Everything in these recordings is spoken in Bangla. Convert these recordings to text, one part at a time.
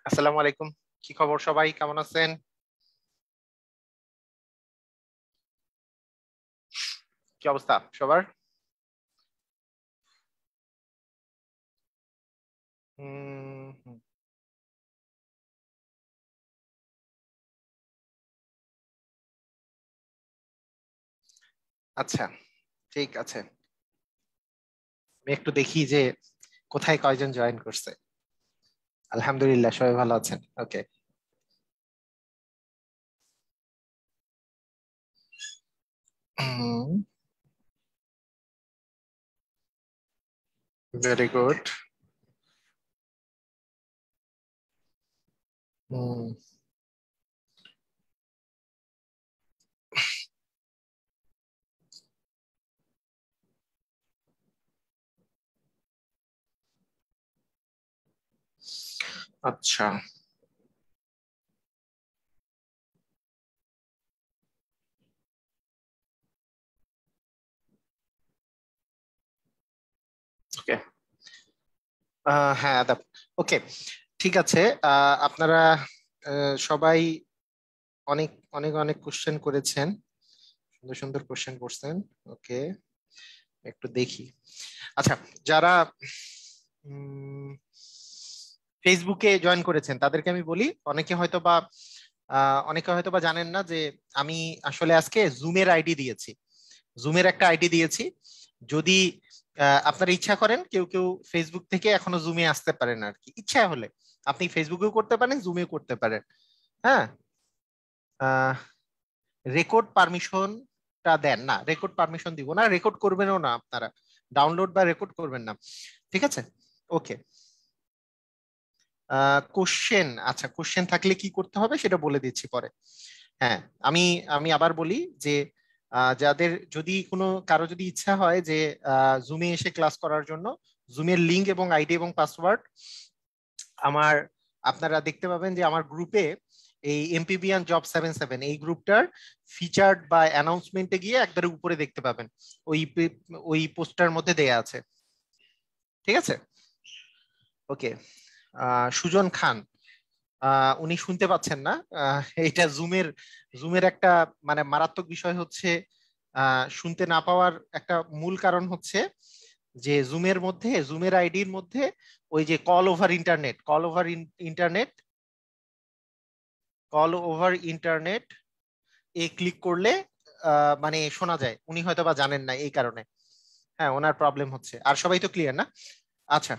আসসালামু আলাইকুম। কি খবর, সবাই কেমন আছেন? কি অবস্থা সবার? হুম। আচ্ছা, ঠিক আছে। আমি একটু দেখি যে কোথায় কয়জন জয়েন করছে। আলহামদুলিল্লাহ, সবাই ভালো আছেন। ওকে। Very good. আচ্ছা, ওকে। হ্যাঁ, আদাব। ওকে, ঠিক আছে। আপনারা সবাই অনেক অনেক অনেক কোশ্চেন করেছেন, সুন্দর সুন্দর কোশ্চেন করছেন। ওকে, একটু দেখি। আচ্ছা, যারা ফেসবুকে জয়েন করেছেন তাদেরকে আমি বলি, অনেকে হয়তো বা জানেন না যে আমি আসলে আজকে জুমের আইডি দিয়েছি। জুমের একটা আইডি দিয়েছি। যদি আপনারা ইচ্ছা করেন, কেউ কেউ ফেসবুক থেকে এখনো জুমে আসতে পারেন আর কি, ইচ্ছা হলে আপনি ফেসবুকেও করতে পারেন, জুমেও করতে পারেন। হ্যাঁ। রেকর্ড পারমিশনটা দেন না, রেকর্ড পারমিশন দিব না, রেকর্ড করবেনও না আপনারা, ডাউনলোড বা রেকর্ড করবেন না। ঠিক আছে। ওকে। কোশ্চেন, আচ্ছা, কোশ্চেন থাকলে কি করতে হবে সেটা বলে দিচ্ছি পরে। হ্যাঁ, আমি আমি আবার বলি যে যাদের যদি কারো যদি ইচ্ছা হয় যে জুমে এসে ক্লাস করার জন্য, জুমের লিংক এবং আইডি এবং পাসওয়ার্ড আমার, আপনারা দেখতে পাবেন যে আমার গ্রুপে, এই এমপিবিয়ান জব 77 এই গ্রুপটার ফিচার্ড বা অ্যানাউন্সমেন্টে গিয়ে একবারে উপরে দেখতে পাবেন। ওই ওই পোস্টার মধ্যে দেয়া আছে। ঠিক আছে। ওকে। সুজন খান, উনি শুনতে পাচ্ছেন না। এটা জুমের একটা মানে মারাত্মক বিষয় হচ্ছে, শুনতে না পাওয়ার একটা মূল কারণ হচ্ছে যে জুমের আইডির মধ্যে ওই যে ইন্টারনেট কল ওভার ইন্টারনেট এ ক্লিক করলে মানে শোনা যায়। উনি হয়তো বা জানেন না এই কারণে। হ্যাঁ, ওনার প্রবলেম হচ্ছে। আর সবাই তো ক্লিয়ার না? আচ্ছা।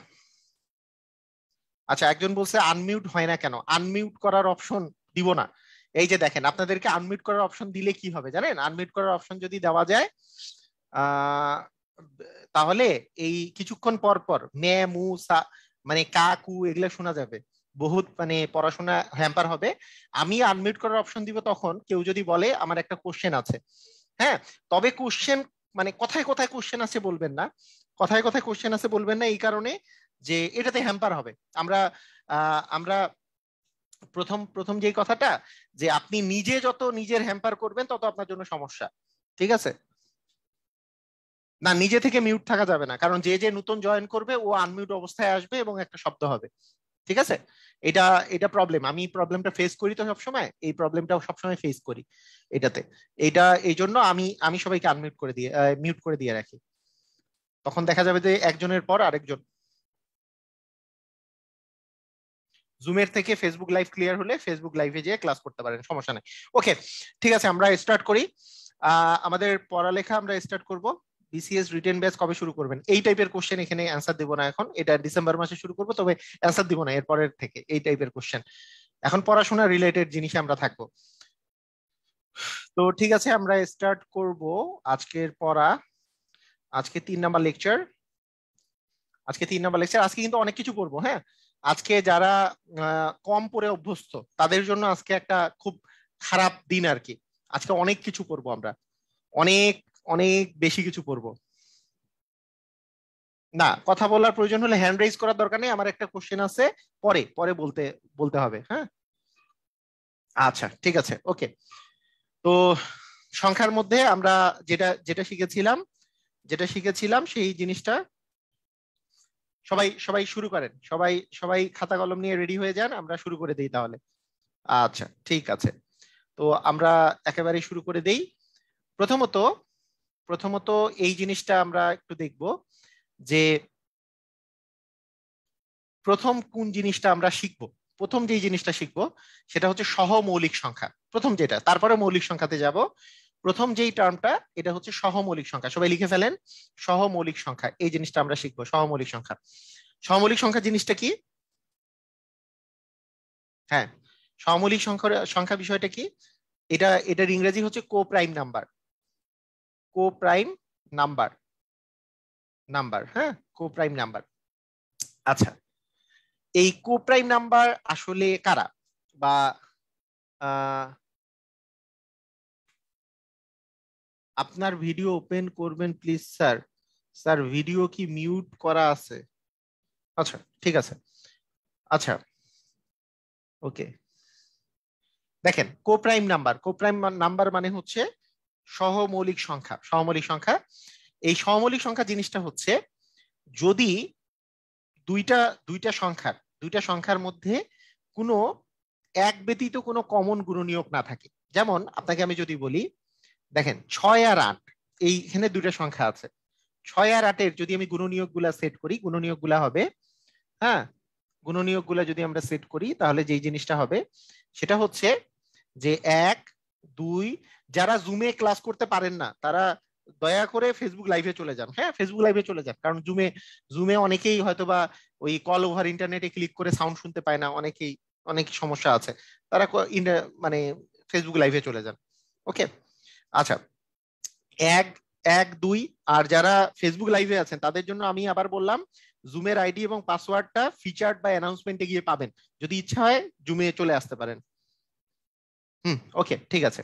আচ্ছা, একজন বলছে আনমিউট হয় না কেন, আনমিউট করার অপশন দিব না। এই যে দেখেন, আপনাদেরকে আনমিউট করার অপশন দিলে কি হবে জানেন? আনমিউট করার অপশন যদি দেওয়া যায়, আহ তাহলে এই কিছুক্ষণ পর পর মে মু সা মানে কা কু এগুলা শোনা যাবে। বহুত মানে পড়াশোনা হ্যাম্পার হবে। আমি আনমিউট করার অপশন দিব তখন কেউ যদি বলে আমার একটা কোশ্চেন আছে। হ্যাঁ, তবে কোশ্চেন মানে কথায় কথায় কোশ্চেন আছে বলবেন না। কথায় কথায় কোশ্চেন আছে বলবেন না এই কারণে যে এটাতে হ্যাম্পার হবে। আমরা প্রথম প্রথম যেই কথাটা, যে আপনি নিজে যত নিজের হ্যাম্পার করবেন তত আপনার জন্য সমস্যা। ঠিক আছে। না, নিজে থেকে মিউট থাকা যাবে না, কারণ যে যে নতুন জয়েন করবে ও আনমিউট অবস্থায় আসবে এবং একটা শব্দ হবে। ঠিক আছে। এটা এটা প্রবলেম, আমি প্রবলেমটা ফেস করি তো সবসময়, এই প্রবলেমটাও সবসময় ফেস করি এটাতে। এটা এই জন্য আমি আমি সবাইকে আনমিউট করে দিয়ে মিউট করে দিয়ে রাখি। তখন দেখা যাবে যে একজনের পর আরেকজন। জুমের থেকে ফেসবুক লাইভ ক্লিয়ার হলে ফেসবুক লাইভে যেয়ে ক্লাস করতে পারেন, সমস্যা নেই। ওকে, ঠিক আছে, আমরা স্টার্ট করি। আমাদের পড়ালেখা আমরা স্টার্ট করব। বিসিএস রিটেন ব্যাচ কবে শুরু করবেন? এই টাইপের কোশ্চেন এখানে অ্যান্সার দিব না এখন, এটা ডিসেম্বর মাসে শুরু করবো, তবে অ্যান্সার দিব না এরপরের থেকে এই টাইপের কোশ্চেন। এখন পড়াশোনা রিলেটেড জিনিসে আমরা থাকবো। তো ঠিক আছে, আমরা স্টার্ট করব আজকের পড়া। আজকে 3 নাম্বার লেকচার। আজকে কিন্তু অনেক কিছু পড়বো। হ্যাঁ, আজকে যারা কম পড়ে অভ্যস্ত তাদের জন্য আজকে একটা খুব খারাপ দিন আর কি। আজকে অনেক কিছু পড়বো আমরা, অনেক অনেক বেশি কিছু পড়বো। না, কথা বলার প্রয়োজন হলে হ্যান্ড রেজ করার দরকার নেই, আমার একটা কোশ্চেন আছে, পরে পরে বলতে বলতে হবে। হ্যাঁ, আচ্ছা, ঠিক আছে। ওকে। তো সংখ্যার মধ্যে আমরা যেটা যেটা শিখেছিলাম যেটা শিখেছিলাম সেই জিনিসটা সবাই সবাই শুরু করেন, সবাই সবাই খাতা কলম নিয়ে রেডি হয়ে যান, আমরা শুরু করে দিই তাহলে। আচ্ছা ঠিক আছে, তো আমরা একেবারে শুরু করে দেই। প্রথমত প্রথমত এই জিনিসটা আমরা একটু দেখব যে প্রথম কোন জিনিসটা আমরা শিখবো। প্রথম যে জিনিসটা শিখবো সেটা হচ্ছে সহমৌলিক সংখ্যা, প্রথম যেটা, তারপরে মৌলিক সংখ্যাতে যাব। প্রথম যেই টার্মটা এটা হচ্ছে সহমৌলিক সংখ্যা, সবাই লিখে ফেলেন। সহমৌলিক সংখ্যা এই জিনিসটা আমরা শিখবো, সহমৌলিক সংখ্যা। সহমৌলিক সংখ্যা জিনিসটা কি? হ্যাঁ, সহমৌলিক সংখ্যা সংখ্যা বিষয়টা কি? এটার ইংরেজি হচ্ছে কো প্রাইম নাম্বার। কো প্রাইম নাম্বার, নাম্বার, হ্যাঁ, কো প্রাইম নাম্বার। আচ্ছা, এই কো প্রাইম নাম্বার আসলে কারা? বা আপনার ভিডিও ওপেন করবেন প্লিজ স্যার। স্যার ভিডিও কি মিউট করা আছে? আচ্ছা ঠিক আছে, আচ্ছা ওকে। দেখেন, কো প্রাইম নাম্বার, কো প্রাইম নাম্বার মানে হচ্ছে সহমৌলিক সংখ্যা। সহমৌলিক সংখ্যা, এই সহমৌলিক সংখ্যা জিনিসটা হচ্ছে যদি দুইটা দুইটা সংখ্যার মধ্যে কোনো এক ব্যতীত কোনো কমন গুণনীয়ক না থাকে। যেমন আপনাকে আমি যদি বলি, দেখেন 6 আর 8, এইখানে দুইটা সংখ্যা আছে, 6 আর 8-এর যদি আমি গুণনীয়ক গুলা সেট করি, গুণনীয়ক গুলা হবে, হ্যাঁ, গুণনীয়ক গুলা যদি আমরা সেট করি তাহলে যেই জিনিসটা হবে সেটা হচ্ছে যে 1 2, যারা জুমে ক্লাস করতে পারেন না তারা দয়া করে ফেসবুক লাইভে চলে যান। হ্যাঁ, ফেসবুক লাইভে চলে যান, কারণ জুমে জুমে অনেকেই হয়তোবা ওই কল ওভার ইন্টারনেটে ক্লিক করে সাউন্ড শুনতে পায় না, অনেকেই অনেক সমস্যা আছে, তারা মানে ফেসবুক লাইভে চলে যান। ওকে, আচ্ছা, 1 1 2, আর যারা ফেসবুক লাইভে আছেন তাদের জন্য আমি আবার বললাম, জুমের আইডি এবং পাসওয়ার্ডটা ফিচার্ড বা অ্যানাউন্সমেন্টে গিয়ে পাবেন, যদি ইচ্ছা হয় জুমে চলে আসতে পারেন। ওকে ঠিক আছে।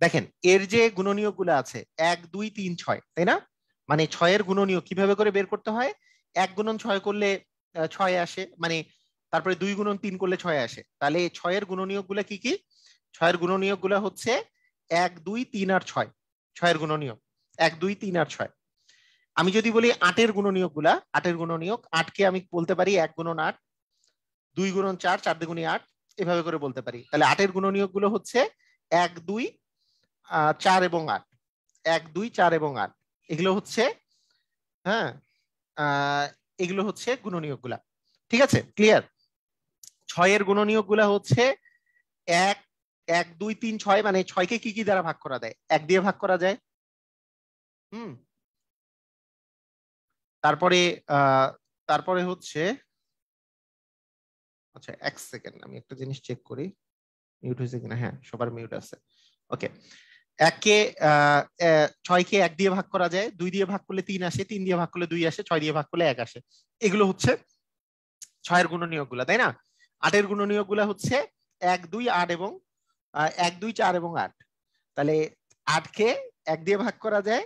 দেখেন এর যে গুণনীয়ক গুলো আছে 1 2 3 6, তাই না? মানে 6-এর গুণনীয়ক কিভাবে করে বের করতে হয়? 1 গুণন 6 করলে 6 আসে, মানে তারপরে 2 গুণন 3 করলে 6 আসে। তাহলে 6-এর গুণনীয়ক গুলা কি কি? 6-এর গুণনীয়ক গুলা হচ্ছে 1 2 3 আর 6, 6-এর গুণনীয়ক 1 2 3 আর 6। আমি যদি বলি 8-এর গুণনীয়ক গুলা, 8-এর গুণনীয়ক, 8-কে আমি বলতে পারি 1 গুণন 8, 2 গুণন 4, 4 দুগুণে 8, এভাবে করে বলতে পারি। তাহলে 8-এর গুণনীয়ক গুলো হচ্ছে 1 2 4 এবং 8, 1 2 4 এবং 8, এগুলো হচ্ছে, হ্যাঁ, এগুলো হচ্ছে গুণনীয়ক গুলা। ঠিক আছে, ক্লিয়ার? 6-এর গুণনীয়ক গুলা হচ্ছে 1 1 2 3 6, মানে 6-কে কি কি দ্বারা ভাগ করা যায়? 1 দিয়ে ভাগ করা যায়। হুম, তারপরে তারপরে হচ্ছে, আচ্ছা এক সেকেন্ড আমি একটা জিনিস চেক করি মিউট হয়েছে কিনা। হ্যাঁ, সবার মিউট আছে। ওকে, 1-কে 6-কে 1 দিয়ে ভাগ করা যায়, 2 দিয়ে ভাগ করলে 3 আসে, 3 দিয়ে ভাগ করলে 2 আসে, 6 দিয়ে ভাগ করলে 1 আসে। এগুলো হচ্ছে 6-এর গুণনীয়ক গুলা, তাই না? 8-এর গুণনীয়ক গুলা হচ্ছে 1 2 8 এবং 1 2 4 এবং 8। তাহলে 8-কে 1 দিয়ে ভাগ করা যায়,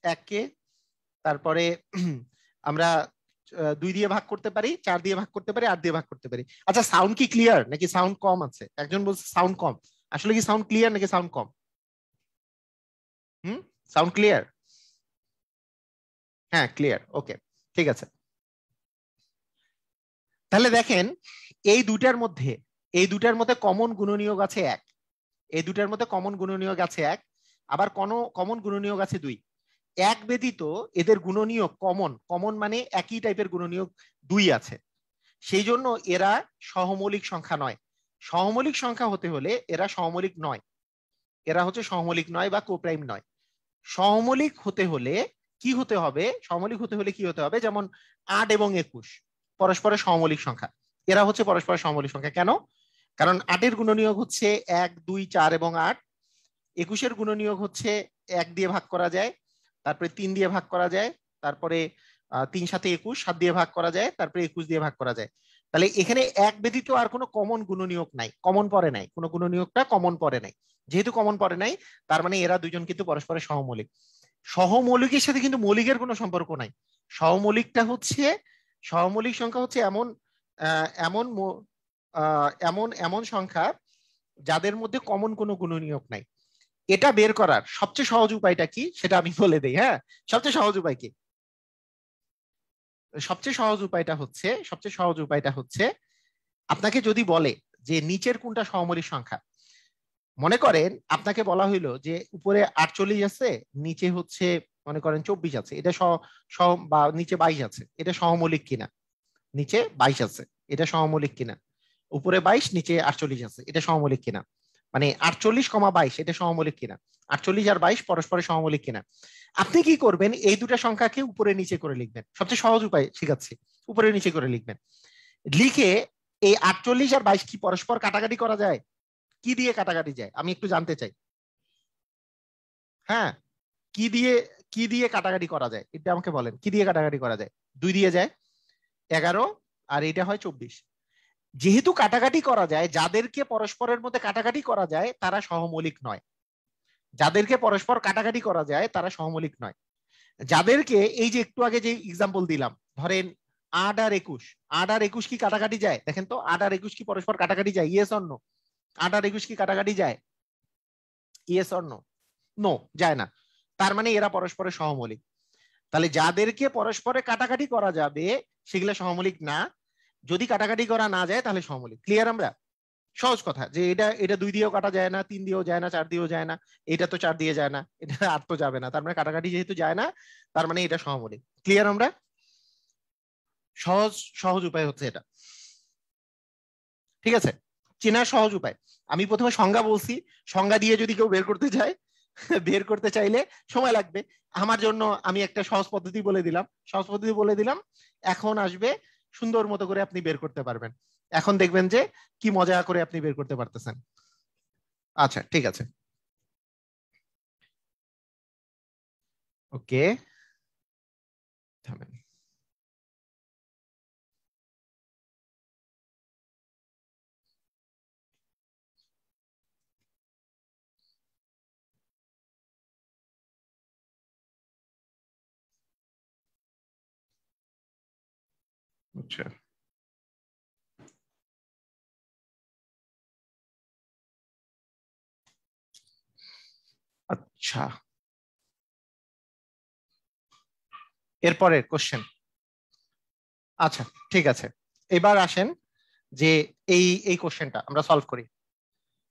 1-কে, তারপরে আমরা 2 দিয়ে ভাগ করতে পারি, 4 দিয়ে ভাগ করতে পারি, 8 দিয়ে ভাগ করতে পারি। আচ্ছা, সাউন্ড কি ক্লিয়ার নাকি সাউন্ড কম আছে? একজন বলছে সাউন্ড কম, আসলে কি সাউন্ড ক্লিয়ার নাকি সাউন্ড কম? Sound clear? হ্যাঁ ক্লিয়ার, ওকে ঠিক আছে। তাহলে দেখেন এই দুটার মধ্যে, এই দুটার মধ্যে কমন গুণনীয়ক আছে 1, এই দুটার মধ্যে কমন গুণনীয়ক আছে 1, আবার কমন গুণনীয়ক আছে 2। এক ব্যতীত এদের গুণনীয়ক কমন, কমন মানে একই টাইপের গুণনীয়ক 2 আছে, সেই জন্য এরা সহমৌলিক সংখ্যা নয়। সহমৌলিক সংখ্যা হতে হলে এরা সহমৌলিক নয়, এরা হচ্ছে সহমৌলিক নয় বা কোপ্রাইম নয়। সহমৌলিক হতে হলে কি হতে হবে? সহমৌলিক হতে হলে কি হতে হবে? যেমন 8 এবং 21 পরস্পরের সহমৌলিক সংখ্যা, এরা হচ্ছে পরস্পরের সহমৌলিক সংখ্যা। কেন? কারণ 8-এর গুণনীয়ক হচ্ছে 1 2 4 এবং 8, 21-এর গুণনীয়ক হচ্ছে 1 দিয়ে ভাগ করা যায়, তারপরে 3 দিয়ে ভাগ করা যায়, তারপরে 3 সাথে 21, 7 দিয়ে ভাগ করা যায়, তারপরে 21 দিয়ে ভাগ করা যায়। তাহলে এখানে এক ব্যতীত আর কোনো কমন গুণনীয়ক নাই, কমন পড়ে নাই, কোনো গুণনীয়কটা কমন পড়ে নাই। যেহেতু কমন পড়ে নাই, তার মানে এরা দুজন কিন্তু পরস্পরের সহমৌলিক। সহমৌলিকের সাথে কিন্তু মৌলিকের কোনো সম্পর্ক নাই। সহমৌলিকটা হচ্ছে, সহমৌলিক সংখ্যা হচ্ছে এমন এমন এমন এমন সংখ্যা যাদের মধ্যে কমন কোনো গুণনীয়ক নাই। এটা বের করার সবচেয়ে সহজ উপায়টা কি সেটা আমি বলে দেই। হ্যাঁ, সবচেয়ে সহজ উপায় কি? সবচেয়ে সহজ উপায়টা হচ্ছে আপনাকে যদি বলে যে নিচের কোনটা সহমৌলিক সংখ্যা, মনে করেন আপনাকে বলা হইলো যে উপরে 48 আছে, নিচে হচ্ছে মনে করেন 24 আছে, এটা বা নিচে 22 আছে, এটা সহমৌলিক কিনা, নিচে 22 আছে এটা সহমৌলিক কিনা, উপরে 22 নিচে 48 আছে, এটা সহমৌলিক কিনা, মানে 48,22 এটা সহমৌলিক কিনা, 48 আর 22 পরস্পরের সহমৌলিক কিনা। আপনি কি করবেন, এই দুটা সংখ্যাকে উপরে নিচে করে লিখবেন। সবচেয়ে সহজ উপায় শিখাচ্ছি, উপরে নিচে করে লিখবেন। লিখে এই 48 আর 22 কি পরস্পর কাটাকাটি করা যায়? কি দিয়ে কাটাকাটি যায় আমি একটু জানতে চাই। হ্যাঁ, কি দিয়ে কাটাকাটি করা যায় এটা আমাকে বলেন। কি দিয়ে কাটাকাটি করা যায়? 2 দিয়ে যায়, 11 আর এটা হয় 24। যেহেতু কাটাকাটি করা যায়, যাদেরকে পরস্পরের মধ্যে কাটাকাটি করা যায় তারা সহমৌলিক নয়। যাদেরকে পরস্পর কাটাকাটি করা যায় তারা সহমৌলিক নয়। যাদেরকে এই যে একটু আগে যে এক্সাম্পল দিলাম, ধরেন 8 আর 21, 8 আর 21 কি কাটাকাটি যায়? দেখেন তো 8 আর 21 কি পরস্পর কাটাকাটি যায়? Yes or no? 8 আর 21 কি কাটাকাটি যায়? Yes or no? নো, যায় না। তার মানে এরা পরস্পরের সহমৌলিক। তাহলে যাদেরকে পরস্পরে কাটাকাটি করা যাবে সেগুলো সহমৌলিক না, যদি কাটাকাটি করা না যায় তাহলে সহমৌলিক। ক্লিয়ার? আমরা সহজ কথা যে এটা 2 দিয়েও কাটা যায় না, 3 দিয়েও যায় না, 4 দিয়েও যায় না, এটা তো 4 দিয়ে যায় না, এটা 8 তো যাবে না, তার মানে কাটাকাটি যেহেতু যায় না তার মানে এটা সহমৌলিক। ক্লিয়ার? আমরা সহজ সহজ উপায় হচ্ছে এটা। ঠিক আছে, চেনার সহজ উপায়। আমি প্রথমে সংজ্ঞা বলছি, সংজ্ঞা দিয়ে যদি কেউ বের করতে চায়, বের করতে চাইলে সময় লাগবে। আমার জন্য আমি একটা সহজ পদ্ধতি বলে দিলাম, এখন আসবে সুন্দর মতো করে আপনি বের করতে পারবেন। এখন দেখবেন যে কি মজা করে আপনি বের করতে পারতেছেন। আচ্ছা ঠিক আছে, ওকে থামেন। আচ্ছা আচ্ছা, এরপরের কোশ্চেন। আচ্ছা ঠিক আছে, এবার আসেন যে এই কোশ্চেনটা আমরা সলভ করি।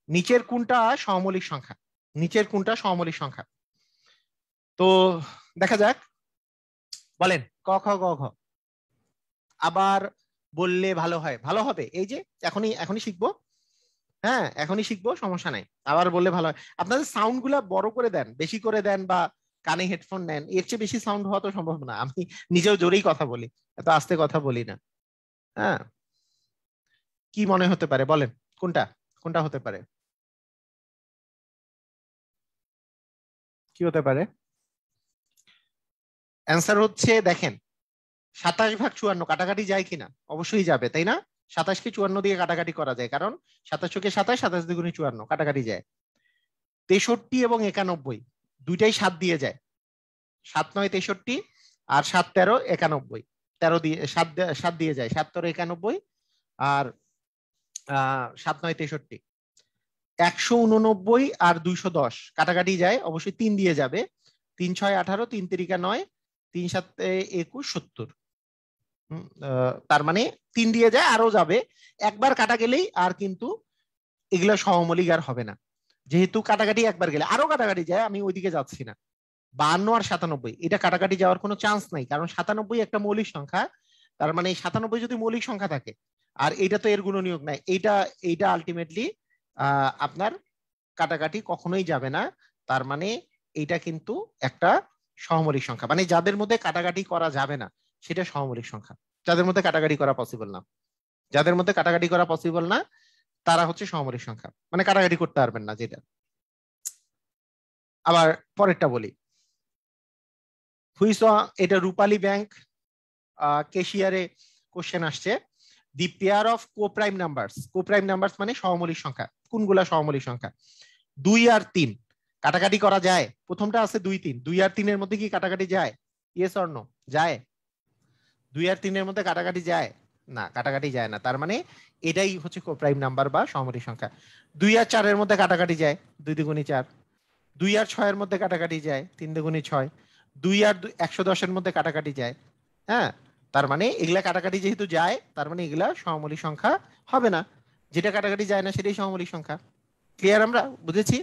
নিচের কোনটা সহমৌলিক সংখ্যা? নিচের কোনটা সহমৌলিক সংখ্যা? তো দেখা যাক, বলেন ক খ গ ঘ। আবার বললে ভালো হয়, ভালো হবে। এই যে এখনই শিখবো, হ্যাঁ এখনই শিখবো, সমস্যা নাই। আবার বললে ভালো হয়। আপনাদের সাউন্ড গুলা বড় করে দেন, বেশি করে দেন, বা কানে হেডফোন নেন, এর চেয়ে বেশি সাউন্ড হওয়া তো সম্ভব না। আমি নিজেও জোরেই কথা বলি, এত আস্তে কথা বলি না। হ্যাঁ, কি মনে হতে পারে বলেন, কোনটা কোনটা হতে পারে? কি হতে পারে? অ্যান্সার হচ্ছে দেখেন, 27/54 কাটাকাটি যায় কিনা? অবশ্যই যাবে, তাই না? 27কে 54 দিয়ে কাটাকাটি করা যায়, কারণ 27 27, 27 দুগুণে 54, কাটাকাটি যায়। 63 এবং 91 দুইটাই 7 দিয়ে যায়, 7 9 63 আর 7 13 91, 13 দিয়ে 7 দিয়ে যায়, 7 13 91 আর 7 9 63। 189 আর 210 কাটাকাটি যায়, অবশ্যই 3 দিয়ে যাবে, 3 6 18, 3 3 9, 3 7 21 70। তার মানে 3 দিয়ে যায়, আরো যাবে, একবার কাটা গেলেই আর কিন্তু এগুলা সহমৌলিক আর হবে না। যেহেতু কাটাকাটি একবার গেলে আরো কাটাকাটি যায়, আমি ওইদিকে যাচ্ছি না। 52 আর 97 এটা কাটাকাটি যাওয়ার কোনো চান্স নাই, কারণ 97 একটা মৌলিক সংখ্যা। তার মানে 97 যদি মৌলিক সংখ্যা থাকে, আর এটা তো এর গুণনীয়ক নাই, এইটা আলটিমেটলি আপনার কাটাকাটি কখনোই যাবে না। তার মানে এইটা কিন্তু একটা সহমৌলিক সংখ্যা, মানে যাদের মধ্যে কাটাকাটি করা যাবে না সেটা সহমৌলিক সংখ্যা। যাদের মধ্যে কাটাকাটি করা পসিবল না, যাদের মধ্যে কাটাকাটি করা পসিবল না তারা হচ্ছে সহমৌলিক সংখ্যা, মানে কাটাকাটি করতে পারবেন না যেটা। আবার পরেরটা বলি, হুইস, এটা রূপালী ব্যাংক কেশিয়ারে কোশ্চেন আসছে। The pair of coprime numbers, coprime numbers মানে সহমৌলিক সংখ্যা, কোনগুলা সহমৌলিক সংখ্যা? 2 আর 3 কাটাকাটি করা যায়। প্রথমটা আছে 2 3, 2 আর 3 এর মধ্যে কি কাটাকাটি যায়? Yes or no? যায়? 2 আর 3 এর মধ্যে কাটাকাটি যায় না, কাটাকাটি যায় না। তার মানে এটাই হচ্ছে কোপ্রাইম নাম্বার বা সহমৌলিক সংখ্যা। 2 আর 4 এর মধ্যে কাটাকাটি যায়, 2 2 4। 2 আর 6 এর মধ্যে কাটাকাটি যায়, 3 2 6। 2 আর 110 এর মধ্যে কাটাকাটি যায়, হ্যাঁ। তার মানে এগুলা কাটাকাটি যেহেতু যায়, তার মানে এগুলা সহমৌলিক সংখ্যা হবে না। যেটা কাটাকাটি যায় না সেটাই সহমৌলিক সংখ্যা। ক্লিয়ার? আমরা বুঝেছি?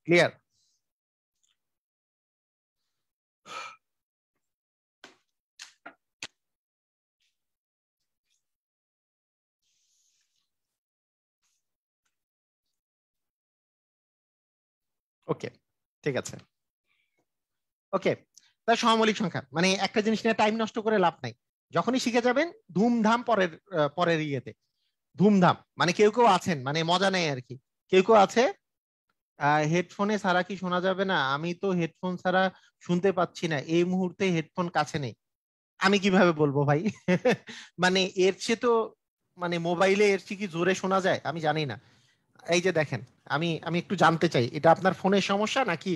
ক্লিয়ার? ওকে, ঠিক আছে। ওকে, তা সহমৌলিক সংখ্যা মানে একটা জিনিস নিয়ে টাইম নষ্ট করে লাভ নাই। যখনই শিখে যাবেন ধুমধাম পরের ইয়েতে ধুমধাম, মানে কেউ কেউ আছেন মানে মজা নেই আর কি। কেউ কেউ আছে হেডফোনে ছাড়া কি শোনা যাবে না? আমি তো হেডফোন ছাড়া শুনতে পাচ্ছি না, এই মুহূর্তে হেডফোন কাছে নেই। আমি কিভাবে বলবো ভাই? মানে এর চেয়ে তো, মানে মোবাইলে এর চেয়ে কি জোরে শোনা যায়? আমি জানি না। এই যে দেখেন, আমি আমি একটু জানতে চাই এটা আপনার ফোনের সমস্যা নাকি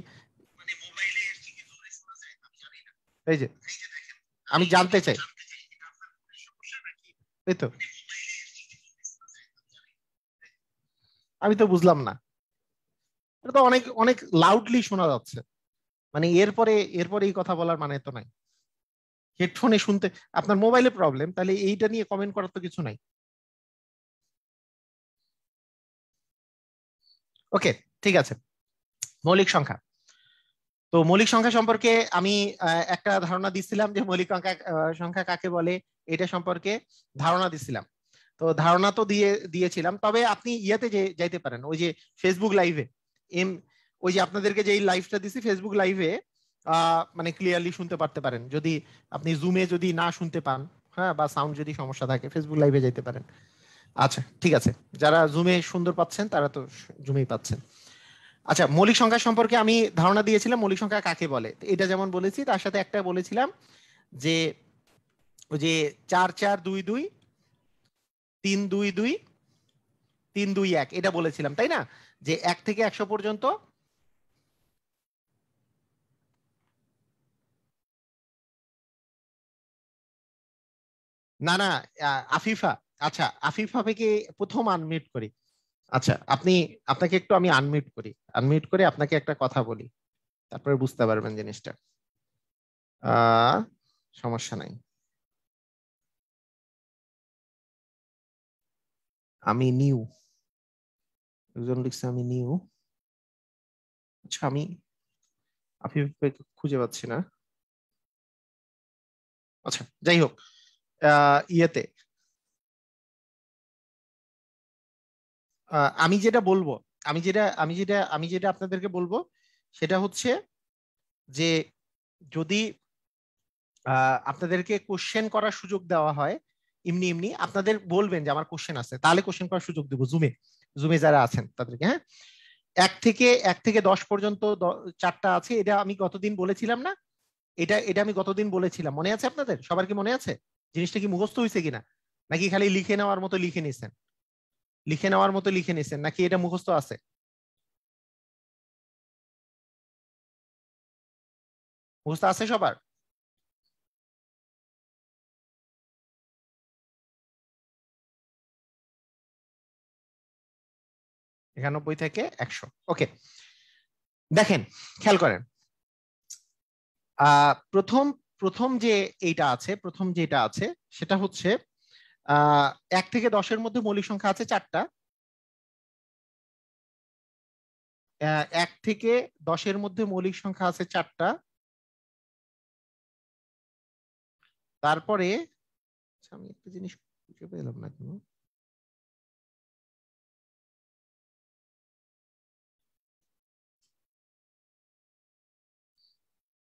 মানে মোবাইলে এর চেয়ে কি জোরে শোনা যায়? আমি জানি না। এই যে দেখেন, আমি জানতে চাই এটা আপনার ফোনের সমস্যা নাকি, এই তো আমি তো বুঝলাম না। এটা তো অনেক অনেক লাউডলি শোনা যাচ্ছে। মানে এরপরে এরপরে এই কথা বলার মানে তো নাই। হেডফোনে শুনতে আপনার মোবাইলে প্রবলেম, তাহলে এইটা নিয়ে কমেন্ট করার তো কিছু নাই। ওকে, ঠিক আছে। মৌলিক সংখ্যা। তো মৌলিক সংখ্যা সম্পর্কে আমি একটা ধারণা দিচ্ছিলাম যে মৌলিক সংখ্যা কাকে বলে, এটা সম্পর্কে ধারণা দিচ্ছিলাম। তো ধারণা তো দিয়েছিলাম, তবে আপনি ইয়াতে যে যাইতে পারেন, ওই যে ফেসবুক লাইভে এম ওই যে আপনাদেরকে যে লাইভটা দিছি ফেসবুক লাইভে মানে ক্লিয়ারলি শুনতে পারতে পারেন। যদি আপনি জুমে যদি না শুনতে পান, হ্যাঁ, বা সাউন্ড যদি সমস্যা থাকে, ফেসবুক লাইভে যাইতে পারেন। আচ্ছা, ঠিক আছে। যারা জুমে সুন্দর পাচ্ছেন তারা তো জুমেই পাচ্ছেন। আচ্ছা, মৌলিক সংখ্যা সম্পর্কে আমি ধারণা দিয়েছিলাম মৌলিক সংখ্যা কাকে বলে। এটা যেমন বলেছি, তার সাথে একটা বলেছিলাম যে ওই যে 4 4 2 2 3 2 2 3 2 1 এটা বলেছিলাম, তাই না? যে 1 থেকে 100 পর্যন্ত। না না, আফিফা। আচ্ছা, আফিফা থেকে প্রথম আনমিউট করি। আচ্ছা, আপনাকে একটু আমি আনমিউট করি। আনমিউট করে আপনাকে একটা কথা বলি, তারপরে বুঝতে পারবেন জিনিসটা। আহ সমস্যা নাই। আমি নিউ, একজন লিখছে আমি নিউ। আচ্ছা, আমি আফিফাকে খুঁজে পাচ্ছি না। আচ্ছা, যাই হোক, ইয়েতে আমি যেটা বলবো, আমি যেটা আপনাদেরকে বলবো সেটা হচ্ছে যে যদি আপনাদেরকে কোশ্চেন করার সুযোগ দেওয়া হয়, এমনি এমনি আপনাদের বলবেন যে আমার কোশ্চেন আছে, তাহলে কোশ্চেন করার সুযোগ দেবো জুমে। জুমে যারা আছেন তাদেরকে, হ্যাঁ। 1 থেকে 10 পর্যন্ত চারটা আছে, এটা আমি গতদিন বলেছিলাম না? এটা এটা আমি গতদিন বলেছিলাম, মনে আছে আপনাদের সবার? কি মনে আছে? জিনিসটা কি মুখস্থ হয়েছে কিনা, নাকি খালি লিখে নেওয়ার মতো লিখে নিছেন? লিখে নেওয়ার মতো লিখে নিছেন নাকি এটা মুখস্থ আছে? মুখস্থ আছে সবার? 91 থেকে 100। ওকে, দেখেন, খেয়াল করেন। প্রথম প্রথম যে এইটা আছে, প্রথম যেটা আছে সেটা হচ্ছে আহ 1 থেকে 10-এর মধ্যে মৌলিক সংখ্যা আছে চারটা। 1 থেকে 10-এর মধ্যে মৌলিক সংখ্যা আছে চারটা। তারপরে আচ্ছা, আমি একটা জিনিস খুঁজে পেলাম না কেন।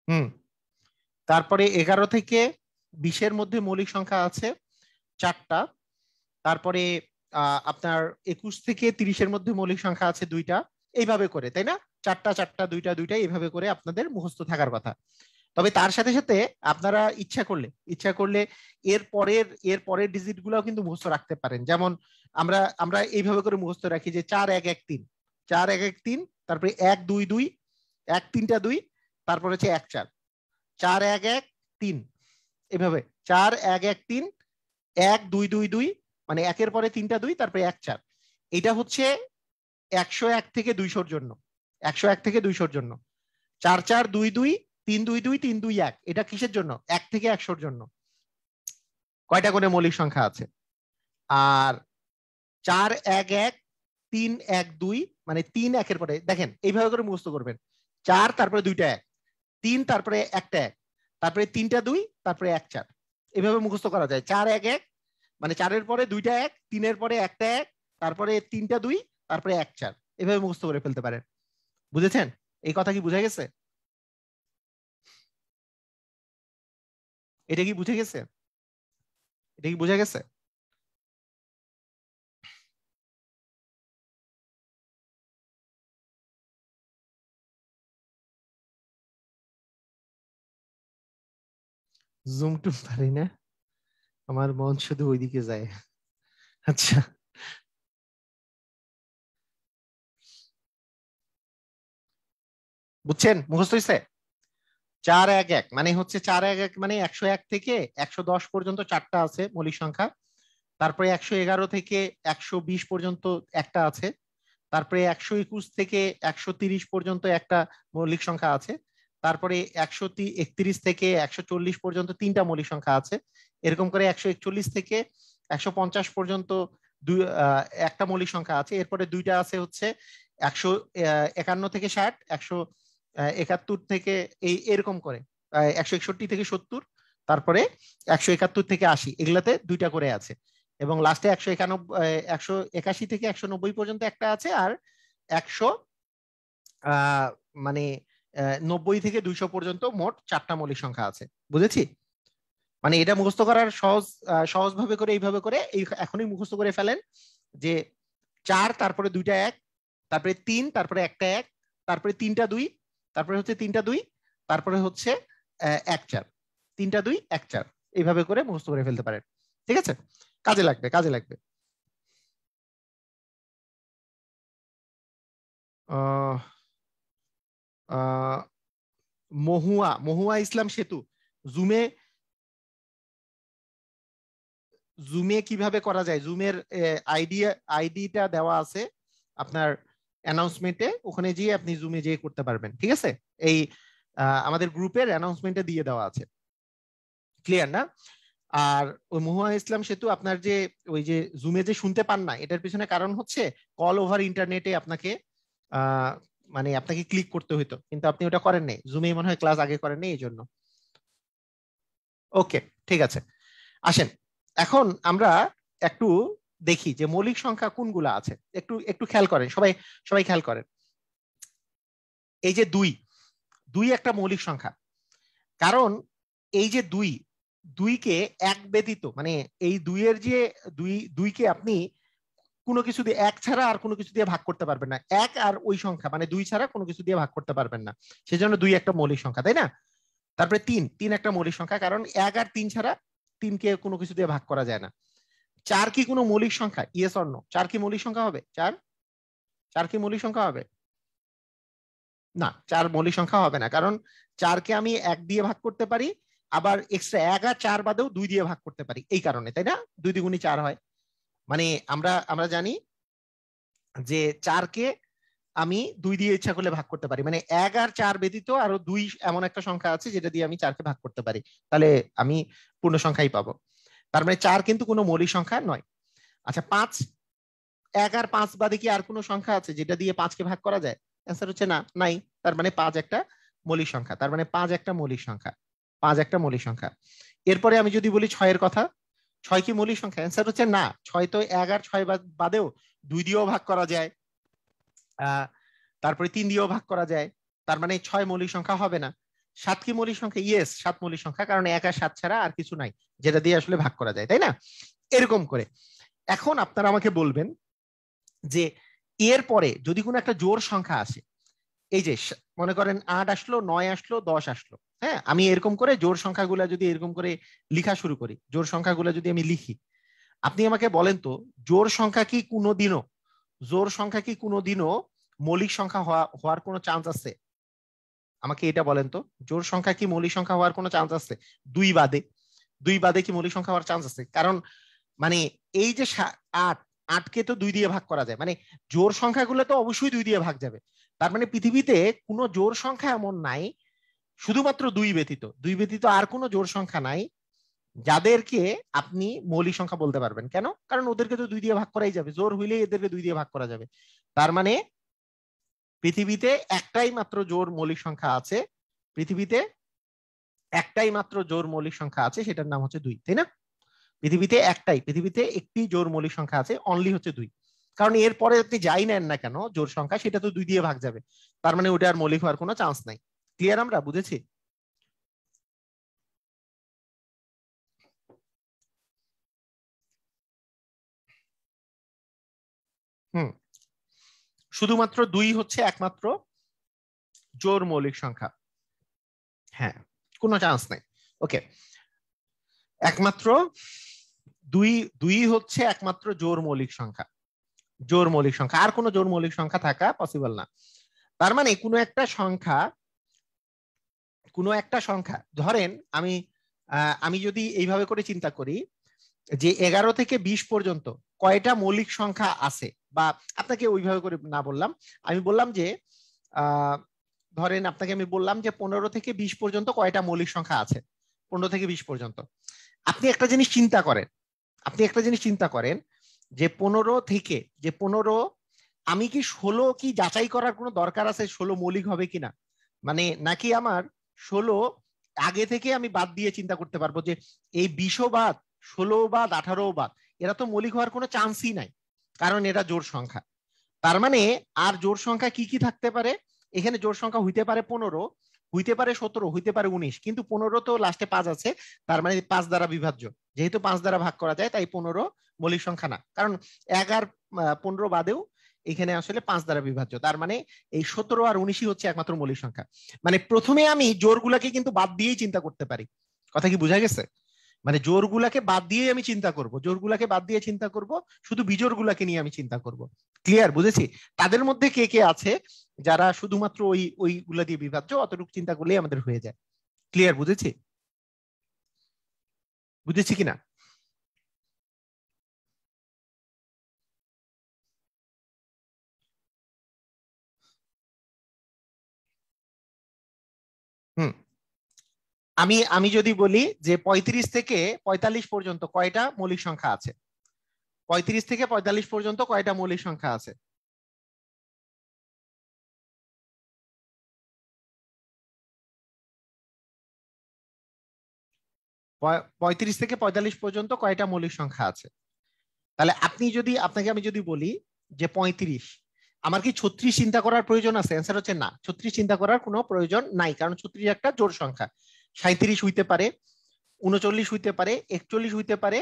হুম, তারপরে 11 থেকে 20-এর মধ্যে মৌলিক সংখ্যা আছে চারটা। তারপরে আপনার 21 থেকে 30-এর মধ্যে মৌলিক সংখ্যা আছে দুইটা। এইভাবে করে, তাই না? চারটা চারটা, দুইটা দুইটা, এইভাবে করে আপনাদের মুখস্থ থাকার কথা। তবে তার সাথে সাথে আপনারা ইচ্ছা করলে এর পরের ডিজিট গুলাও কিন্তু মুখস্থ রাখতে পারেন। যেমন আমরা আমরা এইভাবে করে মুখস্থ রাখি যে 4 1 1 3, 4 1 1 3, তারপরে 1 2 2, 1 3 2, তারপরে হচ্ছে 1 4, 4 1 1 3, এভাবে 4 1 1 3, 1 2 2 2, মানে একের পরে তিনটা দুই, তারপরে 1 4। এটা হচ্ছে 101 থেকে 200-র জন্য, 101 থেকে 200-র জন্য। 4 4 2 2 3 2 2 3 2 1 এটা কিসের জন্য? 1 থেকে 100 এর জন্য। কয়টা করে মৌলিক সংখ্যা আছে? আর 4 1 1 3 1 2 মানে 3 1 এর পরে দেখেন এইভাবে করে মুখস্থ করবেন। 4 তারপরে 2টা 1, 3 তারপরে একটা 1, তারপরে 3টা 2, তারপরে 1 4। এইভাবে মুখস্থ করা যায়। 4 1 1 মানে 4 এর পরে 2টা 1, 3 এর পরে একটা 1, তারপরে 3টা 2, তারপরে 1 4। এইভাবে মুখস্থ করে ফেলতে পারেন। বুঝেছেন? এই কথা কি বুঝা গেছে? এটা কি বুঝে গেছে? এটা কি বুঝা গেছে? জুম টুম পারি না, আমার মন শুধু ওইদিকে যায়। আচ্ছা, বুঝছেন? মুখস্থ হয়েছে? 4 1 1 মানে হচ্ছে 4 1 1 মানে 101 থেকে 110 পর্যন্ত 4টা আছে মৌলিক সংখ্যা। তারপরে 111 থেকে 120 পর্যন্ত একটা আছে। তারপরে 121 থেকে 130 পর্যন্ত একটা মৌলিক সংখ্যা আছে। তারপরে 131 থেকে 140 পর্যন্ত 3টা মৌলিক সংখ্যা আছে। এরকম করে 141 থেকে 150 পর্যন্ত একটা মৌলিক সংখ্যা আছে। এরপরে 2টা আছে হচ্ছে 151 থেকে 60, 171 থেকে এরকম করে 161 থেকে 70, তারপরে 171 থেকে 80, এগুলাতে 2টা করে আছে। এবং লাস্টে 181 থেকে 190 পর্যন্ত একটা আছে। আর 100 মানে 90 থেকে 200 পর্যন্ত মোট 4টা মৌলিক সংখ্যা আছে। বুঝেছি? মানে এটা মুখস্থ করার সহজ ভাবে করে এইভাবে করে এখনই মুখস্থ করে ফেলেন যে 4 তারপরে 2টা 1, তারপরে 3 তারপরে একটা 1, তারপরে 3টা 2, তারপরে হচ্ছে 3টা 2, তারপরে হচ্ছে 1 4, 3টা 2 1 4, এইভাবে করে মুখস্থ করে ফেলতে পারেন। ঠিক আছে? কাজে লাগবে, কাজে লাগবে। মহুয়া মহুয়া ইসলাম সেতু, জুমে জুমে কিভাবে করা যায়? জুমের আইডিটা দেওয়া আছে আপনার অ্যানাউন্সমেন্টে, ওখানে গিয়ে আপনি জুমে যেয়ে করতে পারবেন। ঠিক আছে? এই আমাদের গ্রুপের অ্যানাউন্সমেন্টে দিয়ে দেওয়া আছে। ক্লিয়ার না? আর ওই মহুয়া ইসলাম সেতু আপনার যে ওই যে জুমে যে শুনতে পান না, এটার পিছনে কারণ হচ্ছে কল ওভার ইন্টারনেটে আপনাকে মানে আপনাকে ক্লিক করতে হইতো, কিন্তু আপনি ওটা করেন নাই। জুমে মনে হয় ক্লাস আগে করেন নাই, এই জন্য। ওকে, ঠিক আছে। আসেন এখন আমরা একটু দেখি যে মৌলিক সংখ্যা কোনগুলা আছে। একটু একটু খেয়াল করেন, সবাই সবাই খেয়াল করেন। এই যে 2, 2 একটা মৌলিক সংখ্যা। কারণ এই যে 2, 2কে এক ব্যতীত মানে এই 2 এর যে 2কে আপনি কোনো কিছু দিয়ে, এক ছাড়া আর কোনো কিছু দিয়ে ভাগ করতে পারবেন না। এক আর ওই সংখ্যা মানে 2 ছাড়া কোনো কিছু দিয়ে ভাগ করতে পারবেন না। সেজন্য 2 একটা মৌলিক সংখ্যা, তাই না? তারপরে 3 একটা মৌলিক সংখ্যা, কারণ 1 আর 3 ছাড়া 3কে কোনো কিছু দিয়ে ভাগ করা যায় না। 4 কি কোনো মৌলিক সংখ্যা? Yes or no? 4 কি মৌলিক সংখ্যা হবে? 4 কি মৌলিক সংখ্যা হবে? না, 4 মৌলিক সংখ্যা হবে না, কারণ 4কে আমি 1 দিয়ে ভাগ করতে পারি, আবার এক্সট্রা 1 আর 4 বাদেও 2 দিয়ে ভাগ করতে পারি, এই কারণে, তাই না? 2 দ্বিগুণী 4 হয়। মানে আমরা জানি যে 4কে আমি 2 দিয়ে ইচ্ছা করলে ভাগ করতে পারি। মানে 1 আর 4 ব্যতীত আরো 2 এমন একটা সংখ্যা আছে যেটা দিয়ে আমি 4কে ভাগ করতে পারি, তাহলে আমি পূর্ণ সংখ্যাই পাবো। তার মানে 4 কিন্তু কোনো মৌলিক সংখ্যা নয়। আচ্ছা, 5, 1 আর 5 বাদে কি আর কোনো সংখ্যা আছে যেটা দিয়ে 5কে ভাগ করা যায়? অ্যান্সার হচ্ছে না, নাই। তার মানে 5 একটা মৌলিক সংখ্যা। তার মানে 5 একটা মৌলিক সংখ্যা, 5 একটা মৌলিক সংখ্যা। এরপরে আমি যদি বলি 6 এর কথা, 6 কি মৌলিক সংখ্যা? অ্যান্সার হচ্ছে না। 6 তো 1 আর 6 বাদেও 2 দিয়েও ভাগ করা যায়, তারপরে 3 দিয়েও ভাগ করা যায়। তার মানে 6 মৌলিক সংখ্যা হবে না। 7 কি মৌলিক সংখ্যা? ইয়েস, 7 মৌলিক সংখ্যা, কারণ 1 আর 7 ছাড়া আর কিছু নাই যেটা দিয়ে আসলে ভাগ করা যায়, তাই না? এরকম করে এখন আপনারা আমাকে বলবেন যে এর পরে যদি কোনো একটা জোড় সংখ্যা আসে, এই যে মনে করেন 8 আসলো, 9 আসলো, 10 আসলো, হ্যাঁ, আমি এরকম করে জোড় সংখ্যাগুলো যদি এরকম করে লিখা শুরু করি, জোড় সংখ্যাগুলো যদি আমি লিখি, আপনি আমাকে বলেন তো জোড় সংখ্যা কি কোনোদিনও মৌলিক সংখ্যা হওয়ার কোনো চান্স আছে? আমাকে এটা বলেন তো, জোড় সংখ্যা কি মৌলিক সংখ্যা হওয়ার কোনো চান্স আছে? 2 বাদে কি মৌলিক সংখ্যা হওয়ার চান্স আছে? কারণ মানে এই যে 8 8কে তো 2 দিয়ে ভাগ করা যায়, মানে জোড় সংখ্যাগুলো তো অবশ্যই 2 দিয়ে ভাগ যাবে। তার মানে পৃথিবীতে কোনো জোড় সংখ্যা এমন নাই, শুধুমাত্র 2 ব্যতীত, 2 ব্যতীত আর কোনো জোড় সংখ্যা নাই যাদেরকে আপনি মৌলিক সংখ্যা বলতে পারবেন। কেন? কারণ ওদেরকে তো 2 দিয়ে ভাগ করাই যাবে, জোড় হইলেই এদেরকে 2 দিয়ে ভাগ করা যাবে। তার মানে পৃথিবীতে একটাই মাত্র জোড় মৌলিক সংখ্যা আছে, পৃথিবীতে একটাই মাত্র জোড় মৌলিক সংখ্যা আছে, সেটার নাম হচ্ছে 2, তাই না? পৃথিবীতে একটি জোড় মৌলিক সংখ্যা আছে, অনলি হচ্ছে 2। কারণ এরপরে আপনি যাই নেন না কেন জোড় সংখ্যা, সেটা তো 2 দিয়ে ভাগ যাবে, তার মানে ওটা আর মৌলিক হওয়ার কোনো চান্স নাই। ক্লিয়ার? আমরা বুঝেছি? হুম, শুধুমাত্র 2 হচ্ছে একমাত্র জোড় মৌলিক সংখ্যা। হ্যাঁ, কোনো চান্স নাই। ওকে, একমাত্র 2 হচ্ছে একমাত্র জোড় মৌলিক সংখ্যা, জোড় মৌলিক সংখ্যা, আর কোনো জোড় মৌলিক সংখ্যা থাকা পসিবল না। তার মানে কোনো একটা সংখ্যা ধরেন, আমি যদি এইভাবে করে চিন্তা করি যে 11 থেকে 20 পর্যন্ত কয়টা মৌলিক সংখ্যা আছে, বা আপনাকে ওইভাবে করে না বললাম, আমি বললাম যে ধরেন আপনাকে আমি বললাম যে 15 থেকে 20 পর্যন্ত কয়টা মৌলিক সংখ্যা আছে, 15 থেকে 20 পর্যন্ত। আপনি একটা জিনিস চিন্তা করেন, যে 15 আমি কি 16 কি যাচাই করার কোনো দরকার আছে 16 মৌলিক হবে কিনা? মানে নাকি আমার 16 আগে থেকে আমি বাদ দিয়ে চিন্তা করতে পারবো যে এই 20ও বাদ, 16ও বাদ, 18ও বাদ, এরা তো মৌলিক হওয়ার কোনো চান্সই নাই, কারণ এরা জোড় সংখ্যা। তার মানে আর জোড় সংখ্যা কি কি থাকতে পারে? এখানে জোড় সংখ্যা হইতে পারে 15, হইতে পারে 17, হইতে পারে 19, কিন্তু 15 তো লাস্টে 5 আছে, তার মানে 5 দ্বারা বিভাজ্য। যেহেতু 5 দ্বারা ভাগ করা যায়, তাই 15 মৌলিক সংখ্যা না, কারণ 1 আর 15 বাদেও এখানে আসলে 5 দ্বারা বিভাজ্য। তার মানে এই 17 আর 19ই হচ্ছে একমাত্র মৌলিক সংখ্যা। মানে প্রথমে আমি জোড়গুলাকে কিন্তু বাদ দিয়েই চিন্তা করতে পারি। কথা কি বোঝা গেছে? মানে জোড়গুলাকে বাদ দিয়ে আমি চিন্তা করব, জোড়গুলাকে বাদ দিয়ে চিন্তা করব, শুধু বিজোড়গুলাকে নিয়ে আমি চিন্তা করব। ক্লিয়ার? বুঝেছি? তাদের মধ্যে কে কে আছে যারা শুধুমাত্র ওইগুলা দিয়ে বিভাজ্য, অতটুকু চিন্তা করলেই আমাদের হয়ে যায়। ক্লিয়ার? বুঝেছি? বুঝেছি কিনা? হুম, আমি আমি যদি বলি যে 35 থেকে 45 পর্যন্ত কয়টা মৌলিক সংখ্যা আছে, 35 থেকে 45 পর্যন্ত কয়টা মৌলিক সংখ্যা আছে? 35 থেকে 45 পর্যন্ত কয়টা মৌলিক সংখ্যা আছে? তাহলে আপনাকে আমি যদি বলি যে 35, আমার কি 36 চিন্তা করার প্রয়োজন আছে? অ্যান্সার হচ্ছে না, 36 চিন্তা করার কোনো প্রয়োজন নাই, কারণ 36 একটা জোড় সংখ্যা। 37 হইতে পারে, 39 হইতে পারে, 41 হইতে পারে,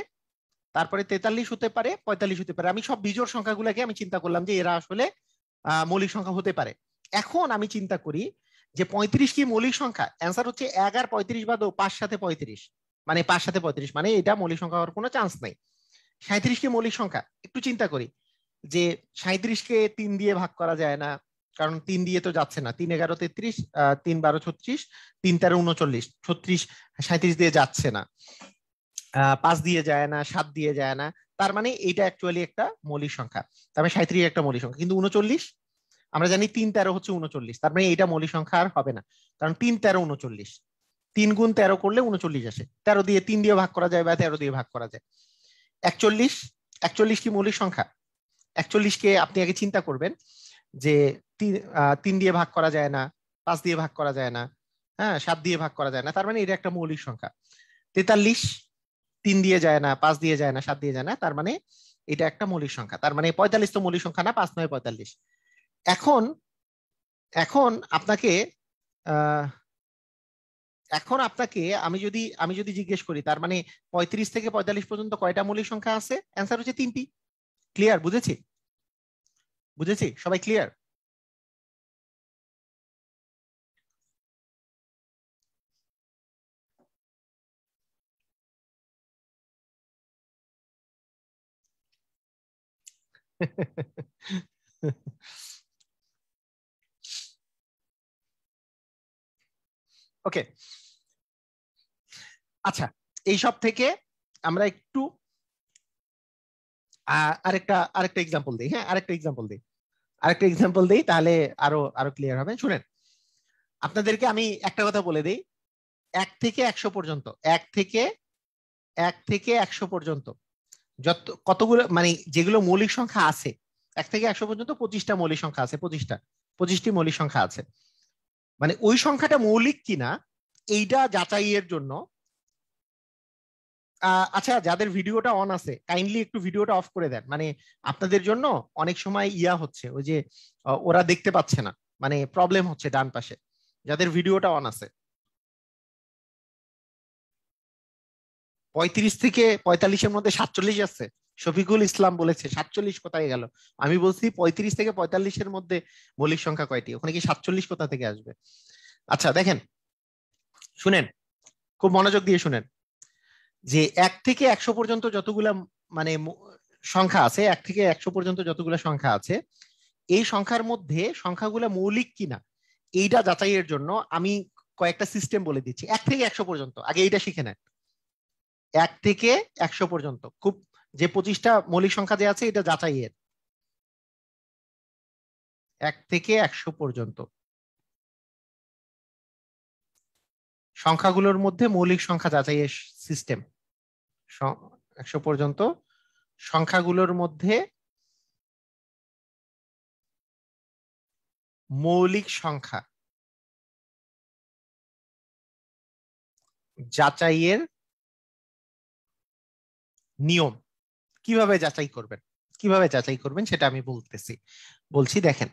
তারপরে 43 হতে পারে, 45 হতে পারে। আমি সব বিজোড় সংখ্যাগুলোকে আমি চিন্তা করলাম যে এরা আসলে মৌলিক সংখ্যা হতে পারে। এখন আমি চিন্তা করি যে 35 কি মৌলিক সংখ্যা? অ্যান্সার হচ্ছে 1 আর 35 বাদও 5 সাথে 35, মানে 5 সাথে 35, মানে এটা মৌলিক সংখ্যা হওয়ার কোনো চান্স নাই। 37 কে মৌলিক সংখ্যা, একটু চিন্তা করি যে 37 কে 3 দিয়ে ভাগ করা যায় না, কারণ 3 দিয়ে তো যাচ্ছে না, 3 11 33, 3 12 36, 3 13 39, 36 37 দিয়ে যাচ্ছে না, 5 দিয়ে যায় না, 7 দিয়ে যায় না, তার মানে এটা অ্যাকচুয়ালি একটা মৌলিক সংখ্যা। তার মানে 37 একটা মৌলিক সংখ্যা, কিন্তু 39 আমরা জানি 3 13 হচ্ছে 39, তার মানে এটা মৌলিক সংখ্যা আর হবে না, কারণ 3 13 39, 3 গুণ 13 করলে 39 আসে, 13 দিয়ে 3 দিয়ে ভাগ করা যায় বা 13 দিয়ে ভাগ করা যায়। 41, 41 কি মৌলিক সংখ্যা? 41 কে আপনি আগে চিন্তা করবেন যে 3 দিয়ে ভাগ করা যায় না, 5 দিয়ে ভাগ করা যায় না, হ্যাঁ, 7 দিয়ে ভাগ করা যায় না, তার মানে এটা একটা মৌলিক সংখ্যা। 43, 3 দিয়ে যায় না, 5 দিয়ে যায় না, 7 দিয়ে যায় না, তার মানে এটা একটা মৌলিক সংখ্যা। তার মানে 45 তো মৌলিক সংখ্যা না, 5 9 45। এখন এখন আপনাকে আহ এখন আপনাকে আমি যদি জিজ্ঞেস করি, তার মানে 35 থেকে 45 পর্যন্ত কয়টা মৌলিক সংখ্যা আছে? অ্যান্সার হচ্ছে 3টি। ক্লিয়ার? বুঝেছি? সবাই ক্লিয়ার? ওকে, আচ্ছা, এইসব থেকে আমরা একটু আরেকটা এক্সাম্পল দিই, হ্যাঁ আরেকটা এক্সাম্পল দিই তাহলে আরো আরো ক্লিয়ার হবে। শুনেন, আপনাদেরকে আমি একটা কথা বলে দিই, 1 থেকে 100 পর্যন্ত, 1 থেকে 100 পর্যন্ত কতগুলো মানে যেগুলো মৌলিক সংখ্যা আছে, 1 থেকে 100 পর্যন্ত 25টা মৌলিক সংখ্যা আছে, 25টি মৌলিক সংখ্যা আছে। মানে ওই সংখ্যাটা মৌলিক কিনা এইটা যাচাইয়ের জন্য, আচ্ছা যাদের ভিডিওটা অন আছে কাইন্ডলি একটু ভিডিওটা অফ করে দেন, মানে আপনাদের জন্য অনেক সময় হচ্ছে ওই যে ওরা দেখতে পাচ্ছে না, মানে প্রবলেম হচ্ছে ডান পাশে, যাদের ভিডিওটা অন আছে। 35 থেকে 45-এর মধ্যে 47 আছে, শফিকুল ইসলাম বলেছে 47 কোথায় গেল? আমি বলছি 35 থেকে 45-এর মধ্যে মৌলিক সংখ্যা কয়টি, ওখানে কি 47 কোথা থেকে আসবে? আচ্ছা দেখেন, শুনেন, খুব মনোযোগ দিয়ে শুনেন, যে 1 থেকে 100 পর্যন্ত যতগুলা মানে সংখ্যা আছে, 1 থেকে 100 পর্যন্ত যতগুলা সংখ্যা আছে, এই সংখ্যার মধ্যে সংখ্যাগুলা মৌলিক কিনা এইটা যাচাইয়ের জন্য আমি কয়েকটা সিস্টেম বলে দিচ্ছি। 1 থেকে 100 পর্যন্ত, আগে এইটা শিখে নেন। 1 থেকে 100 পর্যন্ত খুব, যে 25টা মৌলিক সংখ্যা যে আছে এটা যাচাইয়ের। 1 থেকে 100 পর্যন্ত সংখ্যাগুলোর মধ্যে মৌলিক সংখ্যা যাচাইয়ের সিস্টেম। 100 পর্যন্ত সংখ্যাগুলোর মধ্যে মৌলিক সংখ্যা যাচাইয়ের নিয়ম। কিভাবে যাচাই করবেন সেটা আমি বলছি, দেখেন।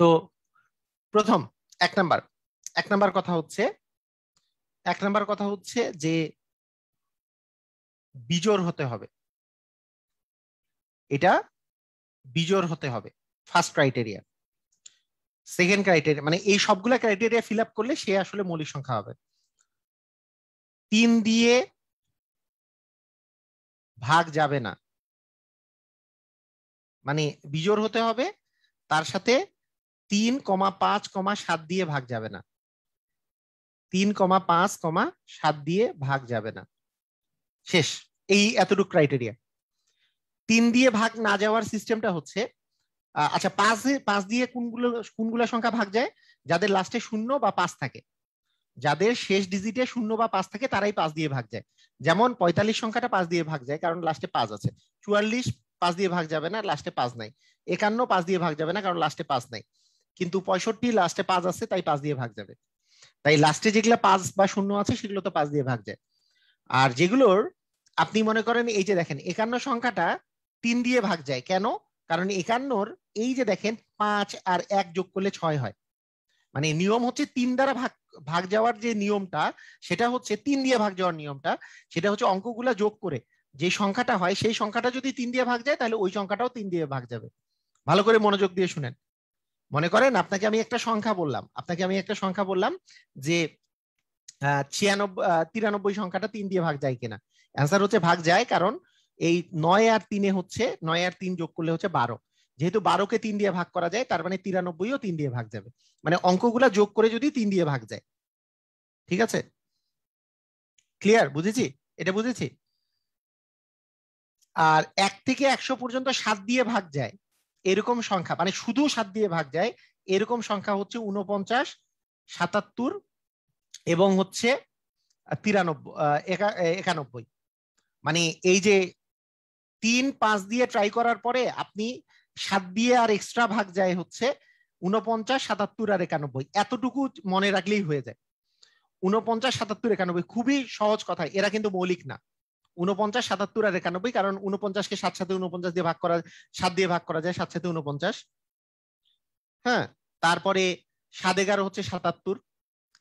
তো প্রথম 1 নাম্বার কথা হচ্ছে যে বিজোড় হতে হবে, এটা বিজোড় হতে হবে, ফার্স্ট ক্রাইটেরিয়া। সেকেন্ড ক্রাইটেরিয়া, মানে এই সবগুলা ক্রাইটেরিয়া ফিল আপ করলে সে আসলে মৌলিক সংখ্যা হবে। 3 দিয়ে ভাগ যাবে না, মানে বিজোড় হতে হবে, তার সাথে 3,5,7 দিয়ে ভাগ যাবে না, 3,5,7 দিয়ে ভাগ যাবে না, শেষ। এই এতটুকু ক্রাইটেরিয়া। 3 দিয়ে ভাগ না যাওয়ার সিস্টেমটা হচ্ছে, আচ্ছা 5 দিয়ে কোনগুলো সংখ্যা ভাগ যায়? যাদের লাস্টে 0 বা 5 থাকে, যাদের শেষ ডিজিটে 0 বা 5 থাকে তারাই 5 দিয়ে ভাগ যায়। যেমন 45 সংখ্যাটা 5 দিয়ে ভাগ যায় কারণ লাস্টে 5 আছে। 44 5 দিয়ে ভাগ যাবে না, লাস্টে 5 নাই। 51 5 দিয়ে ভাগ যাবে না কারণ লাস্টে 5 নাই। কিন্তু 65 লাস্টে 5 আছে তাই 5 দিয়ে ভাগ যাবে। তাই লাস্টে যেগুলো 5 বা 0 আছে সেগুলো তো 5 দিয়ে ভাগ যায়। আর যেগুলোর আপনি মনে করেন, এই যে দেখেন 51 সংখ্যাটা 3 দিয়ে ভাগ যায়, কেন? কারণ 51-র এই যে দেখেন 5 আর 1 যোগ করলে 6 হয়। মানে নিয়ম হচ্ছে 3 দ্বারা ভাগ যাওয়ার যে নিয়মটা, সেটা হচ্ছে 3 দিয়ে ভাগ যাওয়ার নিয়মটা, সেটা হচ্ছে অঙ্কগুলা যোগ করে যে সংখ্যাটা হয় সেই সংখ্যাটা যদি 3 দিয়ে ভাগ যায় তাহলে ওই সংখ্যাটাও 3 দিয়ে ভাগ যাবে। ভালো করে মনোযোগ দিয়ে শুনেন। মনে করেন আপনাকে আমি একটা সংখ্যা বললাম যে 93 সংখ্যাটা 3 দিয়ে ভাগ যায় কিনা। অ্যান্সার হচ্ছে ভাগ যায়, কারণ এই 9 আর 3 হচ্ছে 9 আর 3 যোগ করলে হচ্ছে 12। যেহেতু 12কে 3 দিয়ে ভাগ করা যায়, তার মানে 93ও 3 দিয়ে ভাগ যাবে। মানে অঙ্কগুলা যোগ করে যদি 3 দিয়ে ভাগ যায়। ঠিক আছে, ক্লিয়ার? এটা বুঝেছি। আর 1 থেকে 100 পর্যন্ত 7 দিয়ে ভাগ যায় এরকম সংখ্যা, মানে শুধু 7 দিয়ে ভাগ যায় এরকম সংখ্যা হচ্ছে 49, 77 এবং হচ্ছে 91। মানে এই যে 3-5 দিয়ে ট্রাই করার পরে আপনি 7 দিয়ে আর এক্সট্রা ভাগ যায় হচ্ছে 49, 77 আর 91, এতটুকু মনে রাখলেই হয়ে যায়। 49, 77, 91 খুবই সহজ কথা, এরা কিন্তু মৌলিক না। 49, 77 আর 91, কারণ 49-কে 7 সাথে 49 দিয়ে ভাগ করা, 7 দিয়ে ভাগ করা যায়, 7 সাথে 49। হ্যাঁ, তারপরে 7-11 হচ্ছে 77,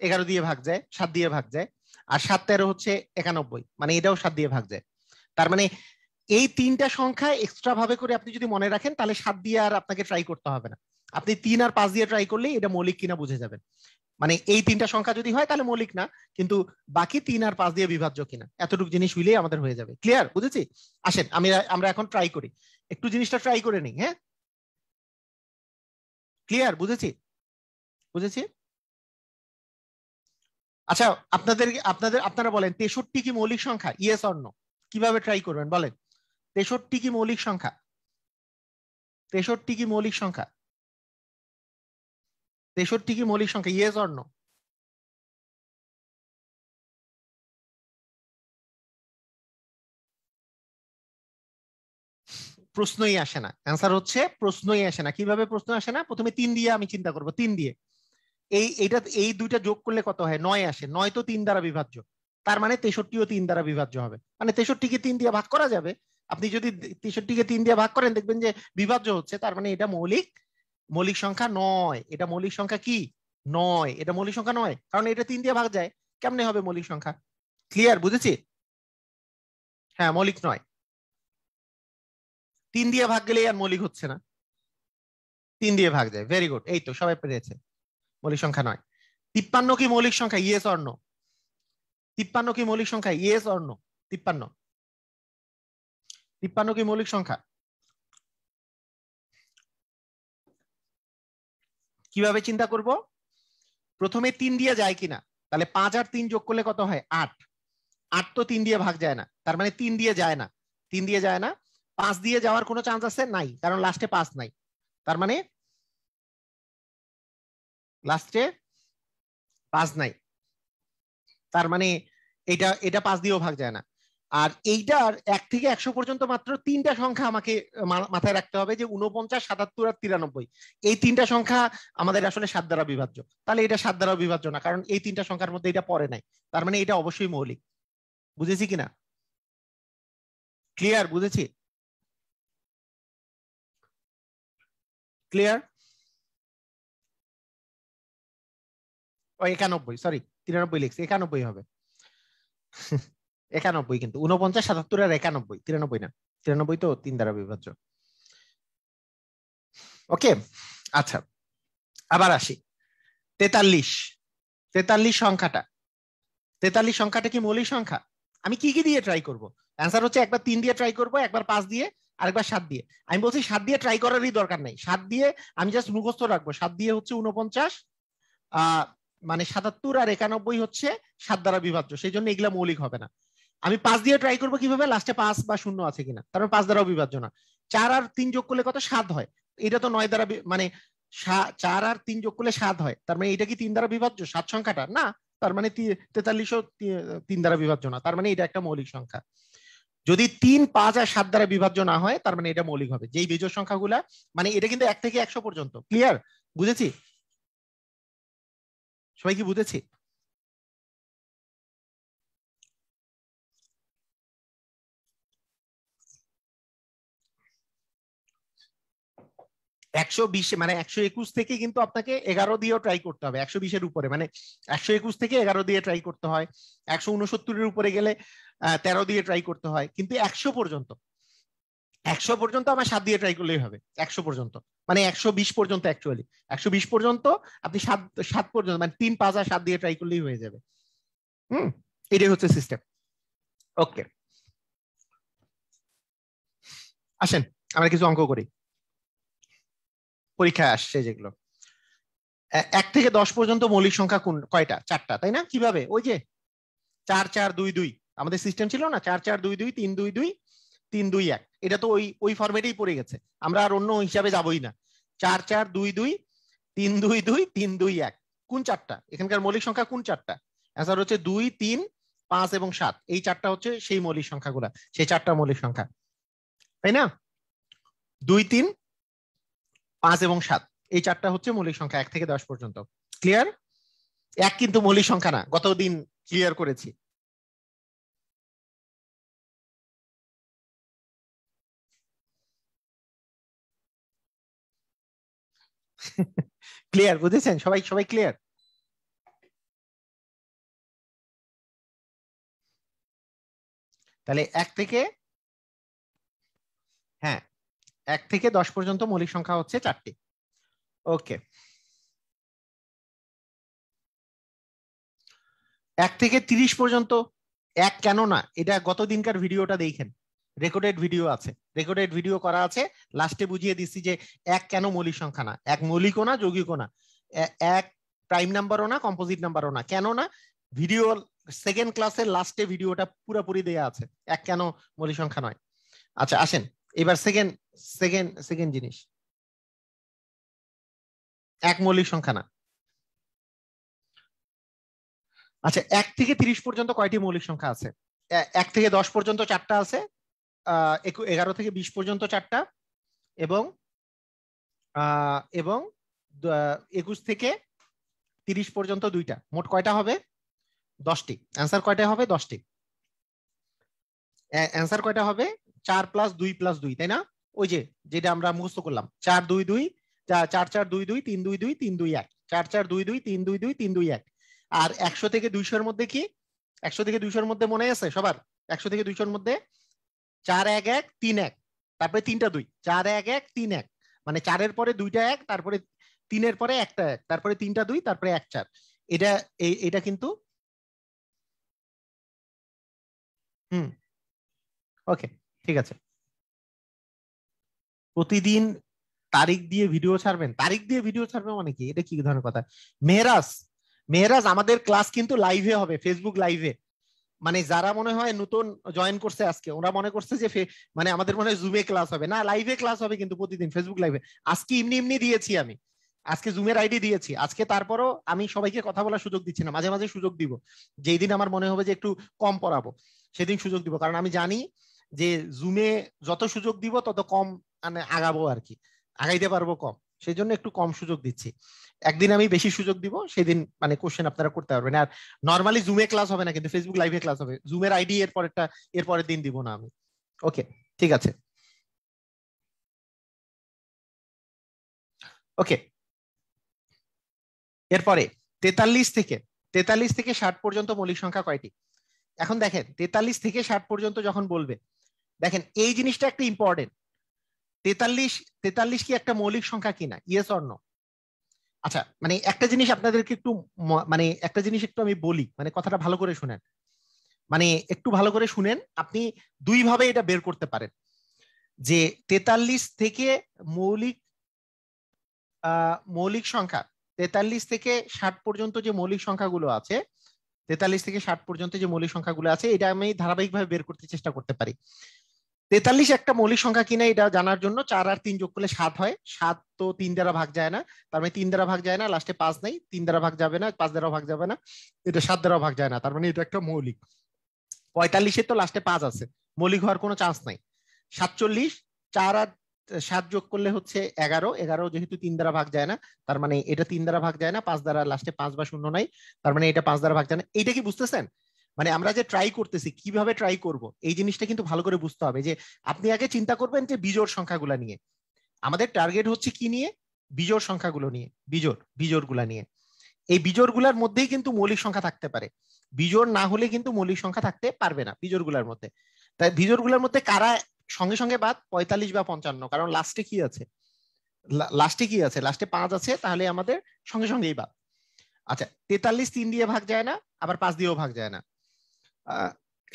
11 দিয়ে ভাগ যায়, 7 দিয়ে ভাগ যায়। আর 7-13 হচ্ছে 91, মানে এটাও 7 দিয়ে ভাগ যায়। তার মানে এই 3টা সংখ্যা এক্সট্রা ভাবে করে আপনি যদি মনে রাখেন তাহলে 7 দিয়ে আর আপনাকে ট্রাই করতে হবে না। আপনি 3 আর 5 দিয়ে ট্রাই করলেই এটা মৌলিক কিনা বুঝে যাবেন। মানে এই 3টা সংখ্যা যদি হয় তাহলে মৌলিক না, কিন্তু বাকি 3 আর 5 দিয়ে বিভাজ্য কিনা, এতটুকু জিনিস হইলেই আমাদের হয়ে যাবে। ক্লিয়ার? বুঝেছি? আসেন আমরা এখন ট্রাই করি, একটু জিনিসটা ট্রাই করে নিই। হ্যাঁ, ক্লিয়ার? বুঝেছি। আচ্ছা আপনারা বলেন 63 কি মৌলিক সংখ্যা? Yes or no? কিভাবে ট্রাই করবেন বলেন? 63 কি মৌলিক সংখ্যা? 63 কি মৌলিক সংখ্যা? 63 কি মৌলিক সংখ্যা? Yes or no? প্রশ্নই আসে না। অ্যান্সার হচ্ছে প্রশ্নই আসে না। কিভাবে প্রশ্ন আসে না? প্রথমে 3 দিয়ে আমি চিন্তা করব, 3 দিয়ে এই দুইটা যোগ করলে কত হয়? 9 আসে। 9 তো 3 দ্বারা বিভাজ্য, তার মানে 63ও 3 দ্বারা বিভাজ্য হবে। মানে 63 কে 3 দিয়ে ভাগ করা যাবে। আপনি যদি 63 কে 3 দিয়ে ভাগ করেন দেখবেন যে বিভাজ্য হচ্ছে, তার মানে এটা মৌলিক সংখ্যা নয়। এটা মৌলিক সংখ্যা কি? নয়। এটা মৌলিক সংখ্যা নয়, কারণ এটা 3 দিয়ে ভাগ যায়। কেমনে হবে মৌলিক সংখ্যা? ক্লিয়ার? বুঝেছি? হ্যাঁ, মৌলিক নয়। 3 দিয়ে ভাগ গেলে আর মৌলিক হচ্ছে না, 3 দিয়ে ভাগ যায়। ভেরি গুড, এই তো সবাই পেরেছে। মৌলিক সংখ্যা নয়। 53 কি মৌলিক সংখ্যা? Yes or no? 53 কি মৌলিক সংখ্যা? Yes or no? 53 কি মৌলিক সংখ্যা? কিভাবে চিন্তা করব? প্রথমে 3 দিয়ে যায় কিনা, তাহলে 5 আর 3 যোগ করলে কত হয়? 8। 8 তো 3 দিয়ে ভাগ যায় না, তার মানে 3 দিয়ে যায় না। 3 দিয়ে যায় না। 5 দিয়ে যাওয়ার কোনো চান্স আছে? নাই, কারণ লাস্টে 5 নাই। তার মানে লাস্টে 5 নাই, তার মানে এটা 5 দিয়েও ভাগ যায় না। আর এইটার 1 থেকে 100 পর্যন্ত মাত্র 3টা সংখ্যা আমাকে মাথায় রাখতে হবে, যে 49, 77 আর 93। এই 3টা সংখ্যা আমাদের আসলে 7 দ্বারা বিভাজ্য। তাহলে এটা 7 দ্বারা বিভাজ্য না, কারণ এই 3টা সংখ্যার মধ্যে এটা পড়ে নাই। তার মানে এটা অবশ্যই মৌলিক। বুঝেছি কিনা? ক্লিয়ার? বুঝেছি? ক্লিয়ার? ও 91, সরি 93 লিখছি, 91 হবে। 91 কিন্তু 49, 77 আর 91, 93 না। 93 তো 3 দ্বারা বিভাজ্য। ওকে, আচ্ছা আবার আসি। 43 সংখ্যাটা কি মৌলিক সংখ্যা? আমি কি কি দিয়ে ট্রাই করব? অ্যান্সার হচ্ছে একবার 3 দিয়ে ট্রাই করব, একবার 5 দিয়ে, আরেকবার 7 দিয়ে। আমি বলছি 7 দিয়ে ট্রাই করারই দরকার নাই। 7 দিয়ে আমি জাস্ট মুখস্থ রাখবো। 7 দিয়ে হচ্ছে 49, মানে 77 আর 91 হচ্ছে 7 দ্বারা বিভাজ্য, সেই জন্য এগুলা মৌলিক হবে না। আমি 5 দিয়ে ট্রাই করবো, কিভাবে? লাস্টে 5 বা 0 আছে কিনা, কারণ 5 দ্বারাও বিভাজ্য না। 4 আর 3 যোগ করলে কত? 7 হয়। এটা তো 9 দ্বারা মানে 4 আর 3 যোগ করলে 7 হয়, তার মানে এটা কি 3 দ্বারা বিভাজ্য? 7 সংখ্যাটা না, তার মানে 43ও 3 দ্বারা বিভাজ্য না, তার মানে এটা একটা মৌলিক সংখ্যা। যদি 3, 5 আর 7 দ্বারা বিভাজ্য না হয়, তার মানে এটা মৌলিক হবে। যেই বিজোড় সংখ্যাগুলা, মানে এটা কিন্তু 1 থেকে 100 পর্যন্ত। ক্লিয়ার? বুঝেছি? সবাই কি বুঝেছি? একশো 20 মানে 121 থেকে কিন্তু আপনাকে 11 দিয়েও ট্রাই করতে হবে। 120-এর উপরে মানে 121 থেকে 11 দিয়ে ট্রাই করতে হয়। 169-এর উপরে গেলে 13 দিয়ে ট্রাই করতে হয়। কিন্তু 100 পর্যন্ত আমার 7 দিয়ে ট্রাই করলেই হবে। 100 পর্যন্ত মানে 120 পর্যন্ত, অ্যাকচুয়ালি 120 পর্যন্ত আপনি 7 পর্যন্ত মানে 3, 5 আর 7 দিয়ে ট্রাই করলেই হয়ে যাবে। এটাই হচ্ছে সিস্টেম। ওকে, আসেন আমরা কিছু অঙ্ক করি। পরীক্ষায় আসছে যেগুলো। 1 থেকে 10 পর্যন্ত মৌলিক সংখ্যা কয়টা? 4টা, তাই না? কিভাবে? ওই যে 4, 4, 2, 2 আমাদের সিস্টেম ছিল না? 4, 4, 2, 2, 3, 2, 2, 3, 2, 1। এটা তো ওই ফরম্যাটেই পড়ে গেছে, আমরা আর অন্য হিসাবে যাবই না। 4, 4, 2, 2, 3, 2, 2, 3, 2, 1। কোন 4টা? এখানকার মৌলিক সংখ্যা কোন 4টা? অ্যান্সার হচ্ছে 2, 3, 5 এবং 7। এই 4টা হচ্ছে সেই মৌলিক সংখ্যাগুলা, সেই 4টা মৌলিক সংখ্যা, তাই না? 2, 3, 5 এবং 7, এই 4টা হচ্ছে মৌলিক সংখ্যা 1 থেকে 10 পর্যন্ত। ক্লিয়ার? 1 কিন্তু মৌলিক সংখ্যা না, গতদিন ক্লিয়ার করেছি। ক্লিয়ার? বুঝেছেন? সবাই ক্লিয়ার? তাহলে 1 থেকে, হ্যাঁ 1 থেকে 10 পর্যন্ত মৌলিক সংখ্যা হচ্ছে 4টি। ওকে, 1 থেকে 30 পর্যন্ত 1 কেন না? এটা গত দিনকার ভিডিওটা দেখেন, রেকর্ডেড ভিডিও আছে, রেকর্ডেড ভিডিও করা আছে। লাস্টে বুঝিয়ে দিচ্ছি যে 1 কেন মৌলিক সংখ্যা না। 1 মৌলিকও না, যৌগিকও না, 1 প্রাইম নাম্বারও না, কম্পোজিট নাম্বারও না। কেন না? ভিডিও সেকেন্ড ক্লাসের লাস্টে ভিডিওটা পুরোপুরি দেয়া আছে এক কেন মৌলিক সংখ্যা নয়। আচ্ছা আসেন এবার সেকেন্ড সেকেন্ড সেকেন্ড জিনিস, এক মৌলিক সংখ্যা না। আচ্ছা 1 থেকে 30 পর্যন্ত কয়টি মৌলিক সংখ্যা আছে? 1 থেকে 10 পর্যন্ত 4টা আছে, 11 থেকে 20 পর্যন্ত 4টা, এবং 21 থেকে 30 পর্যন্ত 2টা। মোট কয়টা হবে? 10টি। অ্যান্সার কয়টা হবে? 10টি। অ্যান্সার কয়টা হবে? 4 + 2 + 2, তাই না? ওই যে যেটা আমরা মুখস্থ করলাম, 4 2 2 4 4 2 2 3 2 2 3 2 1, 4 4 2 2 3 2 2 3 2 1। আর 100 থেকে 200 এর মধ্যে কি? 100 থেকে 200 এর মধ্যে মনে আছে সবার? 100 থেকে 200 এর মধ্যে 4 1 1 3 1, তারপরে 3টা 2, 4 1 1 3 1, মানে 4 এর পরে 2টা 1, তারপরে 3 এর পরে একটা 1, তারপরে 3টা 2, তারপরে 1 4। এটা এটা কিন্তু ওকে ঠিক আছে। প্রতিদিন তারিখ দিয়ে ভিডিও ছাড়বেন? তারিখ দিয়ে ভিডিও ছাড়বেন মানে কি? এটা কি ধরনের কথা? মেহরাজ, মেহরাজ আমাদের ক্লাস কিন্তু লাইভে হবে, ফেসবুক লাইভে। মানে যারা মনে হয় নতুন জয়েন করছে আজকে, ওরা মনে করছে যে মানে আমাদের মনে হয় জুমে ক্লাস হবে না, লাইভে ক্লাস হবে কিন্তু প্রতিদিন ফেসবুক লাইভে। আজকে এমনি এমনি দিয়েছি আমি, আজকে জুমের আইডি দিয়েছি আজকে, তারপরও আমি সবাইকে কথা বলার সুযোগ দিচ্ছি না, মাঝে মাঝে সুযোগ দিব। যেই দিন আমার মনে হবে যে একটু কম পড়াবো সেদিন সুযোগ দিব, কারণ আমি জানি যে জুমে যত সুযোগ দিব তত কম মানে আগাবো আর কি, আগাইতে পারবো কম, সেই জন্য একটু কম সুযোগ দিচ্ছি। একদিন আমি বেশি সুযোগ দিব, সেদিন মানে কোশ্চেন আপনারা করতে পারবেন। আর নরমালি জুমে ক্লাস হবে না, কিন্তু ফেসবুক লাইভে ক্লাস হবে। জুমের আইডি এর পরের দিন দিব না আমি। ওকে ঠিক আছে। ওকে এরপরে 43 থেকে 60 পর্যন্ত মৌলিক সংখ্যা কয়টি? এখন দেখেন 43 থেকে 60 পর্যন্ত যখন বলবে, দেখেন এই জিনিসটা একটা ইম্পর্টেন্ট। 43 কি একটা মৌলিক সংখ্যা কিনা? Yes or no? আচ্ছা মানে একটা জিনিস আপনাদেরকে একটু মানে একটা জিনিস একটু আমি বলি, মানে কথাটা ভালো করে শুনেন, মানে একটু ভালো করে শুনেন। আপনি দুই ভাবে এটা বের করতে পারেন যে 43 থেকে মৌলিক মৌলিক সংখ্যা, 43 থেকে 60 পর্যন্ত যে মৌলিক সংখ্যাগুলো আছে, 43 থেকে 60 পর্যন্ত যে মৌলিক সংখ্যাগুলো আছে, এটা আমি ধারাবাহিকভাবে বের করতে চেষ্টা করতে পারি। 43 একটা মৌলিক সংখ্যা কিনা এটা জানার জন্য 4 আর 3 যোগ করলে 7 হয়। 7 তো 3 দ্বারা ভাগ যায় না, তার মানে 3 দ্বারা ভাগ যায় না, লাস্টে 5 নাই, 3 দ্বারা ভাগ যাবে না, 5 দ্বারা ভাগ যাবে না, এটা 7 দ্বারা ভাগ যায় না, তার মানে এটা একটা মৌলিক। 45 তো লাস্টে 5 আছে, মৌলিক হওয়ার কোনো চান্স নাই। 47, 4 আর 7 যোগ করলে হচ্ছে 11, 11 যেহেতু 3 দ্বারা ভাগ যায় না, তার মানে এটা 3 দ্বারা ভাগ যায় না, 5 দ্বারা লাস্টে 5 বা 0 নাই, তার মানে এটা 5 দ্বারা ভাগ যায় না। এইটা কি বুঝতেছেন? মানে আমরা যে ট্রাই করতেছি, কিভাবে ট্রাই করব, এই জিনিসটা কিন্তু ভালো করে বুঝতে হবে। যে আপনি আগে চিন্তা করবেন যে বিজোড় সংখ্যাগুলো নিয়ে, আমাদের টার্গেট হচ্ছে কি নিয়ে? বিজোড় সংখ্যাগুলো নিয়ে, বিজোড় গুলা নিয়ে। এই বিজোড় গুলার মধ্যেই কিন্তু মৌলিক সংখ্যা থাকতে পারে, বিজোড় না হলে কিন্তু মৌলিক সংখ্যা থাকতে পারবে না বিজোড় গুলার মধ্যে। তাই বিজোড় গুলার মধ্যে কারা সঙ্গে সঙ্গে বাদ? 45 বা 55, কারণ লাস্টে কি আছে? লাস্টে 5 আছে, তাহলে আমাদের সঙ্গে সঙ্গেই বাদ। আচ্ছা 43 3 দিয়ে ভাগ যায় না, আবার 5 দিয়েও ভাগ যায় না।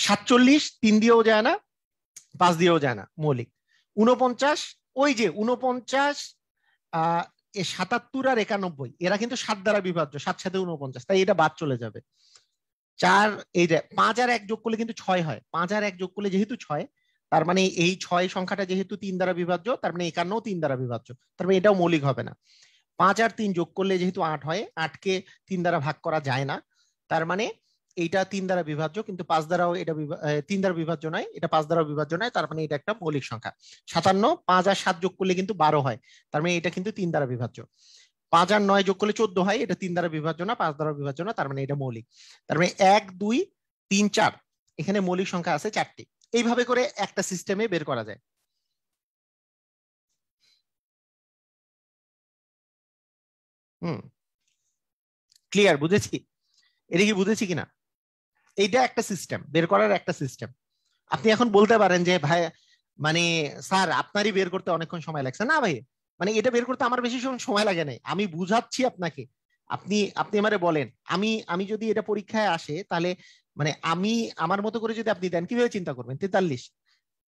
47 3 দিয়েও যায় না, 5 দিয়েও যায় না, মৌলিক। 49, ওই যে 49, 77 আর 91 এরা কিন্তু 7 দ্বারা বিভাজ্য, 7 সাথে 49, তাই এটা বাদ চলে যাবে। 4 এই যে 5 আর 1 যোগ করলে কিন্তু 6 হয়, 5 আর 1 যোগ করলে যেহেতু 6, তার মানে এই 6 সংখ্যাটা যেহেতু 3 দ্বারা বিভাজ্য, তার মানে 51 3 দ্বারা বিভাজ্য, তার মানে এটাও মৌলিক হবে না। 5 আর 3 যোগ করলে যেহেতু 8 হয়, 8কে 3 দ্বারা ভাগ করা যায় না, তার মানে এইটা 3 দ্বারা বিভাজ্য, কিন্তু 5 দ্বারাও এটা 3 দ্বারা বিভাজ্য নয়, এটা 5 দ্বারা বিভাজ্য নয়, তার মানে এটা একটা মৌলিক সংখ্যা। 57 5 আর 7 যোগ করলে কিন্তু 12 হয়, তার মানে এটা কিন্তু 3 দ্বারা বিভাজ্য। 5 আর 9 যোগ করলে 14 হয়, এটা 3 দ্বারা বিভাজ্য না, 5 দ্বারা বিভাজ্য না, তার মানে এটা মৌলিক। তার মানে 1 2 3 4 এখানে মৌলিক সংখ্যা আছে 4টি। এইভাবে করে একটা সিস্টেমে বের করা যায়। ক্লিয়ার? বুঝেছি? এটা কি বুঝেছি কিনা? এইটা একটা সিস্টেম, বের করার একটা সিস্টেম। আপনি এখন বলতে পারেন যে ভাই মানে স্যার আপনারই বের করতে অনেকক্ষণ সময় লাগছে। না ভাই, মানে এটা বের করতে আমার বেশি সময় লাগে নাই, আমি বুঝাচ্ছি আপনাকে। আপনি আপনি আমারে বলেন, আমি আমি যদি এটা পরীক্ষায় আসে, তাহলে মানে আমি আমার মতো করে যদি আপনি দেন, কিভাবে চিন্তা করবেন? 43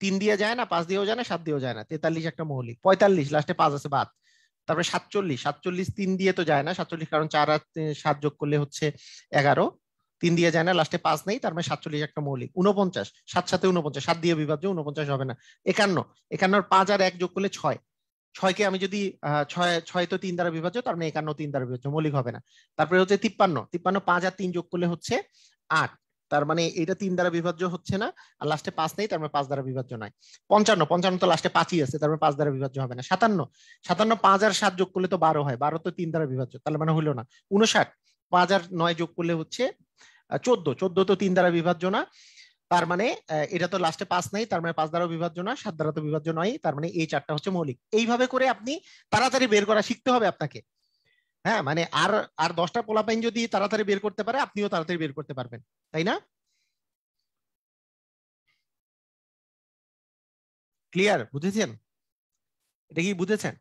3 দিয়ে যায় না, 5 দিয়েও যায় না, 7 দিয়েও যায় না, 43 একটা মৌলিক। 45 লাস্টে 5 আছে, বাদ। তারপরে 47 3 দিয়ে তো যায় না, 47 কারণ 4 আর 7 যোগ করলে হচ্ছে 11, 3 দিয়ে যায় না, লাস্টে 5 নেই, তার মানে 47 একটা মৌলিক। 49, 7 সাথে 49, 7 দিয়ে বিভাজ্য, 49 হবে না। 51, 51 5 আর 1 যোগ করলে 6, 6 কে আমি যদি 6 তো 3 দ্বারা বিভাজ্য, তার মানে 51 3 দ্বারা বিভাজ্য, মৌলিক হবে না। তারপরে হচ্ছে 53, 53 5 আর 3 যোগ করলে হচ্ছে 8, তার মানে এটা 3 দ্বারা বিভাজ্য হচ্ছে না, আর লাস্টে 5 নেই, তার মানে 5 দ্বারা বিভাজ্য নয়। 55, 55 তো লাস্টে 5ই আছে, তার মানে 5 দ্বারা বিভাজ্য হবে না। 57, 57 5 আর 7 যোগ করলে তো 12 হয়, 12 তো 3 দ্বারা বিভাজ্য, তাহলে মানে হলো না। 59, 5 আর 9 যোগ করলে হচ্ছে 14, 14 তো 3 দ্বারা বিভাজ্য না, তার মানে এটা তো লাস্টে 5 নাই, তার মানে 5 দ্বারা বিভাজ্য না, 7 দ্বারা তো বিভাজ্য নয়, তার মানে এই 4টা হচ্ছে মৌলিক। এইভাবে করে আপনি তাড়াতাড়ি বের করা শিখতে হবে আপনাকে। হ্যাঁ, মানে আর আর 10টা পোলাপাইন যদি তাড়াতাড়ি বের করতে পারে, আপনিও তাড়াতাড়ি বের করতে পারবেন, তাই না? ক্লিয়ার? বুঝেছেন? এটা কি বুঝেছেন?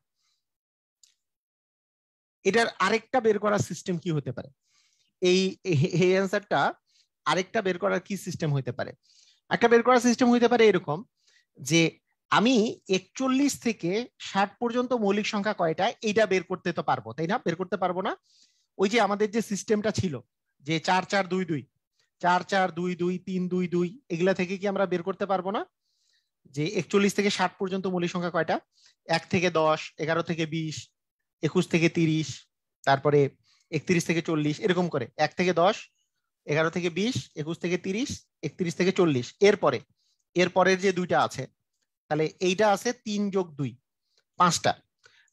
এটার আরেকটা বের করার সিস্টেম কি হতে পারে? এই এই অ্যান্সারটা আরেকটা বের করার কি সিস্টেম হতে পারে? একটা বের করার সিস্টেম হতে পারে এরকম, যে আমি 41 থেকে 60 পর্যন্ত মৌলিক সংখ্যা কয়টা এইটা বের করতে তো পারবো, তাই না? বের করতে পারবো না? ওই যে আমাদের যে সিস্টেমটা ছিল, যে 4 4 2 2, 4 4 2 2 3 2 2, এগুলা থেকে কি আমরা বের করতে পারবো না যে 41 থেকে 60 পর্যন্ত মৌলিক সংখ্যা কয়টা? 1 থেকে 10, 11 থেকে 20, 21 থেকে 30, তারপরে 31 থেকে 40, এরকম করে 1 থেকে 10, 11 থেকে 20, 21 থেকে 30, 31 থেকে 40, এরপরে এরপরের যে দুইটা আছে, তাহলে এইটা আছে 3 যোগ 2, 5টা।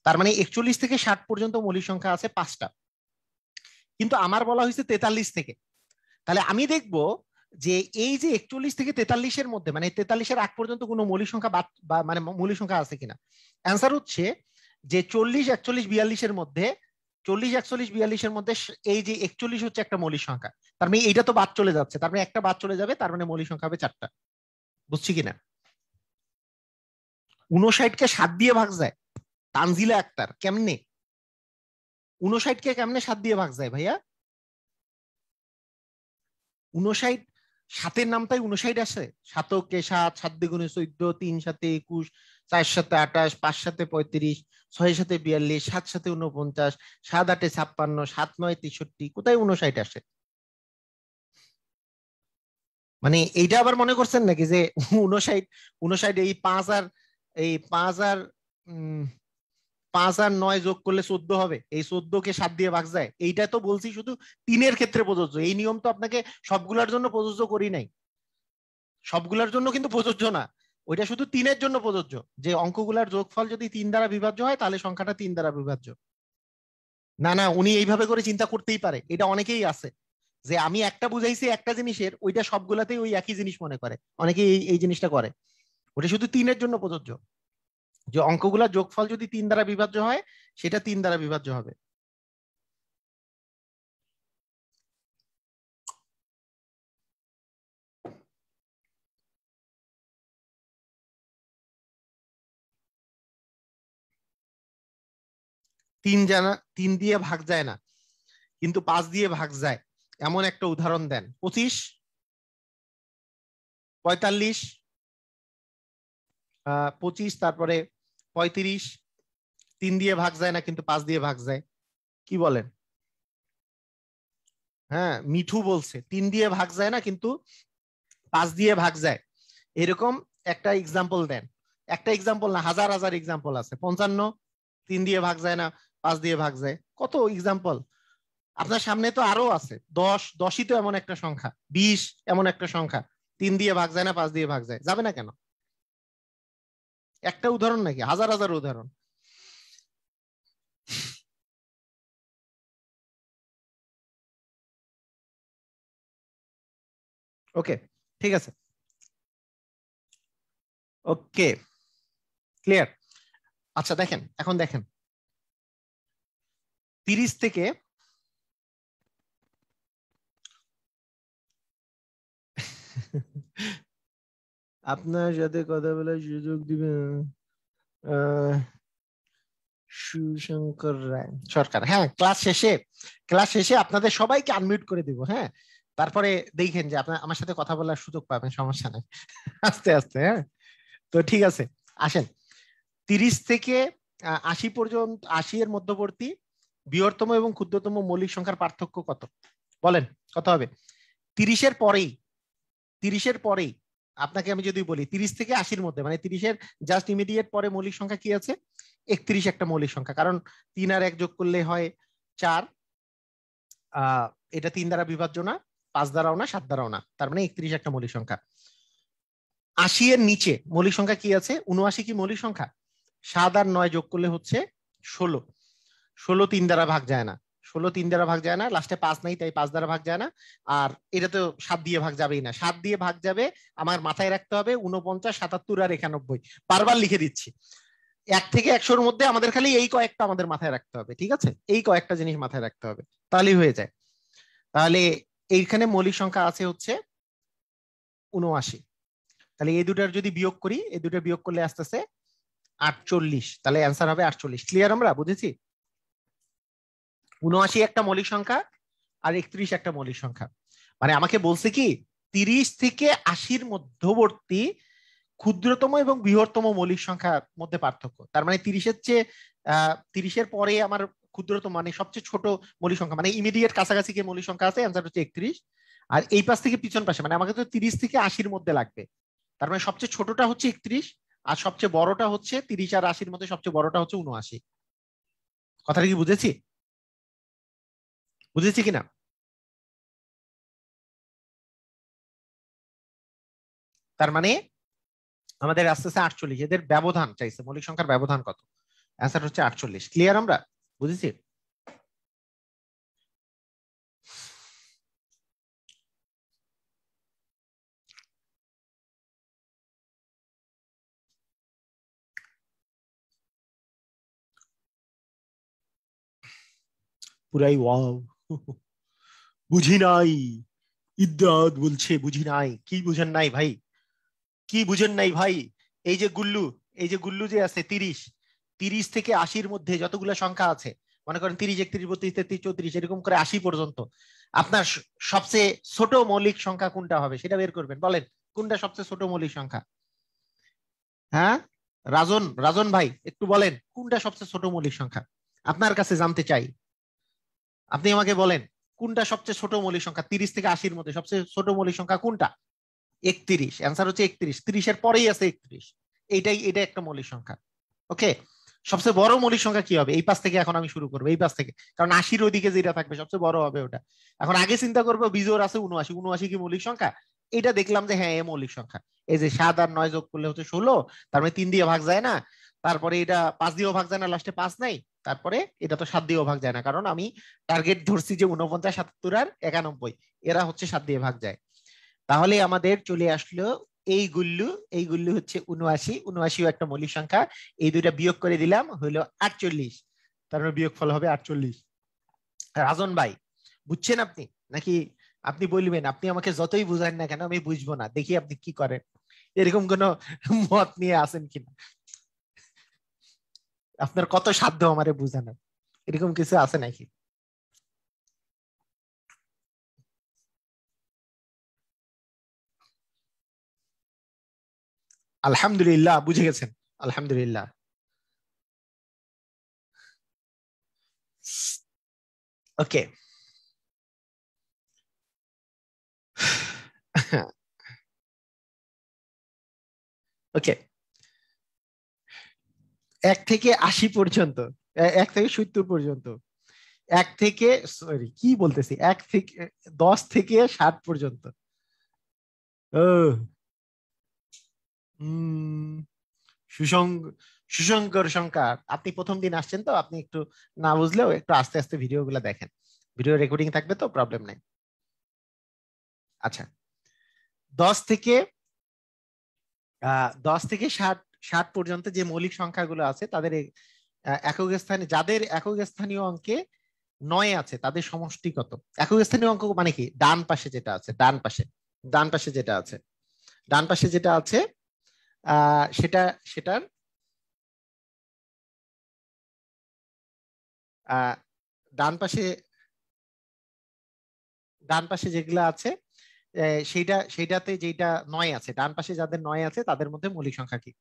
তার মানে 41 থেকে 60 পর্যন্ত মৌলিক সংখ্যা আছে 5টা, কিন্তু আমার বলা হয়েছে 43 থেকে। তাহলে আমি দেখব যে এই যে 41 থেকে 43 এর মধ্যে, মানে 43 এর আগ পর্যন্ত কোনো মৌলিক সংখ্যা মানে মৌলিক সংখ্যা আছে কিনা। অ্যান্সার হচ্ছে যে 40 41 42 এর মধ্যে, 40 41 42 এর মধ্যে এই যে 41 হচ্ছে একটা মৌলিক সংখ্যা, তার মানে এইটা তো বাদ চলে যাচ্ছে, তার মানে একটা বাদ চলে যাবে, তার মানে মৌলিক সংখ্যা হবে 4টা। বুঝছি কিনা? 59 কে 7 দিয়ে ভাগ যায়? তানজিলা আক্তার, কেমনে 59 কে কেমনে 7 দিয়ে ভাগ যায় ভাইয়া? 59, 7-এর নামটাই 59 আছে। 7কে 7, 7 দ্বিগুণে 14, 3 7 21, 4 7 28, 5 7 35, 6 7 42, 7 7 49, 7 8 56, 7 9 63, কোথায় 59 আসে? মানে এইটা আবার মনে করছেন নাকি যে 59, 59 এই 5 আর 5 আর 9 যোগ করলে 14 হবে, এই 14কে 7 দিয়ে ভাগ যায়? এইটা তো বলছি শুধু 3-এর ক্ষেত্রে প্রযোজ্য, এই নিয়ম তো আপনাকে সবগুলোর জন্য প্রযোজ্য করি নাই, সবগুলোর জন্য কিন্তু প্রযোজ্য না, ওইটা শুধু 3-এর জন্য প্রযোজ্য, যে অঙ্কগুলার যোগফল যদি 3 দ্বারা বিভাজ্য হয় তাহলে সংখ্যাটা 3 দ্বারা বিভাজ্য। না না, উনি এইভাবে করে চিন্তা করতেই পারে, এটা অনেকেই আছে, যে আমি একটা বুঝাইছি একটা জিনিসের, ওইটা সবগুলাতেই ওই একই জিনিস মনে করে, অনেকেই এই জিনিসটা করে। ওটা শুধু 3-এর জন্য প্রযোজ্য, যে অঙ্কগুলার যোগফল যদি 3 দ্বারা বিভাজ্য হয়, সেটা 3 দ্বারা বিভাজ্য হবে। তিন দিয়ে ভাগ যায় না, কিন্তু 5 দিয়ে ভাগ যায়, এমন একটা উদাহরণ দেন। 25, 45, 25, তারপরে 35, 3 দিয়ে ভাগ যায় না কিন্তু 5 দিয়ে ভাগ যায়, কি বলেন? হ্যাঁ, মিঠু বলছে 3 দিয়ে ভাগ যায় না কিন্তু 5 দিয়ে ভাগ যায়, এরকম একটা এক্সাম্পল দেন। একটা এক্সাম্পল না, হাজার হাজার এক্সাম্পল আছে। 55, 3 দিয়ে ভাগ যায় না, 5 দিয়ে ভাগ যায়, কত এক্সাম্পল আপনার সামনে তো আরো আছে। 10, 10ই তো এমন একটা সংখ্যা, 20 এমন একটা সংখ্যা, 3 দিয়ে ভাগ যায় না, 5 দিয়ে ভাগ যায়, যাবে না কেন? একটা উদাহরণ নাকি, হাজার হাজার উদাহরণ। ওকে, ঠিক আছে, ওকে, ক্লিয়ার। আচ্ছা দেখেন, এখন দেখেন 30 থেকে আপনার সাথে কথা বলার সুযোগ দিবেন সুশঙ্কর রায় সরকার। হ্যাঁ, ক্লাস শেষে আপনাদের সবাইকে আনমিউট করে দিব। হ্যাঁ, তারপরে দেখেন যে আপনার আমার সাথে কথা বলার সুযোগ পাবেন, সমস্যা নেই। আস্তে আস্তে, হ্যাঁ। তো ঠিক আছে, আসেন 30 থেকে 80 পর্যন্ত, 80 এর মধ্যবর্তী বৃহত্তম এবং ক্ষুদ্রতম মৌলিক সংখ্যার পার্থক্য কত? বলেন, কত হবে? 30-এর পরেই 30-এর পরেই আপনাকে আমি যদি বলি 30 থেকে 80-র মধ্যে, মানে 30-এর জাস্ট ইমিডিয়েট পরে মৌলিক সংখ্যা কি আছে? 31 একটা মৌলিক সংখ্যা, কারণ 3 আর 1 যোগ করলে হয় 4, এটা 3 দ্বারা বিভাজ্য না, 5 দ্বারাও না, 7 দ্বারাও না, তার মানে 31 একটা মৌলিক সংখ্যা। 80-এর নিচে মৌলিক সংখ্যা কি আছে? 79 কি মৌলিক সংখ্যা? 7 আর 9 যোগ করলে হচ্ছে 16। 16 3 দ্বারা ভাগ যায় না, 16 3 দ্বারা ভাগ যায় না, লাস্টে 5 নাই তাই 5 দ্বারা ভাগ যায় না, আর এটা তো 7 দিয়ে ভাগ যাবেই না। 7 দিয়ে ভাগ যাবে, আমার মাথায় রাখতে হবে 49, 77 আর 91। বারবার লিখে দিচ্ছি, 1 থেকে 100-র মধ্যে আমাদের খালি এই কয়েকটা আমাদের মাথায় রাখতে হবে, ঠিক আছে? এই কয়েকটা জিনিস মাথায় রাখতে হবে, তাহলেই হয়ে যায়। তাহলে এইখানে মৌলিক সংখ্যা আছে হচ্ছে 79। তাহলে এই দুটার যদি বিয়োগ করি, এই দুটো বিয়োগ করলে আসতেছে 48, তাহলে অ্যান্সার হবে 48। ক্লিয়ার? আমরা বুঝেছি 79 একটা মৌলিক সংখ্যা আর 31 একটা মৌলিক সংখ্যা। মানে আমাকে বলছে কি 30 থেকে 80-র মধ্যবর্তী ক্ষুদ্রতম এবং বৃহত্তম মৌলিক সংখ্যার মধ্যে পার্থক্য। তার মানে 30-এর চেয়ে 30-এর পরে আমার ক্ষুদ্রতম মানে সবচেয়ে ছোট মৌলিক সংখ্যা, মানে ইমিডিয়েট কাছাকাছি যে মৌলিক সংখ্যা আছে অ্যান্সার হচ্ছে 31। আর এই পাশ থেকে পিছন পাশে, মানে আমাকে তো 30 থেকে 80-র মধ্যে লাগবে, তার মানে সবচেয়ে ছোটটা হচ্ছে 31 আর সবচেয়ে বড়টা হচ্ছে 30 আর 80-র মধ্যে সবচেয়ে বড়টা হচ্ছে 79। কথাটা কি বুঝেছি? বুঝেছি কিনা? তার মানে আমাদের আস্তে আস্তে 48, এদের ব্যবধান চাইছে, মৌলিক সংখ্যার ব্যবধান কত? অ্যান্সার হচ্ছে 48। ক্লিয়ার? আমরা বুঝেছি। পুরাই ওয়াও। বুঝি নাই, ইদ্দাত বলছে বুঝি নাই। কি বুঝেন নাই ভাই? কি বুঝেন নাই ভাই? এই যে গুল্লু, এই যে গুল্লু যে আছে 30 থেকে 80-র মধ্যে যতগুলো সংখ্যা আছে, মনে করেন 30, 31, 32, 33, 34 এরকম করে 80 পর্যন্ত, আপনার সবচেয়ে ছোট মৌলিক সংখ্যা কোনটা হবে সেটা বের করবেন। বলেন কোনটা সবচেয়ে ছোট মৌলিক সংখ্যা? হ্যাঁ রাজন, রাজন ভাই একটু বলেন কোনটা সবচেয়ে ছোট মৌলিক সংখ্যা? আপনার কাছে জানতে চাই, আপনি আমাকে বলেন কোনটা সবচেয়ে ছোট মৌলিক সংখ্যা? 30 থেকে 80-র মধ্যে সবচেয়ে ছোট মৌলিক সংখ্যা কোনটা? 31। অ্যান্সার হচ্ছে 31। 30-এর পরেই আছে 31, এটা একটা মৌলিক সংখ্যা। ওকে, সবচেয়ে বড় মৌলিক সংখ্যা কি হবে? এই পাশ থেকে এখন আমি শুরু করবো, এই পাশ থেকে, কারণ 80-র ওইদিকে যেটা থাকবে সবচেয়ে বড় হবে ওটা। এখন আগে চিন্তা করবো বিজোর আছে 79, 79 কি মৌলিক সংখ্যা? এটা দেখলাম যে হ্যাঁ এ মৌলিক সংখ্যা। এই যে 7 আর 9 যোগ করলে হচ্ছে 16, তার মানে 3 দিয়ে ভাগ যায় না, তারপরে এটা 5 দিয়েও ভাগ যায় না, লাস্টে 5 নাই, তারপরে এটা তো 7 দিয়েও ভাগ যায় না, কারণ আমি টার্গেট ধরছি যে 49, 77 আর 91, এরা হচ্ছে 7 দিয়ে ভাগ যায়। তাহলে আমাদের চলে আসলো এই গুল্লু, এই গুল্লু হচ্ছে 79, 79 একটা মৌলিক সংখ্যা। এই দুইটা বিয়োগ করে দিলাম হলো 48, তার মানে বিয়োগফল হবে 48। রাজন ভাই বুঝছেন আপনি নাকি? আপনি বলবেন, আপনি আমাকে যতই বুঝান না কেন আমি বুঝবো না, দেখি আপনি কি করেন, এরকম কোন মত নিয়ে আসেন কিনা, আপনার কত সাধ্য আমারে বুঝানো, এরকম কিছু আছে নাকি? আলহামদুলিল্লাহ বুঝে গেছেন, আলহামদুলিল্লাহ। ওকে। ওকে, 1 থেকে 80 পর্যন্ত, 1 থেকে 70 পর্যন্ত, 1 থেকে সরি কি বলতেছি, 1 থেকে 10 থেকে 60 পর্যন্ত। ও সুসং সুসংকর সংখ্যা। আপনি প্রথম দিন আসছেন তো, আপনি একটু না বুঝলেও একটু আস্তে আস্তে ভিডিও গুলা দেখেন, ভিডিও রেকর্ডিং থাকবে তো প্রবলেম নাই। আচ্ছা, 10 থেকে 60 60 পর্যন্ত যে মৌলিক সংখ্যাগুলো আছে তাদের একক স্থানে, যাদের একক স্থানীয় অঙ্কে 9 আছে তাদের সমষ্টি কত? একক স্থানীয় অঙ্ক মানে কি? ডান পাশে যেটা আছে, ডান পাশে, ডান পাশে যেটা আছে, ডান পাশে যেটা আছে সেটা, সেটার ডান পাশে, ডান পাশে যেগুলো আছে সেইটাতে যেটা 9 আছে, ডান পাশে যাদের 9 আছে তাদের মধ্যে মৌলিক সংখ্যা কি?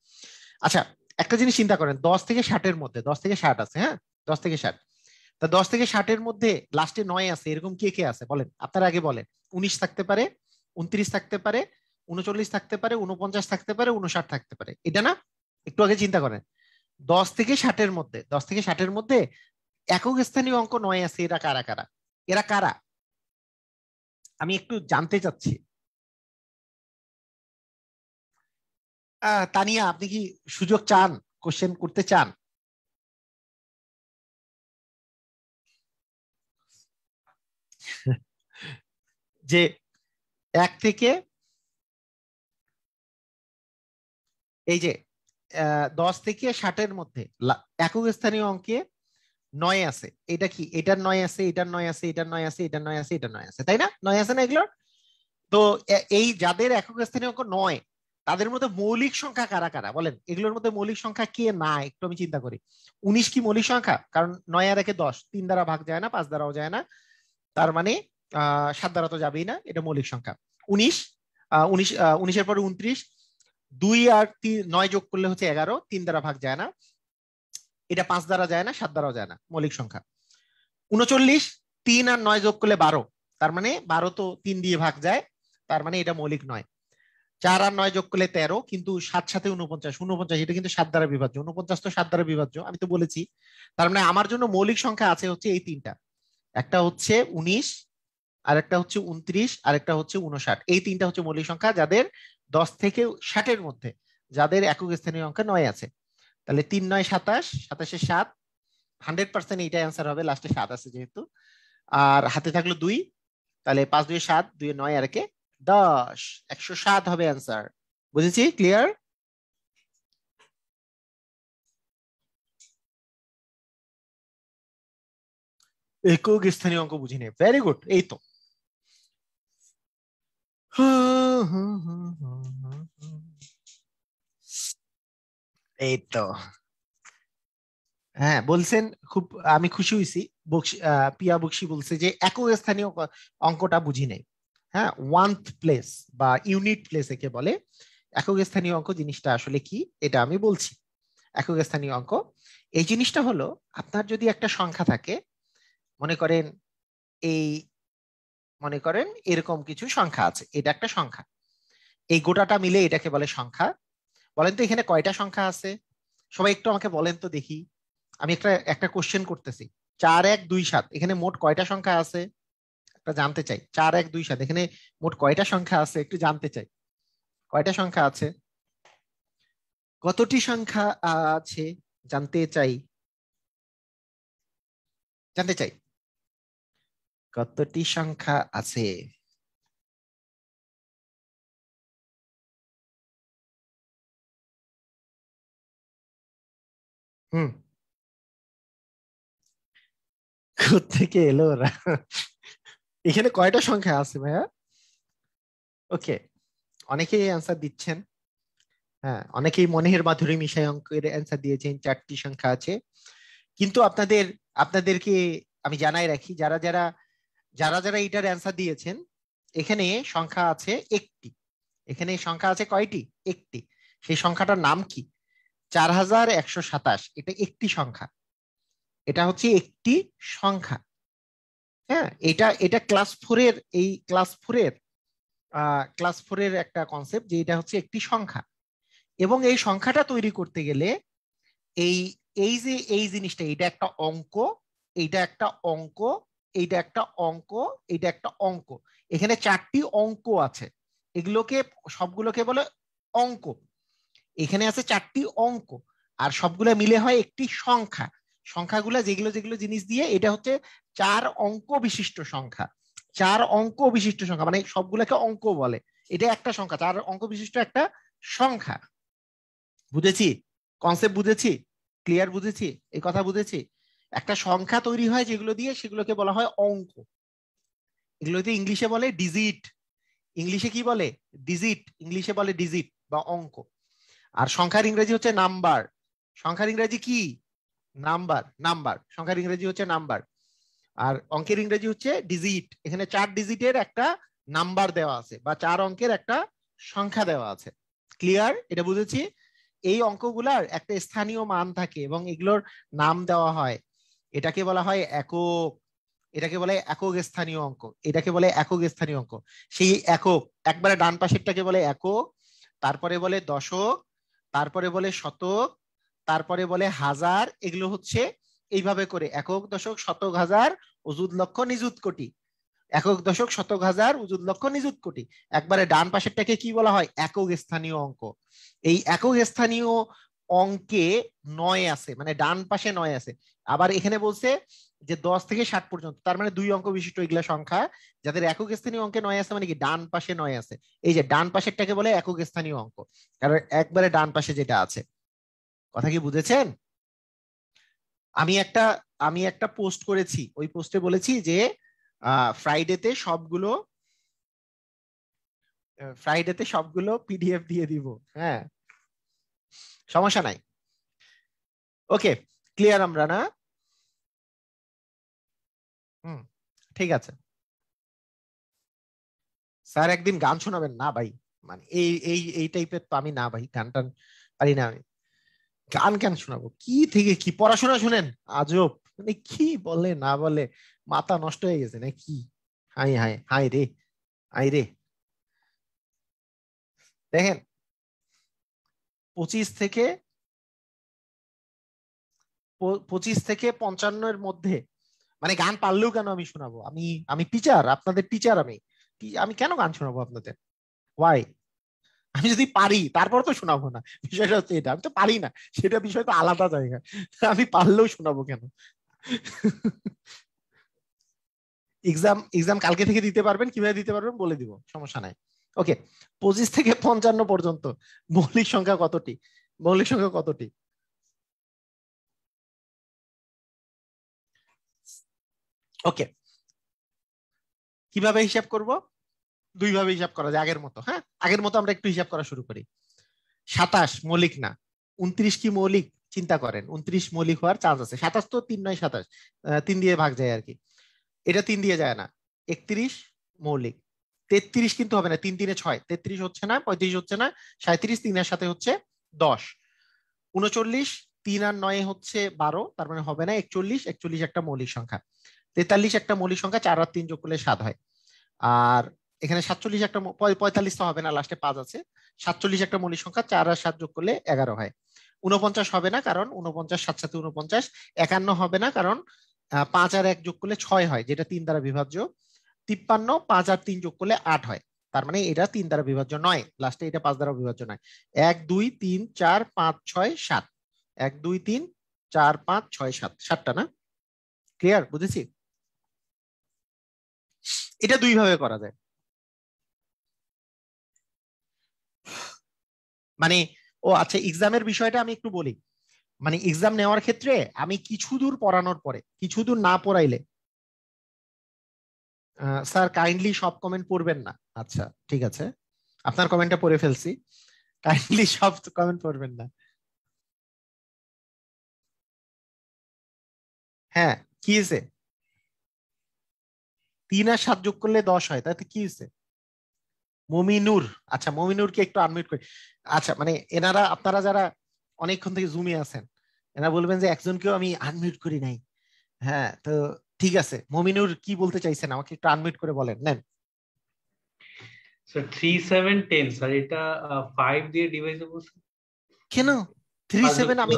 আচ্ছা, একটা জিনিস চিন্তা করেন, 10 থেকে 60-এর মধ্যে, 10 থেকে 60 আছে, হ্যাঁ 10 থেকে 60, তা 10 থেকে 60-এর মধ্যে লাস্টে 9 আছে, এরকম কে কে আছে বলেন, আপনারা আগে বলেন। 19 থাকতে পারে, 29 থাকতে পারে, 39 থাকতে পারে, 49 থাকতে পারে, 59 থাকতে পারে, এটা না? একটু আগে চিন্তা করেন। 10 থেকে 60-এর মধ্যে, 10 থেকে 60-এর মধ্যে একক স্থানীয় অঙ্ক 9 আছে, এরা কারা কারা? এরা কারা আমি একটু জানতে চাচ্ছি। তানিয়া, আপনি কি সুযোগ চান, কোশ্চেন করতে চান? যে 1 থেকে এই যে 10 থেকে 60-এর মধ্যে একক স্থানীয় অঙ্কে 9 আছে, এটা কি? এটার 9 আছে, এটার 9 আছে, এটার 9 আছে, এটার 9 আছে, এটার 9 আছে, তাই না? 9 আছে না এগুলোর? তো এই যাদের একক স্থানীয় অঙ্ক 9, তাদের মধ্যে মৌলিক সংখ্যা কারা কারা বলেন? এগুলোর মধ্যে মৌলিক সংখ্যা কে না, একটু আমি চিন্তা করি। 19 কি মৌলিক সংখ্যা? কারণ 9 আর 1 10, 3 দ্বারা ভাগ যায় না, 5 দ্বারাও যায় না, তার মানে 7 দ্বারা তো যাবেই না, এটা মৌলিক সংখ্যা। 19, 19 এর পরে 29, 2 আর 9 যোগ করলে হচ্ছে 11, 3 দ্বারা ভাগ যায় না, এটা 5 দ্বারা যায় না, 7 দ্বারাও যায় না, মৌলিক সংখ্যা। 39, 3 আর 9 যোগ করলে 12, তার মানে 12 তো 3 দিয়ে ভাগ যায়, তার মানে এটা মৌলিক নয়। 4 আর 9 যোগ করলে 13, কিন্তু 7 সাথে 49, 49 এটা কিন্তু 7 দ্বারা বিভাজ্য, 49 তো 7 দ্বারা বিভাজ্য, আমি তো বলেছি। তার মানে আমার জন্য মৌলিক সংখ্যা আছে হচ্ছে এই তিনটা, একটা হচ্ছে 19, আর একটা হচ্ছে 29, আর একটা হচ্ছে 59। এই তিনটা হচ্ছে মৌলিক সংখ্যা যাদের 10 থেকে 60-এর মধ্যে, যাদের একক স্থানীয় অঙ্কে 9 আছে। তাহলে 3 9 27, 27-এ 7, 100% এইটাই অ্যান্সার হবে, লাস্টে 7 আছে যেহেতু। আর হাতে থাকলো 2, তাহলে 5 2 7, 2 9 আর 1 10, 107 হবে অ্যান্সার। বুঝেছি? ক্লিয়ার? একক স্থানীয় অঙ্ক বুঝিনি, ভেরি গুড, এই তো। এই তো, হ্যাঁ বলছেন, খুব আমি খুশি হয়েছি। পিয়া বক্সি বলছে যে একক স্থানীয় অঙ্কটা বুঝি নেই। হ্যাঁ, ওয়ান্থ প্লেস বা ইউনিট প্লেস একে বলে। একক স্থানীয় অঙ্ক জিনিসটা আসলে কি, এটা আমি বলছি। একক স্থানীয় অঙ্ক এই জিনিসটা হলো, আপনার যদি একটা সংখ্যা থাকে, মনে করেন এই, মনে করেন এরকম কিছু সংখ্যা আছে, এটা একটা সংখ্যা, এই গোটাটা মিলে এটাকে বলে সংখ্যা। বলেন তো এখানে কয়টা সংখ্যা আছে? সবাই একটু আমাকে বলেন তো দেখি। আমি একটা একটা কোশ্চেন করতেছি। 4 1 2 7, এখানে মোট কয়টা সংখ্যা আছে? একটা জানতে চাই। 4 1 2 7, এখানে মোট কয়টা সংখ্যা আছে একটু জানতে চাই। কয়টা সংখ্যা আছে? কতটি সংখ্যা আছে জানতে চাই, জানতে চাই কতটি সংখ্যা আছে। হুম, কোত্থেকে এলো ওরা? এখানে কয়টা সংখ্যা আছে ভাইয়া? ওকে, অনেকেই অ্যান্সার দিচ্ছেন। হ্যাঁ, অনেকেই মনের মাধুরী মিশায় অঙ্কের অ্যান্সার দিয়েছেন, 4টি সংখ্যা আছে। কিন্তু আপনাদেরকে আমি জানাই রাখি, যারা যারা যারা যারা এটার অ্যান্সার দিয়েছেন, এখানে সংখ্যা আছে একটি। এখানে সংখ্যা আছে কয়টি? একটি। সেই সংখ্যাটার নাম কি? 4127, এটা একটি সংখ্যা। এটা হচ্ছে একটি সংখ্যা। হ্যাঁ, এটা এটা ক্লাস 4-এর, এই ক্লাস 4-এর একটা কনসেপ্ট, যে এটা হচ্ছে একটি সংখ্যা। এবং এই সংখ্যাটা তৈরি করতে গেলে এই এই যে এই জিনিসটা, এটা একটা অঙ্ক, এইটা একটা অঙ্ক, এইটা একটা অঙ্ক, এইটা একটা অঙ্ক, এখানে 4টি অঙ্ক আছে, এগুলোকে সবগুলোকে বলে অঙ্ক। এখানে আছে 4টি অঙ্ক, আর সবগুলো মিলে হয় একটি সংখ্যা। সংখ্যাগুলো যেগুলো যেগুলো জিনিস দিয়ে, এটা হচ্ছে 4 অঙ্ক বিশিষ্ট সংখ্যা। 4 অঙ্ক বিশিষ্ট সংখ্যা মানে সবগুলোকে অঙ্ক বলে। এটা একটা সংখ্যা, 4 অঙ্ক বিশিষ্ট একটা সংখ্যা। বুঝেছি? কনসেপ্ট বুঝেছি? ক্লিয়ার? বুঝেছি? এই কথা বুঝেছি? একটা সংখ্যা তৈরি হয় যেগুলো দিয়ে, সেগুলোকে বলা হয় অঙ্ক। এগুলোতে ইংলিশে বলে ডিজিট। ইংলিশে কি বলে? ডিজিট। ইংলিশে বলে ডিজিট বা অঙ্ক। আর সংখ্যার ইংরেজি হচ্ছে নাম্বার। সংখ্যার ইংরেজি কি? নাম্বার। নাম্বার, সংখ্যার ইংরেজি হচ্ছে নাম্বার। আর অঙ্কের ইংরেজি হচ্ছে ডিজিট। এখানে 4 ডিজিটের একটা নাম্বার দেওয়া আছে, বা 4 অঙ্কের একটা সংখ্যা দেওয়া আছে। ক্লিয়ার? এটা বুঝেছি? এই অঙ্কগুলার একটা স্থানীয় মান থাকে এবং এগুলোর নাম দেওয়া হয়। এটাকে বলা হয় একক, এটাকে বলে একক স্থানীয় অঙ্ক, এটাকে বলে একক স্থানীয় অঙ্ক। সেই একক একবারে ডান পাশেরটাকে বলে একক, তারপরে বলে দশক, তারপরে বলে শতক, তারপরে বলে হাজার। এগুলো হচ্ছে এইভাবে করে একক, দশক, শতক, হাজার, অযুত, লক্ষ, নিযুত, কোটি। একক, দশক, শতক, হাজার, অযুত, লক্ষ, নিযুত, কোটি। একবারে ডান পাশেরটাকে কি বলা হয়? একক স্থানীয় অঙ্ক। এই একক স্থানীয় অঙ্কে 9 আছে, মানে ডান পাশে 9 আছে। আবার এখানে বলছে যে 10 থেকে 60 পর্যন্ত, তার মানে 2 অঙ্ক বিশিষ্ট এগুলা সংখ্যা যাদের একক স্থানীয় অঙ্কে 9 আছে, মানে কি ডান পাশে 9 আছে। এই যে ডান পাশেরটাকে বলে একক স্থানীয় অঙ্ক, কারণ একবারে ডান পাশে যেটা আছে। কথা কি বুঝেছেন? আমি একটা পোস্ট করেছি, ওই পোস্টে বলেছি যে ফ্রাইডেতে সবগুলো পিডিএফ দিয়ে দিব। হ্যাঁ, সমস্যা নাই। ওকে, ক্লিয়ার আমরা না? ঠিক আছে। স্যার একদিন গান শোনাবেন? না ভাই, মানে এই এই এই টাইপের তো আমি না ভাই, গান টান পারি না আমি। গান কেন শোনাবো? কি থেকে কি পড়াশোনা শুনেন? আজব, মানে কি বলে না বলে, মাথা নষ্ট হয়ে গেছে না কি? হাই হাই হাই রে, হাই রে। দেখেন, 25 থেকে 55 মধ্যে, মানে গান পারলেও কেন আমি শোনাবো? আমি আমি টিচার, আপনাদের টিচার। আমি আমি কেন গান শোনাবো আপনাদের? ওয়াই? আমি যদি পারি তারপর তো শোনাবো না, বিষয়টা হচ্ছে এটা। আমি তো পারি না, সেটা বিষয় তো আলাদা জায়গা। আমি পারলেও শোনাবো কেন? এক্সাম এক্সাম কালকে থেকে দিতে পারবেন, কিভাবে দিতে পারবেন বলে দিব, সমস্যা নাই। ওকে, 25 থেকে 55 পর্যন্ত মৌলিক সংখ্যা কতটি? মৌলিক সংখ্যা কতটি? ওকে, কিভাবে হিসাব করব? দুই ভাবে হিসাব করা যায়, আগের মতো। হ্যাঁ, আগের মতো আমরা একটু হিসাব করা শুরু করি। 27 মৌলিক না, 29 কি মৌলিক? চিন্তা করেন, 29 মৌলিক হওয়ার চান্স আছে। 27 তো 3 9 27, 3 দিয়ে ভাগ যায় আর কি। এটা 3 দিয়ে যায় না। 31 মৌলিক। 33 কিন্তু হবে না, 3 3 6, 33 হচ্ছে না, 35 হচ্ছে না, 37 3 এর সাথে হচ্ছে 10। 39 3 আর 9 হচ্ছে 12, তার মানে হবে না। 41, 41 একটা মৌলিক সংখ্যা। 43 একটা মৌলিক সংখ্যা, 4 আর 3 যোগ করলে 7 হয়। আর এখানে 47 একটা 45 তো হবে না, লাস্টে 5 আছে। 47 একটা মৌলিক সংখ্যা, 4 আর 7 যোগ করলে 11 হয়। 49 হবে না, কারণ 49 সাথে সাথে 49। 51 হবে না, কারণ 5 আর 1 যোগ করলে 6 হয়, যেটা 3 দ্বারা বিভাজ্য। 53 5 আর 3 যোগ করলে 8 হয়, তার মানে এটা 3 দ্বারা বিভাজ্য নয়। লাস্টে এটা 5 দ্বারা বিভাজ্য নয়। 1 2 3 4 5 6 7, 1 2 3 4 5 6 7, 7টা না? ক্লিয়ার? বুঝেছি? এটা দুই ভাবে করা যায়। মানে ও আচ্ছা, এক্সামের বিষয়টা আমি একটু বলি। মানে এক্সাম নেওয়ার ক্ষেত্রে আমি কিছু দূর পড়ানোর পরে, কিছু দূর না পড়াইলে, স্যার কাইন্ডলি সব কমেন্ট পড়বেন না। আচ্ছা ঠিক আছে, আপনার কমেন্টটা পড়ে ফেলছি, কাইন্ডলি সব কমেন্ট পড়বেন না। হ্যাঁ, কি হয়েছে? 3 আর 7 যোগ করলে 10 হয়, তাতে কি হয়েছে? মমিনুর, আচ্ছা মমিনুরকে একটু আনমিউট করি। আচ্ছা, মানে এনারা, আপনারা যারা অনেকক্ষণ থেকে জুমে আছেন, এনারা বলবেন যে একজনকেও আমি আনমিউট করি নাই। হ্যাঁ, তো ঠিক আছে, মমিনুর কি বলতে চাইছেন আমাকে একটু আনমিউট করে বলেন, নেন। স্যার 3 7 10 স্যার, এটা 5 দিয়ে ডিভাইসেবল স্যার। কেন 3 5 যোগ 7? আমি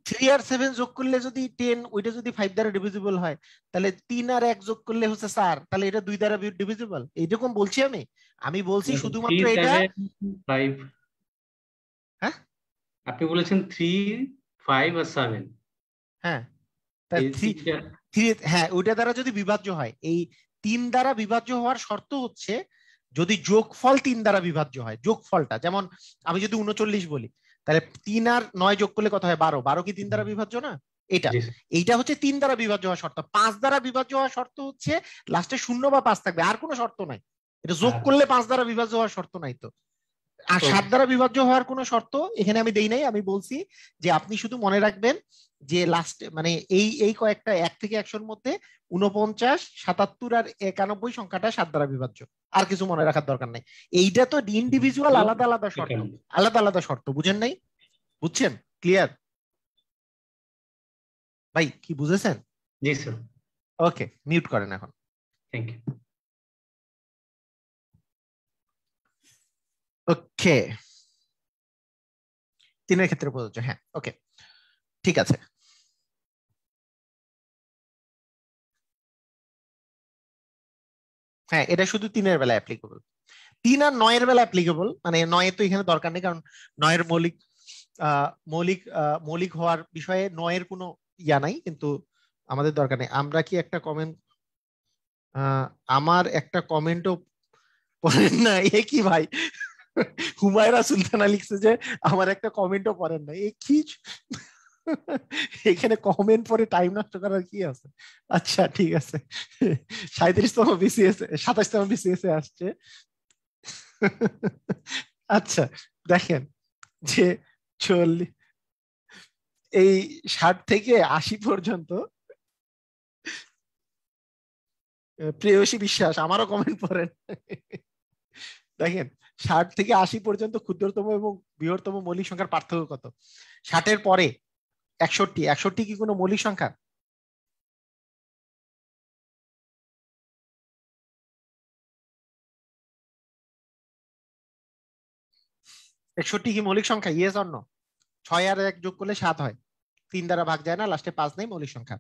3 আর 7 যোগ করলে যদি 10, ওইটা যদি 5 দ্বারা ডিভিজিবল হয়, তাহলে 3 আর 1 যোগ করলে হচ্ছে 4, তাহলে এটা 2 দ্বারা ডিভিজিবল, এইরকম বলছি আমি। আমি বলছি 3 শুধুমাত্র এটা। 7 5। হ্যাঁ আপনি বলেছেন 3 5 আর 7, হ্যাঁ, তা এই থ্রি, তিনটা। হ্যাঁ ওইটা দ্বারা যদি বিভাজ্য হয়, এই 3 দ্বারা বিভাজ্য হওয়ার শর্ত হচ্ছে যদি যোগফল 3 দ্বারা বিভাজ্য হয়। যোগফলটা যেমন আমি যদি 39 বলি, তাহলে 3 আর 9 যোগ করলে কত হয়? 12। 12 কি 3 দ্বারা বিভাজ্য না? এটা, জি স্যার। এইটা হচ্ছে 3 দ্বারা বিভাজ্য হওয়ার শর্ত। 5 দ্বারা বিভাজ্য হওয়ার শর্ত হচ্ছে লাস্টে 0 বা 5 থাকবে, আর কোনো শর্ত নাই। এটা যোগ করলে 5 দ্বারা বিভাজ্য হওয়ার শর্ত নাই তো। আর 7 ওকে। দ্বারা বিভাজ্য হওয়ার কোনো শর্ত এখানে আমি দেই নাই। আমি বলছি যে আপনি শুধু মনে রাখবেন যে লাস্ট, মানে এই এই কয়েকটা 1 থেকে 100-র মধ্যে 49 77 আর 91 সংখ্যাটা 7 দ্বারা বিভাজ্য, আর কিছু মনে রাখার দরকার নাই। এইটা তো ইন্ডিভিজুয়াল, আলাদা আলাদা শর্ত, আলাদা আলাদা শর্ত, বুঝেন নাই? বুঝছেন? ক্লিয়ার? ভাই কি বুঝেছেন? জি স্যার। ওকে, মিউট করেন এখন। Thank you. ওকে, 3 ক্ষেত্রে প্রযোজ্য, হ্যাঁ ওকে ঠিক আছে। হ্যাঁ, এটা শুধু 3-এর বেলা অ্যাপ্লিকেবল। 3 আর 9-এর বেলা অ্যাপ্লিকেবল, মানে 9-এর তো এখানে দরকার নেই, কারণ 9-এর মৌলিক হওয়ার বিষয়ে 9-এর কোনো ইয়া নাই, কিন্তু আমাদের দরকার নেই। আমরা কি একটা কমেন্ট, আমার একটা কমেন্টও পড়েন না, এ কি ভাই? হুমায়রা সুলতানা লিখছে যে আমার একটা কমেন্টও পড়েন না, এ কি? এখানে কমেন্ট পরে টাইম নষ্ট করার কি আছে? আচ্ছা ঠিক আছে, 37তম বিসিএস, 27তম বিসিএস এ আসছে। আচ্ছা দেখেন যে 40, এই 60 থেকে 80 পর্যন্ত, প্রেয়সী বিশ্বাস আমারও কমেন্ট পড়েন। দেখেন 60 থেকে 80 পর্যন্ত ক্ষুদ্রতম এবং বৃহত্তম মৌলিক সংখ্যার পার্থক্য কত? 60-এর পরে 61, 61 কি কোনো মৌলিক সংখ্যা? 61 কি মৌলিক সংখ্যা? Yes or no? 6 আর 1 যোগ করলে 7 হয়, 3 দ্বারা ভাগ যায় না, লাস্টে 5 নেই, মৌলিক সংখ্যা।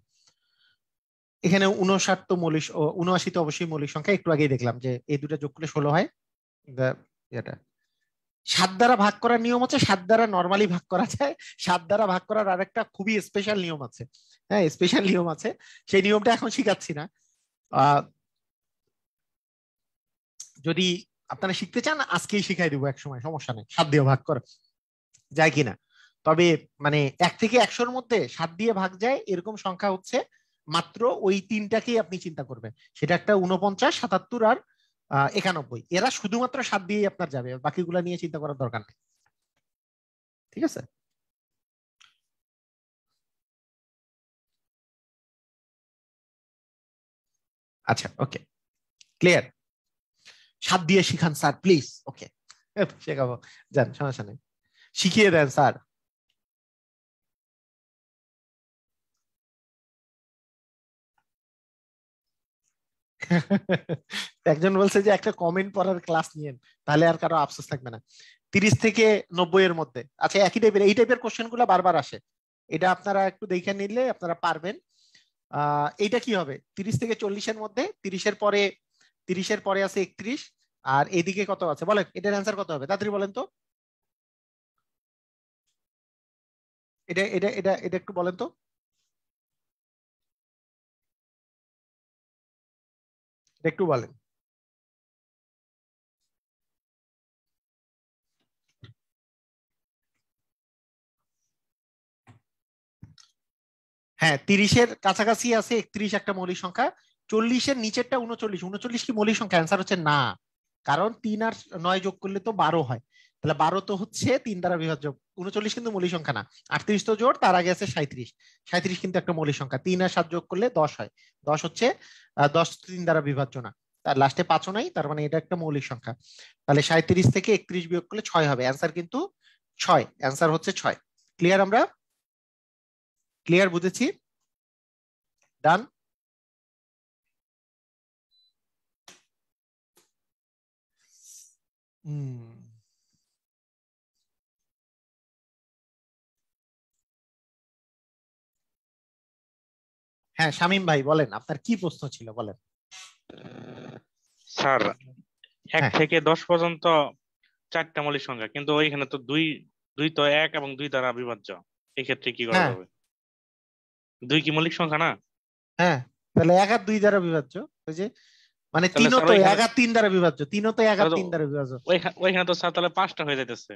এখানে 59 তো মৌলিক, 79 তো অবশ্যই মৌলিক সংখ্যা, একটু আগেই দেখলাম যে এই দুটো যোগ করলে 16 হয়। এটা 7 দ্বারা ভাগ করার নিয়ম আছে, 7 দ্বারা নর্মালি ভাগ করা যায়, 7 দ্বারা ভাগ করার আরেকটা খুবই স্পেশাল নিয়ম আছে। হ্যাঁ, স্পেশাল নিয়ম আছে, সেই নিয়মটা এখন শিখাচ্ছি না। যদি আপনারা শিখতে চান আজকেই শিখাই দিব, এক সময় সমস্যা নেই, 7 দিয়ে ভাগ করা যায় কিনা। তবে মানে 1 থেকে 100-র মধ্যে 7 দিয়ে ভাগ যায় এরকম সংখ্যা হচ্ছে মাত্র ওই 3টাকেই আপনি চিন্তা করবেন, সেটা একটা 49, 77 আর 91। এরা শুধুমাত্র 7 দিয়েই আপনার যাবে, বাকিগুলা নিয়ে চিন্তা করার দরকার নেই। ঠিক আছে? আচ্ছা ওকে, ক্লিয়ার? 7 দিয়ে শিখান স্যার প্লিজ। ওকে, শেখাবো, যান, সমস্যা নেই, শিখিয়ে দেন স্যার। একজন বলছে যে একটা কমেন্ট পড়ার ক্লাস নিয়েন, তাহলে আর কারো আফসোস থাকবে না। 30 থেকে 90-এর মধ্যে, আচ্ছা একই টাইপের, এই টাইপের কোশ্চেন গুলো বারবার আসে, এটা আপনারা একটু দেখে নিলে আপনারা পারবেন। এইটা কি হবে? 30 থেকে 40-এর মধ্যে, 30-এর পরে আছে 31, আর এদিকে কত আছে বলেন, এটার অ্যান্সার কত হবে তাড়াতাড়ি বলেন তো। এটা এটা এটা এটা একটু বলেন তো। এটা একটু বলেন। হ্যাঁ, 30-এর কাছাকাছি আছে 31 একটা মৌলিক সংখ্যা, 40-এর নিচেরটা 39, 39 কি মৌলিক সংখ্যা? অ্যান্সার হচ্ছে না, কারণ 3 আর 9 যোগ করলে তো 12 হয়, তাহলে 12 তো হচ্ছে 3 দ্বারা বিভাজ্য। 39 কিন্তু মৌলিক সংখ্যা না। 38 তো জোড়, তার আগে আছে 37, 37 কিন্তু একটা মৌলিক সংখ্যা, 3 আর 7 যোগ করলে 10 হয়, 10 হচ্ছে 10 3 দ্বারা বিভাজ্য না, তার লাস্টে 5ও নাই, তার মানে এটা একটা মৌলিক সংখ্যা। তাহলে 37 থেকে 31 বিয়োগ করলে 6 হবে, অ্যান্সার কিন্তু 6, অ্যান্সার হচ্ছে 6। ক্লিয়ার? আমরা ক্লিয়ার? বুঝেছি? ডান? হ্যাঁ শামীম ভাই বলেন, আপনার কি প্রশ্ন ছিল বলেন। স্যার, 1 হ্যাঁ থেকে 10 পর্যন্ত 4টা মৌলিক সংখ্যা, কিন্তু ওইখানে তো দুই, দুই তো 1 এবং 2 দ্বারা বিভাজ্য। এই ক্ষেত্রে কি করা হ্যাঁ যাবে? 2 কি মৌলিক সংখ্যা না? হ্যাঁ, তাহলে 1 আর 2 দ্বারা বিভাজ্য, ওই যে মানে তাহলে তিনও স্যার তো ওইখানে, 1 আর 3 দ্বারা বিভাজ্য, তিনও তো 1 আর তাহলে তো 3 দ্বারা বিভাজ্য। ওইখানে তো স্যার তাহলে 5টা হয়ে যাইতেছে।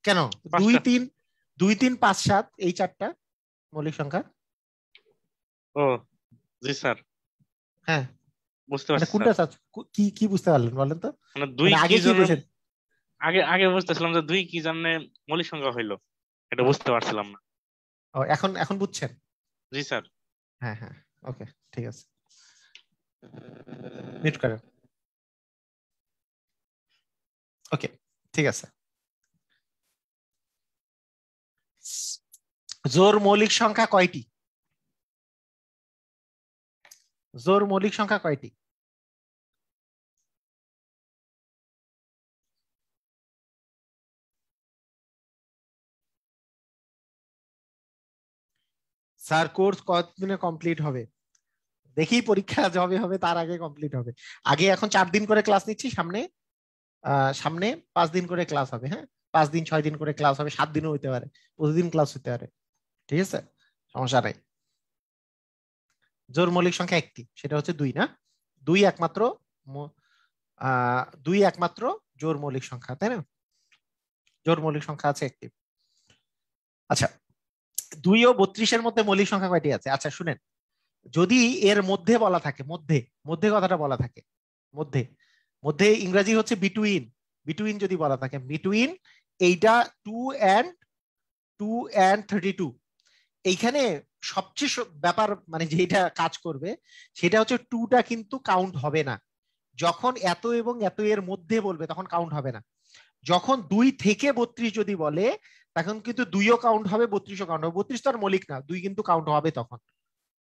কেন? 2 5টা? 3, 2 3 5 7, এই 4টা মৌলিক সংখ্যা। ও জি স্যার, হ্যাঁ, বুঝতে মানে পারছি স্যার। কোনটা কি কি বুঝতে পারলেন বলেন তো, মানে 2 মানে কি আগে কি জন্য, বুঝেন? আগে আগে বুঝতেছিলাম যে 2 কি জন্য মৌলিক সংখ্যা হইলো, এটা বুঝতে পারছিলাম না। ও, এখন এখন বুঝছেন? জি স্যার। হ্যাঁ হ্যাঁ, ওকে ঠিক আছে, মিউট করেন। ওকে ঠিক আছে। জোড় মৌলিক সংখ্যা কয়টি? জোড় মৌলিক সংখ্যা কয়টি? স্যার কোর্স কতদিনে কমপ্লিট হবে? দেখি পরীক্ষা যবে হবে তার আগে কমপ্লিট হবে। আগে এখন 4 দিন করে ক্লাস নিচ্ছি, সামনে সামনে 5 দিন করে ক্লাস হবে। হ্যাঁ, 5 দিন 6 দিন করে ক্লাস হবে, 7 দিনও হইতে পারে, প্রতিদিন ক্লাস হতে পারে। ঠিক আছে, সমস্যা নাই। জোড় মৌলিক সংখ্যা একটি, সেটা হচ্ছে 2 না? 2 একমাত্র 2 একমাত্র জোড় মৌলিক সংখ্যা, তাই না? জোড় মৌলিক সংখ্যা আছে একটি। আচ্ছা, 2 ও 32-এর মধ্যে মৌলিক সংখ্যা কয়টি আছে? আচ্ছা শুনেন, যদি এর মধ্যে বলা থাকে, মধ্যে, মধ্যে কথাটা বলা থাকে, মধ্যে, মধ্যে ইংরেজি হচ্ছে বিটুইন, বিটুইন যদি বলা থাকে, বিটুইন এইটা 2 and 32, এইখানে সবচেয়ে ব্যাপার মানে যেটা কাজ করবে সেটা হচ্ছে 2টা কিন্তু কাউন্ট হবে না। যখন এত এবং এত এর মধ্যে বলবে তখন কাউন্ট হবে না। যখন 2 থেকে 32 যদি বলে তখন কিন্তু 2ও কাউন্ট হবে, 32ও কাউন্ট হবে। 32 তো আর মৌলিক না, 2 কিন্তু কাউন্ট হবে তখন।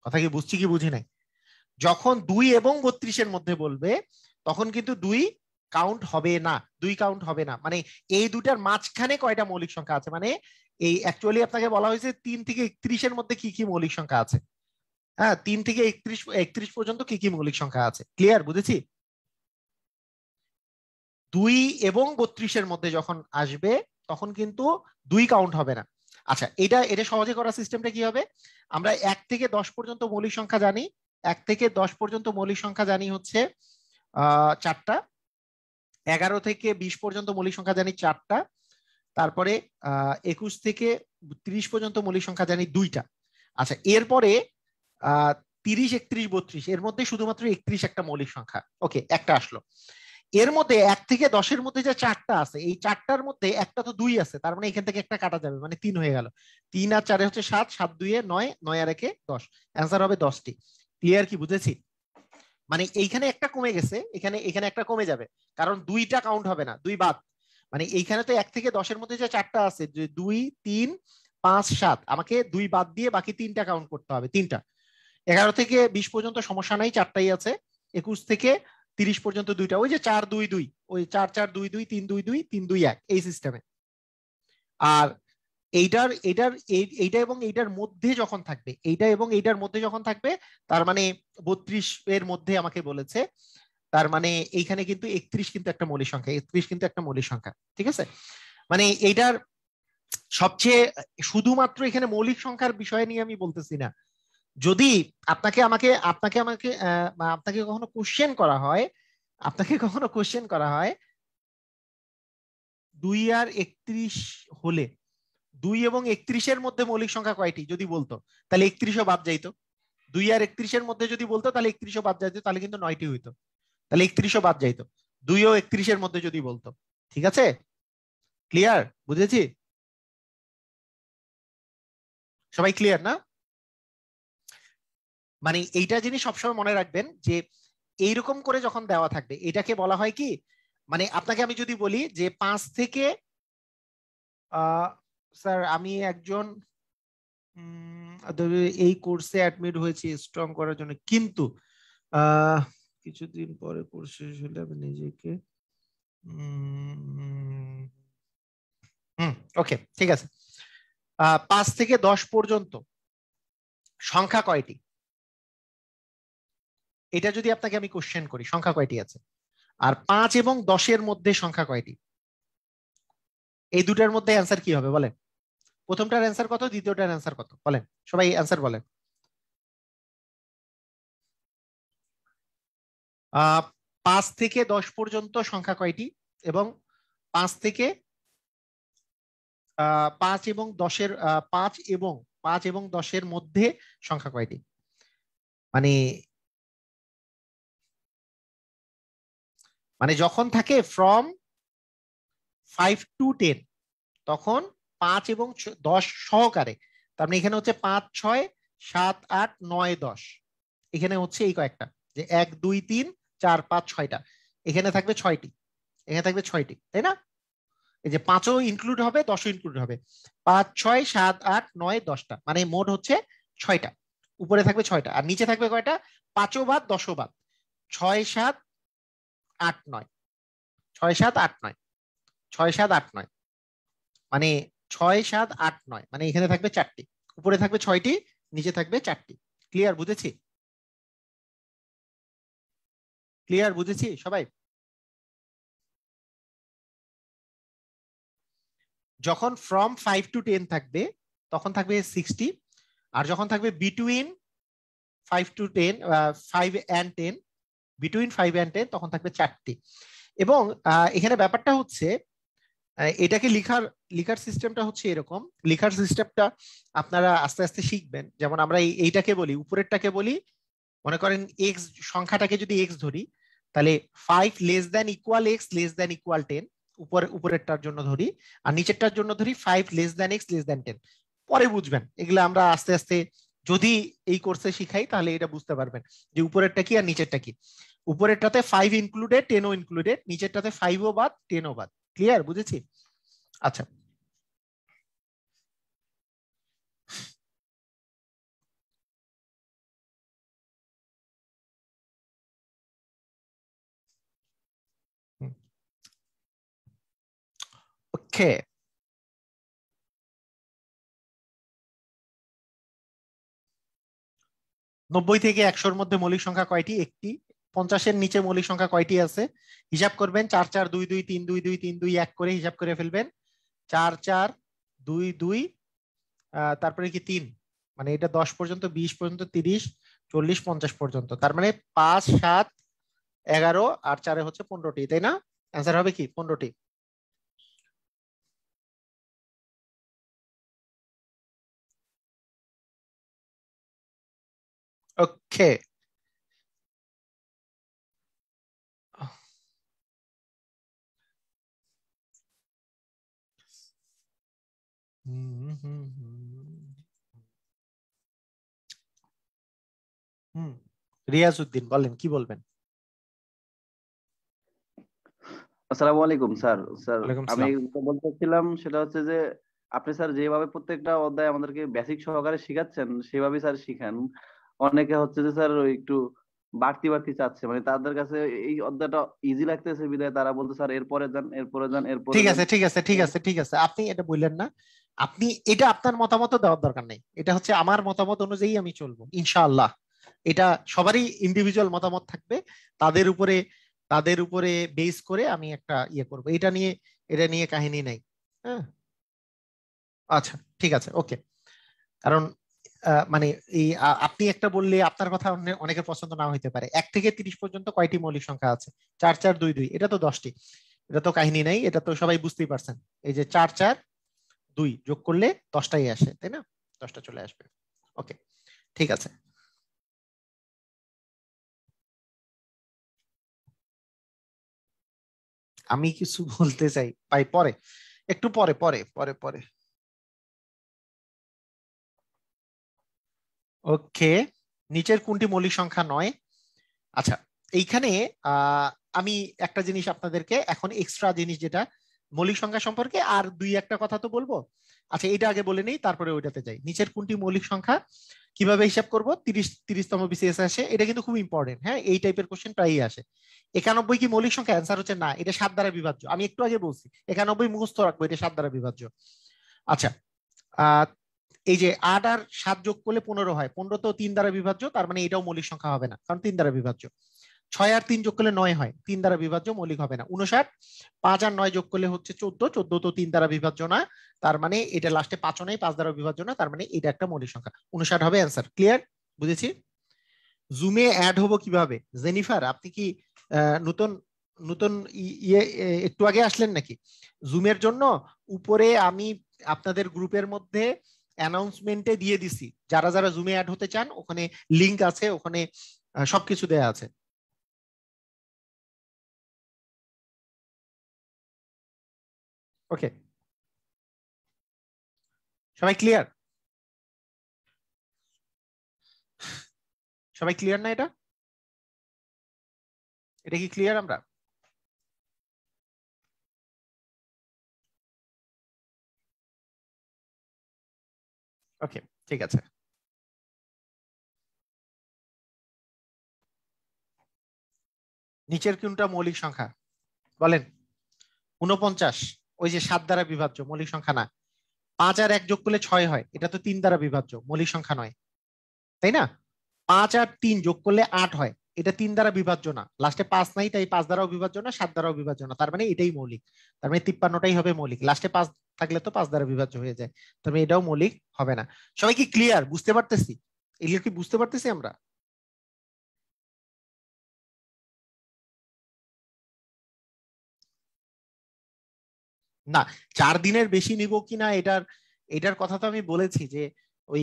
কথা কি বুঝছি কি বুঝি নাই? যখন 2 এবং 32-এর মধ্যে বলবে তখন কিন্তু 2 কাউন্ট হবে না, 2 কাউন্ট হবে না। মানে এই দুটার মাঝখানে কয়টা মৌলিক সংখ্যা আছে, মানে এই অ্যাকচুয়ালি আপনাকে বলা হয়েছে 3 থেকে 31-এর মধ্যে কি কি মৌলিক সংখ্যা আছে। হ্যাঁ, 3 থেকে 31 পর্যন্ত কি কি মৌলিক সংখ্যা আছে। ক্লিয়ার? বুঝেছি? 2 এবং 32-এর মধ্যে যখন আসবে তখন কিন্তু 2 কাউন্ট হবে না। আচ্ছা, এটা এটা সহজে করার সিস্টেমটা কি হবে? আমরা 1 থেকে 10 পর্যন্ত মৌলিক সংখ্যা জানি। 1 থেকে 10 পর্যন্ত মৌলিক সংখ্যা জানি হচ্ছে 4টা। 11 থেকে 20 পর্যন্ত মৌলিক সংখ্যা জানি 4টা। তারপরে 21 থেকে 30 পর্যন্ত মৌলিক সংখ্যা জানি 2টা। আচ্ছা, এরপরে 30, 31, 32 এর মধ্যে শুধুমাত্র 31 একটা মৌলিক সংখ্যা। ওকে, একটা আসলো। এর মধ্যে 1 থেকে 10-এর মধ্যে যে 4টা আছে, এই 4টার মধ্যে একটা তো 2 আছে, তার মানে এখান থেকে একটা কাটা যাবে, মানে 3 হয়ে গেল। 3 আর 4 হচ্ছে 7, 7 2 এ 9, 9 আর 1 এ 10, অ্যান্সার হবে 10টি। ক্লিয়ার কি বুঝেছি? মানে এইখানে একটা কমে গেছে, এখানে এখানে একটা কমে যাবে, কারণ 2টা কাউন্ট হবে না, 2 বাদ। মানে এইখানে তো 1 থেকে 10-এর মধ্যে যে 4টা আছে, 2 3 5 7, আমাকে 2 বাদ দিয়ে বাকি 3টা কাউন্ট করতে হবে, 3টা। 11 থেকে 20 পর্যন্ত সমস্যা নাই, 4টাই আছে। 21 থেকে 30 পর্যন্ত 2টা, ওই যে 4 2 2, ওই 4 4 2 2 3 2 2 3 2 1 এই সিস্টেমে। আর এইটা এবং এইটার মধ্যে যখন থাকবে, এইটা এবং এইটার মধ্যে যখন থাকবে, তার মানে 32 এর মধ্যে আমাকে বলেছে, তার মানে এইখানে কিন্তু 31 কিন্তু একটা মৌলিক সংখ্যা, 31 কিন্তু একটা মৌলিক সংখ্যা। ঠিক আছে, মানে এইটার সবচেয়ে, শুধুমাত্র এখানে মৌলিক সংখ্যার বিষয় নিয়ে আমি বলতেছি না। যদি আপনাকে আমাকে আপনাকে আমাকে আপনাকে কখনো কোশ্চেন করা হয়, আপনাকে কখনো কোশ্চেন করা হয় 2 আর 31 হলে 2 এবং 31-এর মধ্যে মৌলিক সংখ্যা কয়টি যদি বলতো, তাহলে 31ও বাদ যাইতো। 2 আর 31-এর মধ্যে যদি বলতো তাহলে 31ও বাদ যাইতো, তাহলে কিন্তু 9টি হইতো, তাহলে 31ও বাদ যাইতো। 2 ও 31-এর মধ্যে যদি বলতো। ঠিক আছে, ক্লিয়ার? বুঝেছি? সবাই ক্লিয়ার না? মানে এইটা জিনিস সবসময় মনে রাখবেন যে এইরকম করে যখন দেওয়া থাকবে এটাকে বলা হয় কি, মানে আপনাকে আমি যদি বলি যে 5 থেকে স্যার আমি একজন এই কোর্সে অ্যাডমিট হয়েছি স্ট্রং করার জন্য, কিন্তু কিছুদিন পরে কোর্স শেষ হলে আমি নিজেকে ওকে ঠিক আছে। 5 থেকে 10 পর্যন্ত সংখ্যা কয়টি, এটা যদি আপনাকে আমি কোশ্চেন করি সংখ্যা কয়টি আছে? আর 5 এবং 10-এর মধ্যে সংখ্যা কয়টি? এই দুটার মধ্যে অ্যান্সার কি হবে বলেন? প্রথমটার অ্যান্সার কত, দ্বিতীয়টার অ্যান্সার কত বলেন, সবাই অ্যান্সার বলেন। 5 থেকে 10 পর্যন্ত সংখ্যা কয়টি, এবং 5 থেকে 5 এবং 10-এর 5 এবং 10-এর মধ্যে সংখ্যা কয়টি? মানে মানে যখন থাকে ফ্রম 5 to 10 তখন 5 এবং 10 সহকারে, তার মানে এখানে হচ্ছে 5 6 7 8 9 10, এখানে হচ্ছে এই কয়েকটা, যে 1 2 3 4 5 6টা, এখানে থাকবে 6টি, এখানে থাকবে 6টি, তাই না? এই যে 5ও ইনক্লুড হবে, 10ও ইনক্লুড হবে। 5 6 7 8 9 10টা, মানে মোট হচ্ছে 6টা। উপরে থাকবে 6টা আর নিচে থাকবে কয়টা? 5ও বাদ 10ও বাদ, 6 7 8 9, 6 7 8 9, 6 7 8 9, মানে 6 7 8 9, মানে এখানে থাকবে 4টি, উপরে থাকবে 6টি, নিচে থাকবে 4টি। ক্লিয়ার? বুঝেছি? ক্লিয়ার? বুঝেছি সবাই? যখন ফ্রম 5 to 10 থাকবে তখন থাকবে 60, আর যখন থাকবে between 5 to 10, 5 and 10, between 5 and 10 তখন থাকবে 4টি। এবং এখানে ব্যাপারটা হচ্ছে এটাকে লিখার সিস্টেমটা হচ্ছে এরকম। লিখার সিস্টেমটা আপনারা আস্তে আস্তে শিখবেন। যেমন আমরা এইটাকে বলি, উপরেরটাকে বলি, মনে করেন এক্স সংখ্যাটাকে যদি এক্স ধরি, তাহলে 5 less than equal x less than equal 10 উপরেরটার জন্য ধরি, আর নিচেরটার জন্য ধরি 5 less than x less than 10। পরে বুঝবেন, এগুলো আমরা আস্তে আস্তে যদি এই কোর্সে শিখাই তাহলে এটা বুঝতে পারবেন যে উপরেরটা কি আর নিচেরটা কি। উপরেরটাতে 5 ইনক্লুডেড, 10ও ইনক্লুডেড, নিচেরটাতে 5ও বাদ 10ও বাদ। ক্লিয়ার? বুঝেছি? আচ্ছা, ওকে। নব্বই থেকে 100-র মধ্যে মৌলিক সংখ্যা কয়টি? একটি। 50-এর নিচে মৌলিক সংখ্যা কয়টি আছে? হিসাব করবেন। 4 4 2 2 3 2 2 3 2 1 করে হিসাব করে ফেলবেন। 4 4 2 2, তারপরে কি 3, মানে এটা 10 পর্যন্ত, 20 পর্যন্ত, 30 40 50 পর্যন্ত। তার মানে 5 7 11 আর 4 হচ্ছে 15টি, তাই না? অ্যান্সার হবে কি 15টি। ওকে, রিয়াজউদ্দিন বলেন, কি বলবেন? আসসালামু আলাইকুম স্যার। স্যার ওয়ালাইকুম আমি সালাম। যেটা বলতে চাচ্ছিলাম সেটা হচ্ছে যে আপনি স্যার যেভাবে প্রত্যেকটা অধ্যায় আমাদেরকে বেসিক সহকারে শিখাচ্ছেন সেভাবেই স্যার শিখান। অনেকে হচ্ছে যে স্যার ওই একটু বাড়তি বাড়তি চাচ্ছে, মানে তাদের কাছে এই অধ্যায়টা ইজি লাগতেছে বিধায় তারা বলতে স্যার এরপরে যান এরপরে যান এরপরে ঠিক যান। আছে, ঠিক আছে, ঠিক আছে, ঠিক আছে, আপনি এটা বললেন না। আপনি এটা আপনার মতামত দেওয়ার দরকার নেই, এটা হচ্ছে আমার মতামত অনুযায়ী আমি চলবো ইনশাআল্লাহ। এটা সবারই ইন্ডিভিজুয়াল মতামত থাকবে, তাদের উপরে বেস করে আমি একটা ইয়ে করব। এটা নিয়ে কাহিনী নাই। হ্যাঁ, আচ্ছা, ঠিক আছে, ওকে। কারণ মানে আপনি একটা বললে আপনার কথা অনেকের পছন্দ না হইতে পারে। 1 থেকে 30 পর্যন্ত কয়টি মৌলিক সংখ্যা আছে? 4 4 2 2, এটা তো 10টি। এটা তো কাহিনী নাই, এটা তো সবাই বুঝতেই পারছেন। এই যে 4 4 2 যোগ করলে 10টাই আসে, তাই না? 10টা চলে আসবে। ওকে, ঠিক আছে। আমি কিছু বলতে চাই ভাই, পরে, একটু পরে পরে পরে পরে। ওকে, নিচের কোনটি মৌলিক সংখ্যা নয়? আচ্ছা, এইখানে আমি একটা জিনিস আপনাদেরকে এখন এক্সট্রা জিনিস, যেটা মৌলিক সংখ্যা সম্পর্কে আর দুই একটা কথা তো বলবো। আচ্ছা, এটা আগে বলে নেই, তারপরে ওইটাতে যাই। নিচের কোনটি মৌলিক সংখ্যা? কিভাবে হিসাব করব? 30তম বিসিএস আসে, এটা কিন্তু খুব ইম্পর্টেন্ট। হ্যাঁ, এই টাইপের কোশ্চেন প্রায়ই আসে। 91 কি মৌলিক সংখ্যা? অ্যান্সার হচ্ছে না, এটা 7 দ্বারা বিভাজ্য। আমি একটু আগে বলছি 91 মুখস্থ রাখবো, এটা 7 দ্বারা বিভাজ্য। আচ্ছা, আহ এই যে 8 আর 7 যোগ করলে 15 হয়, 15 তো 3 দ্বারা বিভাজ্য, তার মানে এটাও মৌলিক সংখ্যা হবে না, কারণ 3 দ্বারা বিভাজ্য। 6 আর 3 যোগ করলে 9 হয়, 3 দ্বারা বিভাজ্য, মৌলিক হবে না। 59, 5 আর 9 যোগ করলে হচ্ছে 14, 14 তো 3 দ্বারা বিভাজ্য না, তার মানে এটা লাস্টে 5ও নেই, 5 দ্বারা বিভাজ্য না, তার মানে এটা একটা মৌলিক সংখ্যা। 59 হবে অ্যান্সার। ক্লিয়ার? বুঝেছি। জুমে অ্যাড হবো কিভাবে? জেনিফার, আপনি কি নতুন নতুন ইয়ে একটু আগে আসলেন নাকি? জুমের জন্য উপরে আমি আপনাদের গ্রুপের মধ্যে অ্যানাউন্সমেন্টে দিয়ে দিছি, যারা যারা জুমে অ্যাড হতে চান ওখানে লিংক আছে, ওখানে সবকিছু দেয়া আছে। ওকে, সবাই ক্লিয়ার? সবাই ক্লিয়ার না? এটা এটা কি ক্লিয়ার? আমরা ওকে, ঠিক আছে। নিচের কোনটা মৌলিক সংখ্যা বলেন? 49 ওই যে 7 দ্বারা বিভাজ্য, মৌলিক সংখ্যা না। 5 আর 1 যোগ করলে 6 হয়, এটা তো 3 দ্বারা বিভাজ্য, মৌলিক সংখ্যা নয়, তাই না? 5 আর 3 যোগ করলে 8 হয়, এটা 3 দ্বারা বিভাজ্য না, লাস্টে 5 নাই, তাই 5 দ্বারাও বিভাজ্য না, 7 দ্বারাও বিভাজ্য না, তার মানে এটাই মৌলিক। তার মানে 53টাই হবে মৌলিক। লাস্টে 5 থাকলে তো 5 দ্বারা বিভাজ্য হয়ে যায়, তার মানে এটাও মৌলিক হবে না। সবাই কি ক্লিয়ার? বুঝতে পারতেছি? এগুলো কি বুঝতে পারতেছি আমরা? না, 4 দিনের বেশি নিব কিনা এটার এটার কথা তো আমি বলেছি যে ওই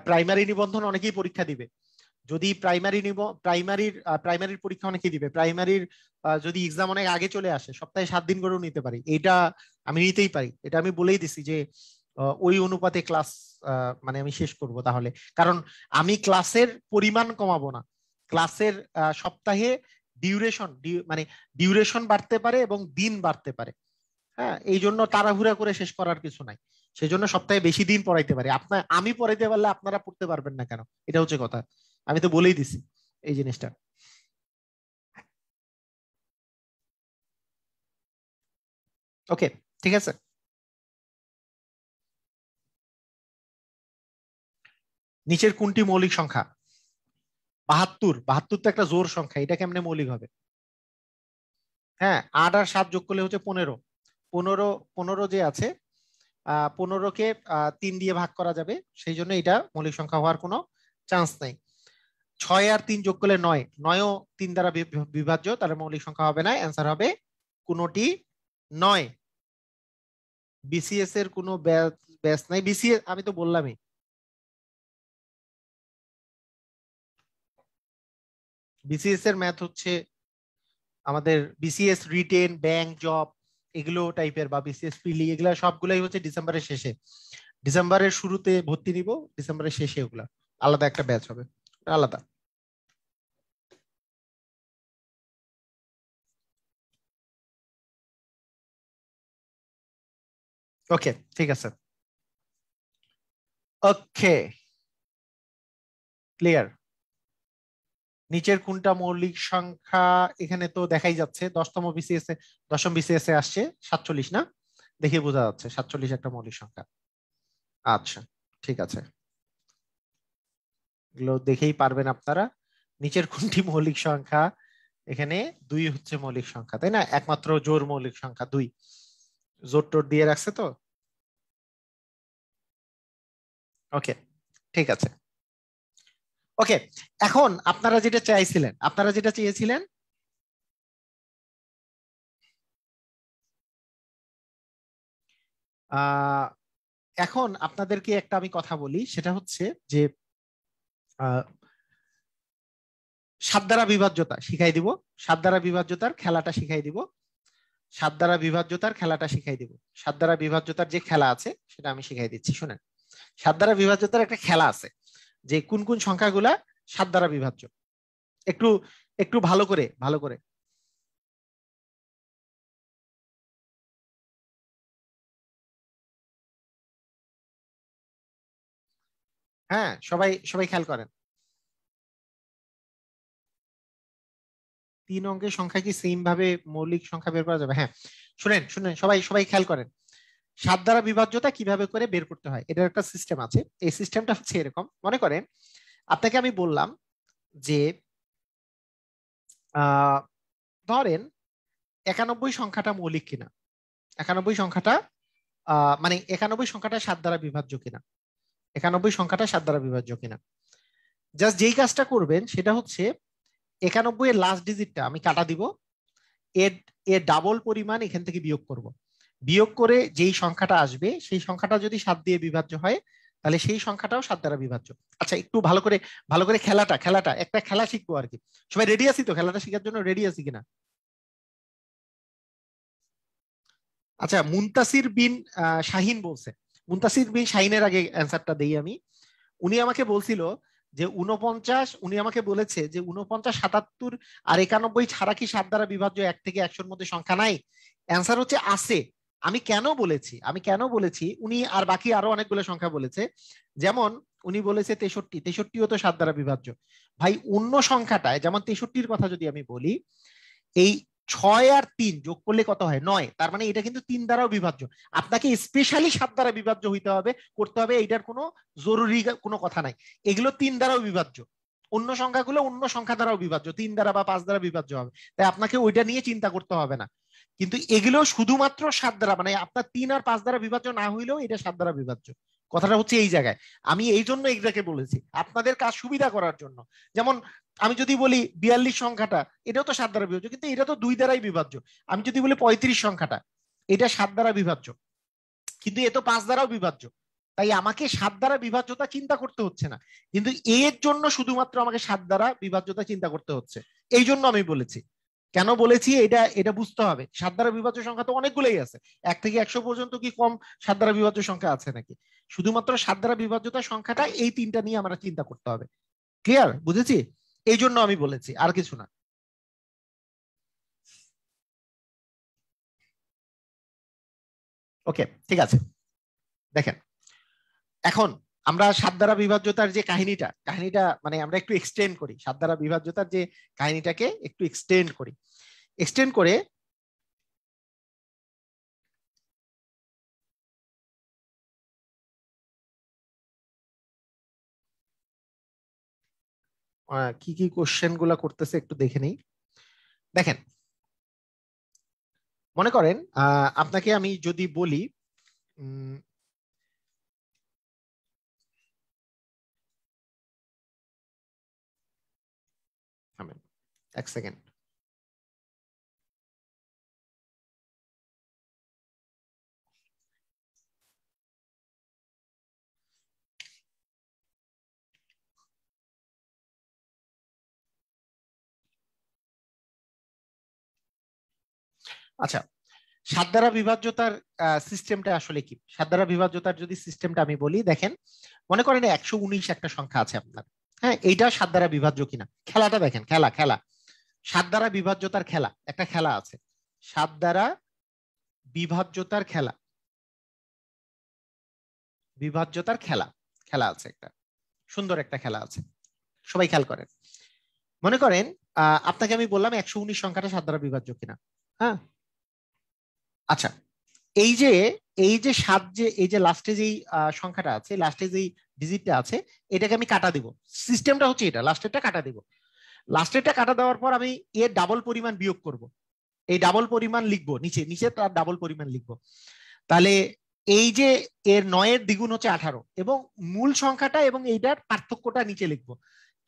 প্রাইমারি নিবন্ধন অনেকেই পরীক্ষা দিবে। যদি প্রাইমারির পরীক্ষা অনেকেই দিবে, প্রাইমারির যদি এক্সাম অনেক আগে চলে আসে, সপ্তাহে 7 দিন করেও নিতে পারি, এটা আমি নিতেই পারি, এটা আমি বলেই দিছি যে ওই অনুপাতে ক্লাস মানে আমি শেষ করব তাহলে। কারণ আমি ক্লাসের পরিমাণ কমাবো না, ক্লাসের সপ্তাহে ডিউরেশন বাড়তে পারে এবং দিন বাড়তে পারে। হ্যাঁ, এই জন্য তাড়াহুড়া করে শেষ করার কিছু নাই, সেই জন্য সপ্তাহে বেশি দিন পড়াইতে পারি। আমি পড়াইতে পারলে আপনারা পড়তে পারবেন না কেন? এটা হচ্ছে কথা, আমি তো বলেই দিছি এই জিনিসটা। ওকে, ঠিক আছে। নিচের কোনটি মৌলিক সংখ্যা? 72। 72 তো একটা জোড় সংখ্যা, এটা কেমনে মৌলিক হবে? হ্যাঁ, 8 আর 7 যোগ করলে হচ্ছে 15। 15 যে আছে, 15কে 3 দিয়ে ভাগ করা যাবে, সেই জন্য এটা মৌলিক সংখ্যা হওয়ার কোনো চান্স নাই। 6 আর 3 যোগ করলে 9, 9ও 3 দ্বারা বিভাজ্য, তাহলে মৌলিক সংখ্যা হবে না, অ্যান্সার হবে কোনটি নয়। বিসিএস এর কোনো ব্যাচ নাই, বিসিএস আমি তো বললামই। বিসিএস এর ম্যাথ হচ্ছে আমাদের বিসিএস রিটেন, ব্যাংক জব, এগুলো টাইপের, বা বিসিএস পিলি, এগুলা সবগুলাই হচ্ছে ডিসেম্বরের শেষে। ডিসেম্বরের শুরুতে ভর্তি নিব, ডিসেম্বরের শেষে ওগুলা আলাদা একটা ব্যাচ হবে, আলাদা। ওকে, ঠিক আছে। ওকে, ক্লিয়ার। নিচের কোনটা মৌলিক সংখ্যা? এখানে তো দেখাই যাচ্ছে 10তম বিসিএস এ, 10ম বিসিএস এ আসছে 47 না? দেখে বোঝা যাচ্ছে 47 একটা মৌলিক সংখ্যা। আচ্ছা, ঠিক আছে, এগুলো দেখেই পারবেন আপনারা। নিচের কোনটি মৌলিক সংখ্যা? এখানে 2 হচ্ছে মৌলিক সংখ্যা, তাই না? একমাত্র জোড় মৌলিক সংখ্যা 2, জোর টোর দিয়ে রাখছে তো। ওকে, ঠিক আছে। ওকে, এখন আপনারা যেটা চাইছিলেন, আপনারা যেটা চেয়েছিলেন, এখন আপনাদেরকে একটা আমি কথা বলি, সেটা হচ্ছে যে 7 দ্বারা বিভাজ্যতা শিখাই দিব, 7 দ্বারা বিভাজ্যতার খেলাটা শিখাই দিব, 7 দ্বারা বিভাজ্যতার খেলাটা শিখাই দিব। 7 দ্বারা বিভাজ্যতার যে খেলা আছে সেটা আমি শিখাই দিচ্ছি, শুনেন। 7 দ্বারা বিভাজ্যতার একটা খেলা আছে, যে কোন কোন সংখ্যাগুলা 7 দ্বারা বিভাজ্য। একটু একটু ভালো করে হ্যাঁ, সবাই সবাই খেয়াল করেন। 3 অঙ্কের সংখ্যা কি সেম ভাবে মৌলিক সংখ্যা বের করা যাবে? হ্যাঁ, শুনেন শুনেন, সবাই সবাই খেয়াল করেন। 7 দ্বারা বিভাজ্যতা কিভাবে করে বের করতে হয়, এটার একটা সিস্টেম আছে। এই সিস্টেমটা হচ্ছে এরকম, মনে করেন আপনাকে আমি বললাম যে ধরেন 91 সংখ্যাটা মৌলিক কিনা, 91 সংখ্যাটা মানে 91 সংখ্যাটা 7 দ্বারা বিভাজ্য কিনা, 91 সংখ্যাটা 7 দ্বারা বিভাজ্য কিনা। জাস্ট যেই কাজটা করবেন সেটা হচ্ছে 91 এর লাস্ট ডিজিটটা আমি কাটা দিব, এর ডাবল পরিমাণ এখান থেকে বিয়োগ করব, বিয়োগ করে যেই সংখ্যাটা আসবে সেই সংখ্যাটা যদি 7 দিয়ে বিভাজ্য হয়, তাহলে সেই সংখ্যাটাও 7 দ্বারা বিভাজ্য। আচ্ছা, একটু ভালো করে খেলাটা একটা খেলা শিখবো আর কি। সবাই রেডি আছি তো? খেলাটা শেখার জন্য রেডি আছি কিনা? আচ্ছা, মুনতাসির বিন শাহিন বলছে, মুনতাসির বিন শাহিনের আগে অ্যান্সারটা দেই আমি। উনি আমাকে বলছিল যে 49, উনি আমাকে বলেছে যে 49, 77 আর 91 ছাড়া কি 7 দ্বারা বিভাজ্য 1 থেকে 100-র মধ্যে সংখ্যা নাই? অ্যান্সার হচ্ছে আছে, আমি কেন বলেছি উনি আর বাকি আরো অনেকগুলো সংখ্যা বলেছে, যেমন উনি বলেছে 63, 63ও তো 7 দ্বারা বিভাজ্য। ভাই অন্য সংখ্যাটায় যেমন 63-র কথা যদি আমি বলি, এই 6 আর 3 যোগ করলে কত হয়? 9। তার মানে এটা কিন্তু 3 দ্বারাও বিভাজ্য। আপনাকে স্পেশালি 7 দ্বারা বিভাজ্য করতে হবে, এইটার কোনো জরুরি কোনো কথা নাই। এগুলো 3 দ্বারাও বিভাজ্য। অন্য সংখ্যাগুলো অন্য সংখ্যা দ্বারাও বিভাজ্য, 3 দ্বারা বা 5 দ্বারা বিভাজ্য হবে, তাই আপনাকে ওইটা নিয়ে চিন্তা করতে হবে না। কিন্তু এগুলো শুধুমাত্র 7 দ্বারা, মানে আপনার 3 আর 5 দ্বারা বিভাজ্য না হইলেও এটা 7 দ্বারা বিভাজ্য। কথাটা হচ্ছে এই জায়গায়। আমি এই জন্য এইটাকে বলেছি আপনাদের কাজ সুবিধা করার জন্য। যেমন আমি যদি বলি 42 সংখ্যাটা, এটাও তো 7 দ্বারা বিভাজ্য, কিন্তু এটা তো 2 দ্বারাই বিভাজ্য। আমি যদি বলি 35 সংখ্যাটা, এটা 7 দ্বারা বিভাজ্য, কিন্তু এ তো 5 দ্বারাও বিভাজ্য। তাই আমাকে 7 দ্বারা বিভাজ্যতা চিন্তা করতে হচ্ছে না, কিন্তু এর জন্য শুধুমাত্র আমাকে 7 দ্বারা বিভাজ্যতা চিন্তা করতে হচ্ছে। এই জন্য আমি বলেছি। কেন বলেছি এটা বুঝতে হবে। 7 দ্বারা বিভাজ্য সংখ্যা তো অনেকগুলোই আছে, 1 থেকে 100 পর্যন্ত কি কম 7 দ্বারা বিভাজ্য সংখ্যা আছে নাকি? শুধুমাত্র 7 দ্বারা বিভাজ্যতা সংখ্যাটা, এই 3টা নিয়ে আমরা চিন্তা করতে হবে। ক্লিয়ার? বুঝেছি? এই জন্য আমি বলেছি, আর কিছু না। ওকে, ঠিক আছে। দেখেন এখন আমরা 7 দ্বারা বিভাজ্যতার যে কাহিনীটা মানে আমরা একটু এক্সটেন্ড করি। 7 দ্বারা বিভাজ্যতার যে কাহিনীটাকে একটু এক্সটেন্ড করে কি কি কোশ্চেন গুলা করতেছে একটু দেখে নেই। দেখেন, মনে করেন আপনাকে আমি যদি বলি এক সেকেন্ড, আচ্ছা 7 দ্বারা বিভাজ্যতার সিস্টেমটা আসলে কি? 7 দ্বারা বিভাজ্যতার যদি সিস্টেমটা আমি বলি, দেখেন মনে করেন 119 একটা সংখ্যা আছে আপনার, হ্যাঁ, এইটা 7 দ্বারা বিভাজ্য কিনা। খেলাটা দেখেন, খেলা 7 দ্বারা বিভাজ্যতার একটা খেলা আছে। 7 দ্বারা বিভাজ্যতার খেলা আছে, একটা সুন্দর একটা খেলা আছে, সবাই খেয়াল করেন। মনে করেন আপনাকে আমি বললাম 119 সংখ্যাটা 7 দ্বারা বিভাজ্য কিনা। হ্যাঁ, আচ্ছা এই যে 7, এই যে লাস্টে যেই সংখ্যাটা আছে, লাস্টে যেই ডিজিটটা আছে, এটাকে আমি কাটা দিব। সিস্টেমটা হচ্ছে এটা, লাস্টেরটা কাটা দিব। লাস্টেরটা কাটা দেওয়ার পর আমি এর ডাবল পরিমাণ বিয়োগ করব। এই ডাবল পরিমাণ লিখবো নিচে তার ডাবল পরিমাণ লিখবো। তাহলে এই যে এর 9-এর দ্বিগুণ হচ্ছে 18, এবং মূল সংখ্যাটা এবং এইটার পার্থক্যটা নিচে লিখবো।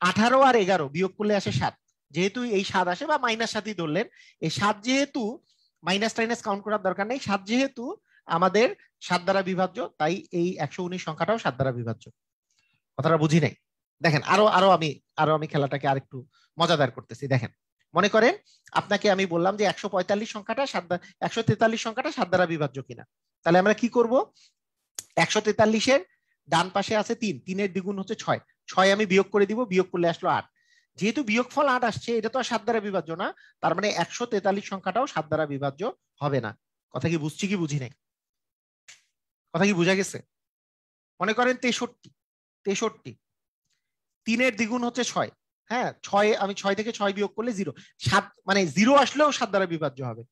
18 আর 11 বিয়োগ করলে আসে 7। যেহেতু এই 7 আসে, বা -7ই ধরলেন, এই 7 যেহেতু মাইনাস টাইনাস কাউন্ট করার দরকার নেই, 7 যেহেতু আমাদের 7 দ্বারা বিভাজ্য, তাই এই 119 সংখ্যাটাও 7 দ্বারা বিভাজ্য। কথাটা বুঝি নাই? দেখেন আরো আমি খেলাটাকে আরেকটু মজাদার করতেছি। দেখেন মনে করেন আপনাকে আমি বললাম যে 143 সংখ্যাটা 143 সংখ্যাটা 7 দ্বারা বিভাজ্য কিনা। তাহলে আমরা কি করব? 143-এর ডান পাশে আছে 3, 3-এর দ্বিগুণ হচ্ছে 6, 6 আমি বিয়োগ করে দিব, বিয়োগ করলে আসলো 8। যেহেতু বিয়োগফল 8 আসছে, এটা তো আর 7 দ্বারা বিভাজ্য না, তার মানে 143 সংখ্যাটাও 7 দ্বারা বিভাজ্য হবে না। কথা কি বুঝছি কি বুঝি নাই? কথা কি বোঝা গেছে? মনে করেন 63, 3-এর দ্বিগুণ হচ্ছে 6, হ্যাঁ, 6 আমি 6 থেকে 6 বিয়োগ করলে 0, 7 মানে 0 আসলেও 7 দ্বারা বিভাজ্য হবে।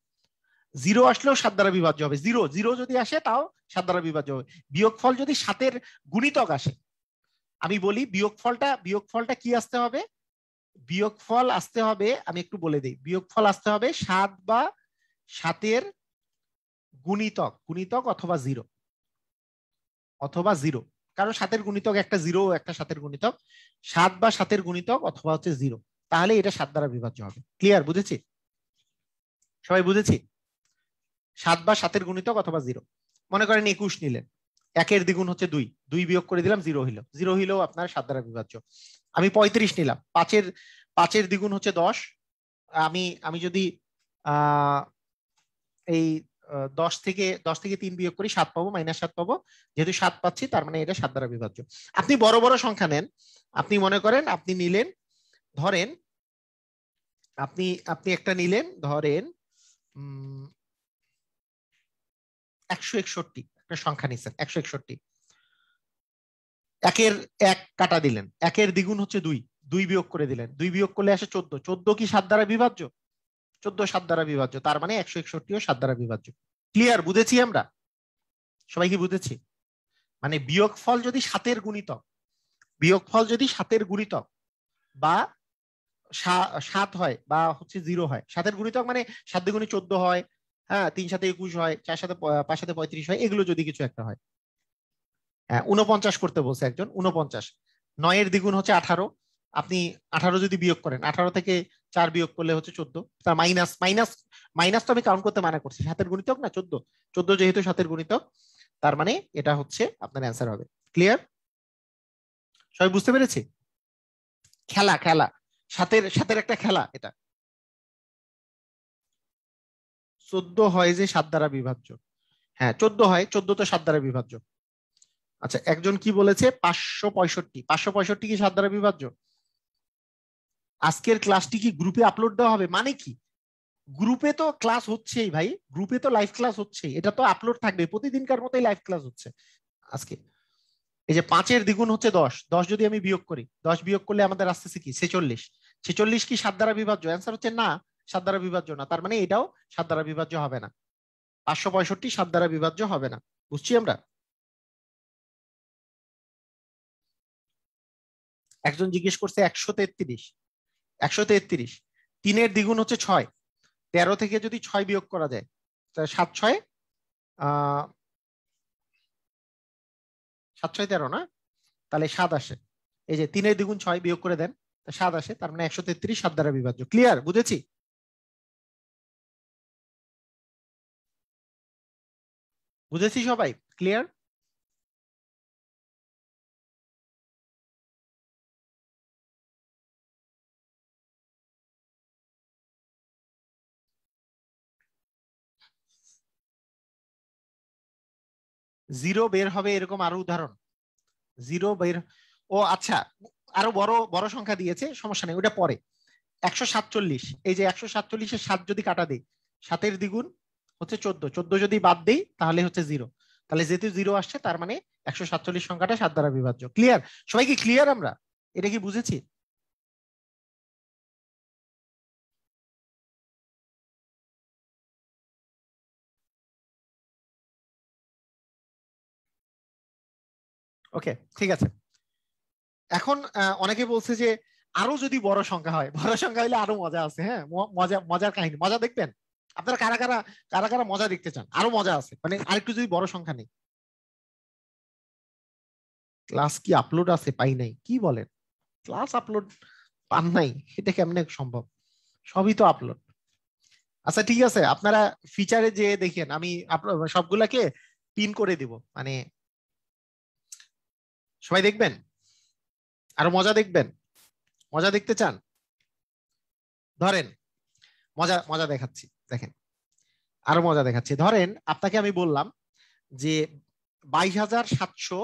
0 আসলেও 7 দ্বারা বিভাজ্য হবে। 0 যদি আসে তাও 7 দ্বারা বিভাজ্য হবে। বিয়োগফল যদি 7-এর গুণিতক আসে, আমি বলি বিয়োগফলটা কি আসতে হবে? বিয়োগফল আসতে হবে, আমি একটু বলে দিই, বিয়োগফল আসতে হবে 7 বা 7-এর গুণিতক অথবা 0, কারণ 7-এর গুণিতক একটা 0, একটা 7-এর গুণিতক, 7 বা 7-এর গুণিতক অথবা হচ্ছে 0, তাহলে এটা 7 দ্বারা বিভাজ্য হবে। ক্লিয়ার? বুঝেছি? সবাই বুঝেছি? 7 বা 7-এর গুণিতক অথবা 0। মনে করেন 21 নিলেন, 1-এর দ্বিগুণ হচ্ছে 2, 2 বিয়োগ করে দিলাম, 0 হইলো, 0 হইলেও আপনার 7 দ্বারা বিভাজ্য। আমি 35 নিলাম, 5-এর দ্বিগুণ হচ্ছে 10, আমি যদি এই 10 থেকে 3 বিয়োগ করি 7 পাবো, -7 পাবো। যেহেতু 7 পাচ্ছি, তার মানে এটা 7 দ্বারা বিভাজ্য। আপনি বড় বড় সংখ্যা নেন, আপনি মনে করেন আপনি নিলেন, ধরেন আপনি একটা নিলেন, ধরেন 161 একটা সংখ্যা নিচ্ছেন 161, একের 1 কাটা দিলেন, একের দ্বিগুণ হচ্ছে 2, 2 বিয়োগ করে দিলেন, 2 বিয়োগ করলে আসে 14, 14 কি 7 দ্বারা বিভাজ্য? 14 7 দ্বারা বিভাজ্য, তার মানে 161 ও 7 দ্বারা বিভাজ্য। ক্লিয়ার? বুঝেছি আমরা সবাই কি বুঝেছি? মানে বিয়োগফল যদি 7 গুণিতক, বিয়োগফল যদি 7 গুণিতক বা 7 হয় বা হচ্ছে 0 হয়, 7 গুণিতক মানে 7 গুণে 14 হয়, হ্যাঁ 3 7 21 হয়, 4 7 5 7 35 হয়, এগুলো যদি কিছু একটা হয়। হ্যাঁ 49 করতে বলছে একজন, 49, 9 এর দ্বিগুণ হচ্ছে 18, আপনি 18 যদি বিয়োগ করেন, 18 থেকে 4 বিয়োগ করলে হচ্ছে 14, তার মাইনাস মাইনাস মাইনাস তো আমি কাউন্ট করতে মানা করছি, 7 গুণিতক না 14, 14 যেহেতু 7 গুণিতক, তার মানে এটা হচ্ছে আপনার অ্যান্সার হবে। ক্লিয়ার? সবাই বুঝতে পেরেছি? খেলা খেলা সাতের একটা খেলা এটা। 14 হয় যে 7 দ্বারা বিভাজ্য, হ্যাঁ 14 হয়, 14 তো 7 দ্বারা বিভাজ্য। আচ্ছা একজন কি বলেছে 565, 565 কি 7 দ্বারা বিভাজ্য? আজকের ক্লাসটি কি গ্রুপে আপলোড দেওয়া হবে? মানে কি, গ্রুপে তো ক্লাস হচ্ছেই ভাই, গ্রুপে তো লাইভ ক্লাস হচ্ছেই, এটা তো আপলোড থাকবে, প্রতিদিনকার মতোই লাইভ ক্লাস হচ্ছে আজকে। এই যে 5 এর দ্বিগুণ হচ্ছে 10, 10 যদি আমি বিয়োগ করি, 10 বিয়োগ করলে আমাদের আসতেছে কি 46, 46 কি 7 দ্বারা বিভাজ্য? অ্যান্সার হচ্ছে না, 7 দ্বারা বিভাজ্য না, তার মানে এটাও 7 দ্বারা বিভাজ্য হবে না, 565 7 দ্বারা বিভাজ্য হবে না। বুঝছি আমরা? একজন জিজ্ঞেস করছে 133, 133 3 এর দ্বিগুণ হচ্ছে 6, 13 থেকে যদি 6 বিয়োগ করা যায়, 7 6 7 6 13 না, তাহলে 7 আসে। এই যে 3 এর দ্বিগুণ 6 বিয়োগ করে দেন, 7 আসে, তার মানে 133 7 দ্বারা বিভাজ্য। ক্লিয়ার? বুঝেছি? বুঝেছি সবাই? ক্লিয়ার? জিরো বের হবে এরকম আরো উদাহরণ, জিরো বের, ও আচ্ছা আরো বড় বড় সংখ্যা দিয়েছে, সমস্যা নেই ওটা পরে। 147, এই যে 147 7 যদি কাটা দেই, 7 দ্বিগুণ হচ্ছে 14, 14 যদি বাদ দেই তাহলে হচ্ছে 0, তাহলে যেহেতু 0 আসছে তার মানে 147 সংখ্যাটা 7 দ্বারা বিভাজ্য। ক্লিয়ার? সবাই কি ক্লিয়ার? আমরা এটা কি বুঝেছি? ওকে ঠিক আছে। এখন অনেকে বলছে যে আরো যদি বড় সংখ্যা হয়, বড় সংখ্যা হলে আরো মজা আছে, হ্যাঁ মজার কাহিনী, মজা দেখবেন আপনারা কারা কারা, কারা কারা মজা দেখতে চান? আরো মজা আছে, মানে আরেকটু যদি বড় সংখ্যা নেই। ক্লাস কি আপলোড আছে? পাই নাই, কি বলেন? ক্লাস আপলোড পান নাই? এটা কেমনে সম্ভব? সবই তো আপলোড। আচ্ছা ঠিক আছে, আপনারা ফিচারে যে দেখেন, আমি সবগুলাকে পিন করে দিব, মানে সবাই দেখবেন, আরো মজা দেখবেন, মজা দেখতে চান? ধরেন মজা মজা দেখাচ্ছি, দেখেন আরো মজা দেখাচ্ছি। ধরেন আপনাকে আমি বললাম যে 22,700,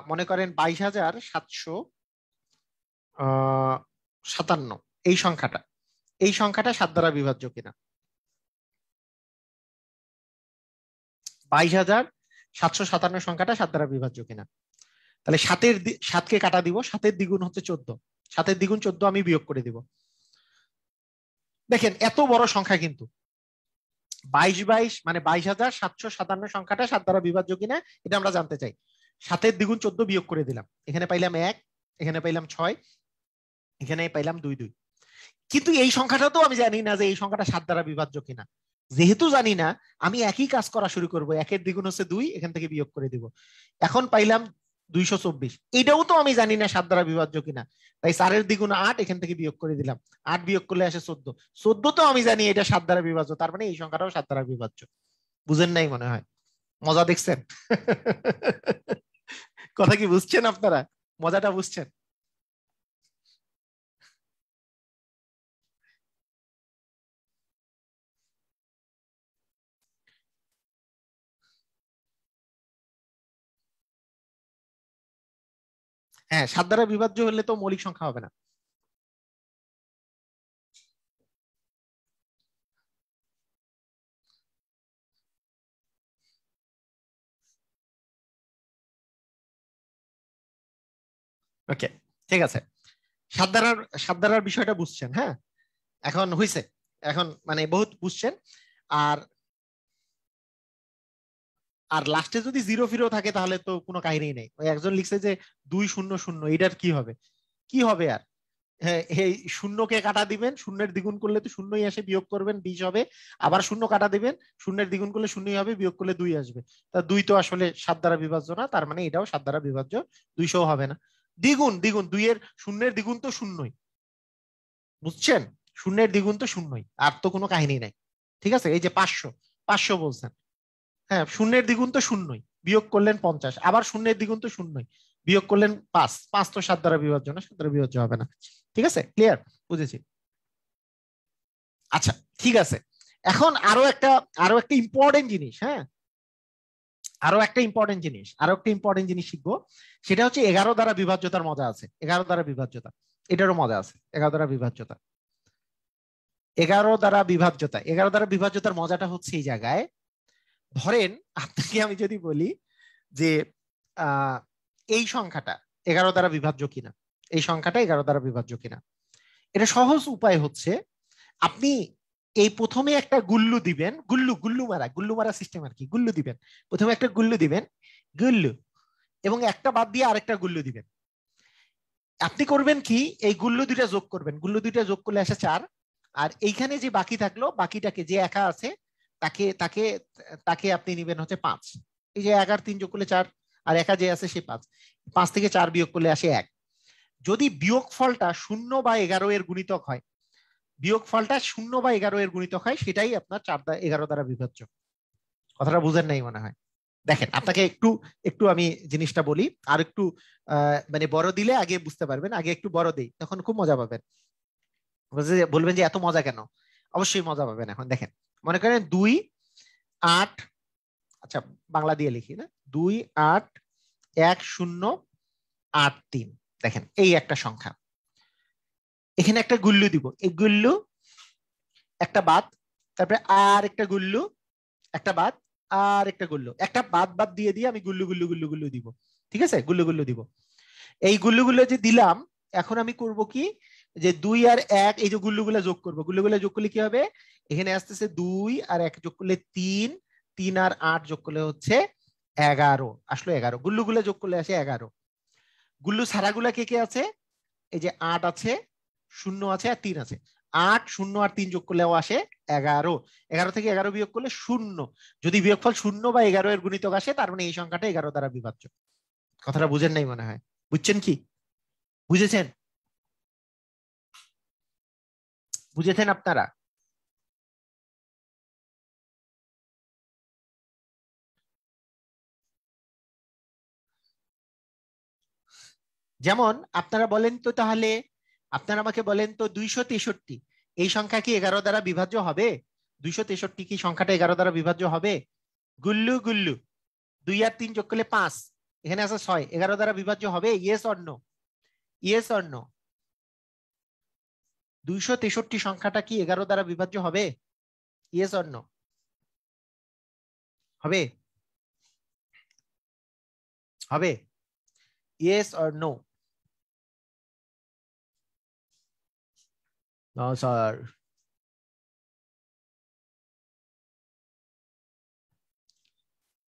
মনে করেন 22,757 এই সংখ্যাটা, এই সংখ্যাটা 7 দ্বারা বিভাজ্য কিনা? 22,757 সংখ্যাটা 7 দ্বারা বিভাজ্য কিনা? তাহলে 7কে কাটা দিব, 7 দ্বিগুণ হচ্ছে 14, 7 দ্বিগুণ 14 আমি বিয়োগ করে দিব। দেখেন এত বড় সংখ্যা কিন্তু 22 মানে 22,757 সংখ্যাটা 7 দ্বারা বিভাজ্য কিনা এটা আমরা জানতে চাই। 7 দ্বিগুণ 14 বিয়োগ করে দিলাম, এখানে পাইলাম 1, এখানে পাইলাম 6, এখানে পাইলাম 2 2। কিন্তু এই সংখ্যাটা তো আমি জানি না যে এই সংখ্যাটা 7 দ্বারা বিভাজ্য কিনা। যেহেতু জানি না, আমি একই কাজ করা শুরু করব, 1 দ্বিগুণ হচ্ছে 2, এখান থেকে বিয়োগ করে দিব। এখন পাইলাম 224, এটাও তো আমি জানি না 7 দ্বারা বিভাজ্য কিনা, তাই 4 দ্বিগুণ 8, এখান থেকে বিয়োগ করে দিলাম, 8 বিয়োগ করলে আসে 14, 14 তো আমি জানি এটা 7 দ্বারা বিভাজ্য, তার মানে এই সংখ্যাটাও 7 দ্বারা বিভাজ্য। বুঝেন নাই মনে হয়? মজা দেখছেন? কথা কি বুঝছেন আপনারা? মজাটা বুঝছেন? হ্যাঁ 7 দ্বারা বিভাজ্য হলে তো মৌলিক সংখ্যা হবে না। ওকে, ঠিক আছে, সাত ধারার বিষয়টা বুঝছেন? হ্যাঁ, এখন হইছে, এখন মানে বহুত বুঝছেন। আর আর লাস্টে যদি জিরো ফিরো থাকে তাহলে তো কোনো কাহিনী নেই। ওই একজন লিখছে যে 200 এটার কি হবে? কি হবে আর? হ্যাঁ, এই শূন্যকে কাটা দিবেন, শূন্যের দ্বিগুণ করলে তো শূন্যই আসে, বিয়োগ করবেন 20 হবে, আবার শূন্য কাটা দিবেন, শূন্যের দ্বিগুণ করলে শূন্যই হবে, বিয়োগ করলে 2 আসবে। তা 2 তো আসলে 7 দ্বারা বিভাজ্য না, তার মানে এটাও 7 দ্বারা বিভাজ্য, 200 হবে না। দ্বিগুণ দ্বিগুণ 2 এর শূন্যের দ্বিগুণ তো শূন্যই, বুঝছেন? শূন্যের দ্বিগুণ তো শূন্যই, আর তো কোনো কাহিনী নাই। ঠিক আছে, এই যে 500 বলছেন, হ্যাঁ শূন্যের দ্বিগুণ তো শূন্যই, বিয়োগ করলেন 50, আবার শূন্যের দ্বিগুণ তো শূন্যই, বিয়োগ করলেন 5 তো 7 দ্বারা বিভাজ্য না, 7 দ্বারা বিভাজ্য হবে না। ঠিক আছে, ক্লিয়ার? বুঝেছি। আচ্ছা, ঠিক আছে, এখন আরো একটা ইম্পর্টেন্ট জিনিস, হ্যাঁ আরো একটা ইম্পর্টেন্ট জিনিস শিখবো। সেটা হচ্ছে 11 দ্বারা বিভাজ্যতার মজা আছে। 11 দ্বারা বিভাজ্যতা, এটারও মজা আছে। 11 দ্বারা বিভাজ্যতা, 11 দ্বারা বিভাজ্যতার মজাটা হচ্ছে এই জায়গায়, ধরেন আপনাকে আমি যদি বলি যে এই সংখ্যাটা 11 দ্বারা বিভাজ্য কিনা, এই সংখ্যাটা 11 দ্বারা বিভাজ্য কিনা, এটা সহজ উপায় হচ্ছে আপনি এই প্রথমে একটা গুল্লু দিবেন, গুল্লু মারা সিস্টেম আর কি। গুল্লু দিবেন, প্রথমে একটা গুল্লু দিবেন, গুল্লু, এবং একটা বাদ দিয়ে আরেকটা গুল্লু দিবেন। আপনি করবেন কি, এই গুল্লু দুইটা যোগ করবেন, গুল্লু দুইটা যোগ করলে আসে 4, আর এইখানে যে বাকি থাকলো, বাকিটাকে যে একা আছে তাকে তাকে তাকে আপনি নিবেন হচ্ছে 5। এই যে 11 3 যোগ করলে 4, আর একা যে আছে সে 5 থেকে 4 বিয়োগ করলে আসে 1। যদি বিয়োগফলটা 0 বা 11 এর গুণিতক হয়, বিয়োগফলটা 0 বা 11 এর গুণিতক হয়, সেটাই আপনার 11 দ্বারা বিভাজ্য। কথাটা বুঝেন নাই মনে হয়। দেখেন, আপনাকে একটু একটু আমি জিনিসটা বলি, আর একটু মানে বড় দিলে আগে বুঝতে পারবেন, আগে একটু বড় দেই, তখন খুব মজা পাবেন। বলবেন যে এত মজা কেন? অবশ্যই মজা পাবেন। এখন দেখেন, মনে করেন 2 8, আচ্ছা বাংলা দিয়ে লিখি না, 2 8 1 0 8 3। দেখেন এই একটা সংখ্যা, এখানে একটা গুল্লু দিব, এই গুল্লু একটা বাদ, তারপরে আর একটা গুল্লু, একটা বাদ, আর একটা গুল্লু, একটা বাদ বাদ দিয়ে দিয়ে আমি গুল্লু গুল্লু গুল্লু গুল্লু দিব। ঠিক আছে, গুল্লু গুল্লু দিব। এই গুল্লুগুলো যে দিলাম, এখন আমি করব কি, যে 2 আর 1, এই যে গুল্লুগুলো যোগ করব, গুল্লুগুলো যোগ করলে কি হবে, এখানে আসতেছে 2 আর 1 যোগ করলে 3, 3 আর 8 যোগ করলে হচ্ছে 11, আসলো 11। গুল্লুগুলো যোগ করলে আসে 11। গুল্লু ছাড়াগুলা কে কে আছে, এই যে 8 আছে, 0 আছে আর 3 আছে। 8 0 আর 3 যোগ করলেও আসে 11। 11 থেকে 11 বিয়োগ করলে 0। যদি বিয়োগফল 0 বা 11 এর গুণিতক আসে, তার মানে এই সংখ্যাটা 11 দ্বারা বিভাজ্য। কথাটা বুঝেন নাই মনে হয়? বুঝছেন কি? বুঝেছেন? বুঝেছেন আপনারা? যেমন আপনারা বলেন তো, তাহলে আপনারা আমাকে বলেন তো, 263 এই সংখ্যা কি 11 দ্বারা বিভাজ্য হবে? 263 কি সংখ্যাটা 11 দ্বারা বিভাজ্য হবে? গুল্লু গুল্লু, 2 আর 3 যোগ করলে 5, এখানে আছে 6, 11 দ্বারা বিভাজ্য হবে? Yes or no? Yes or no? 263 সংখ্যাটা কি 11 দ্বারা বিভাজ্য হবে? Yes or no? হবে? হবে? Yes or no? No sir.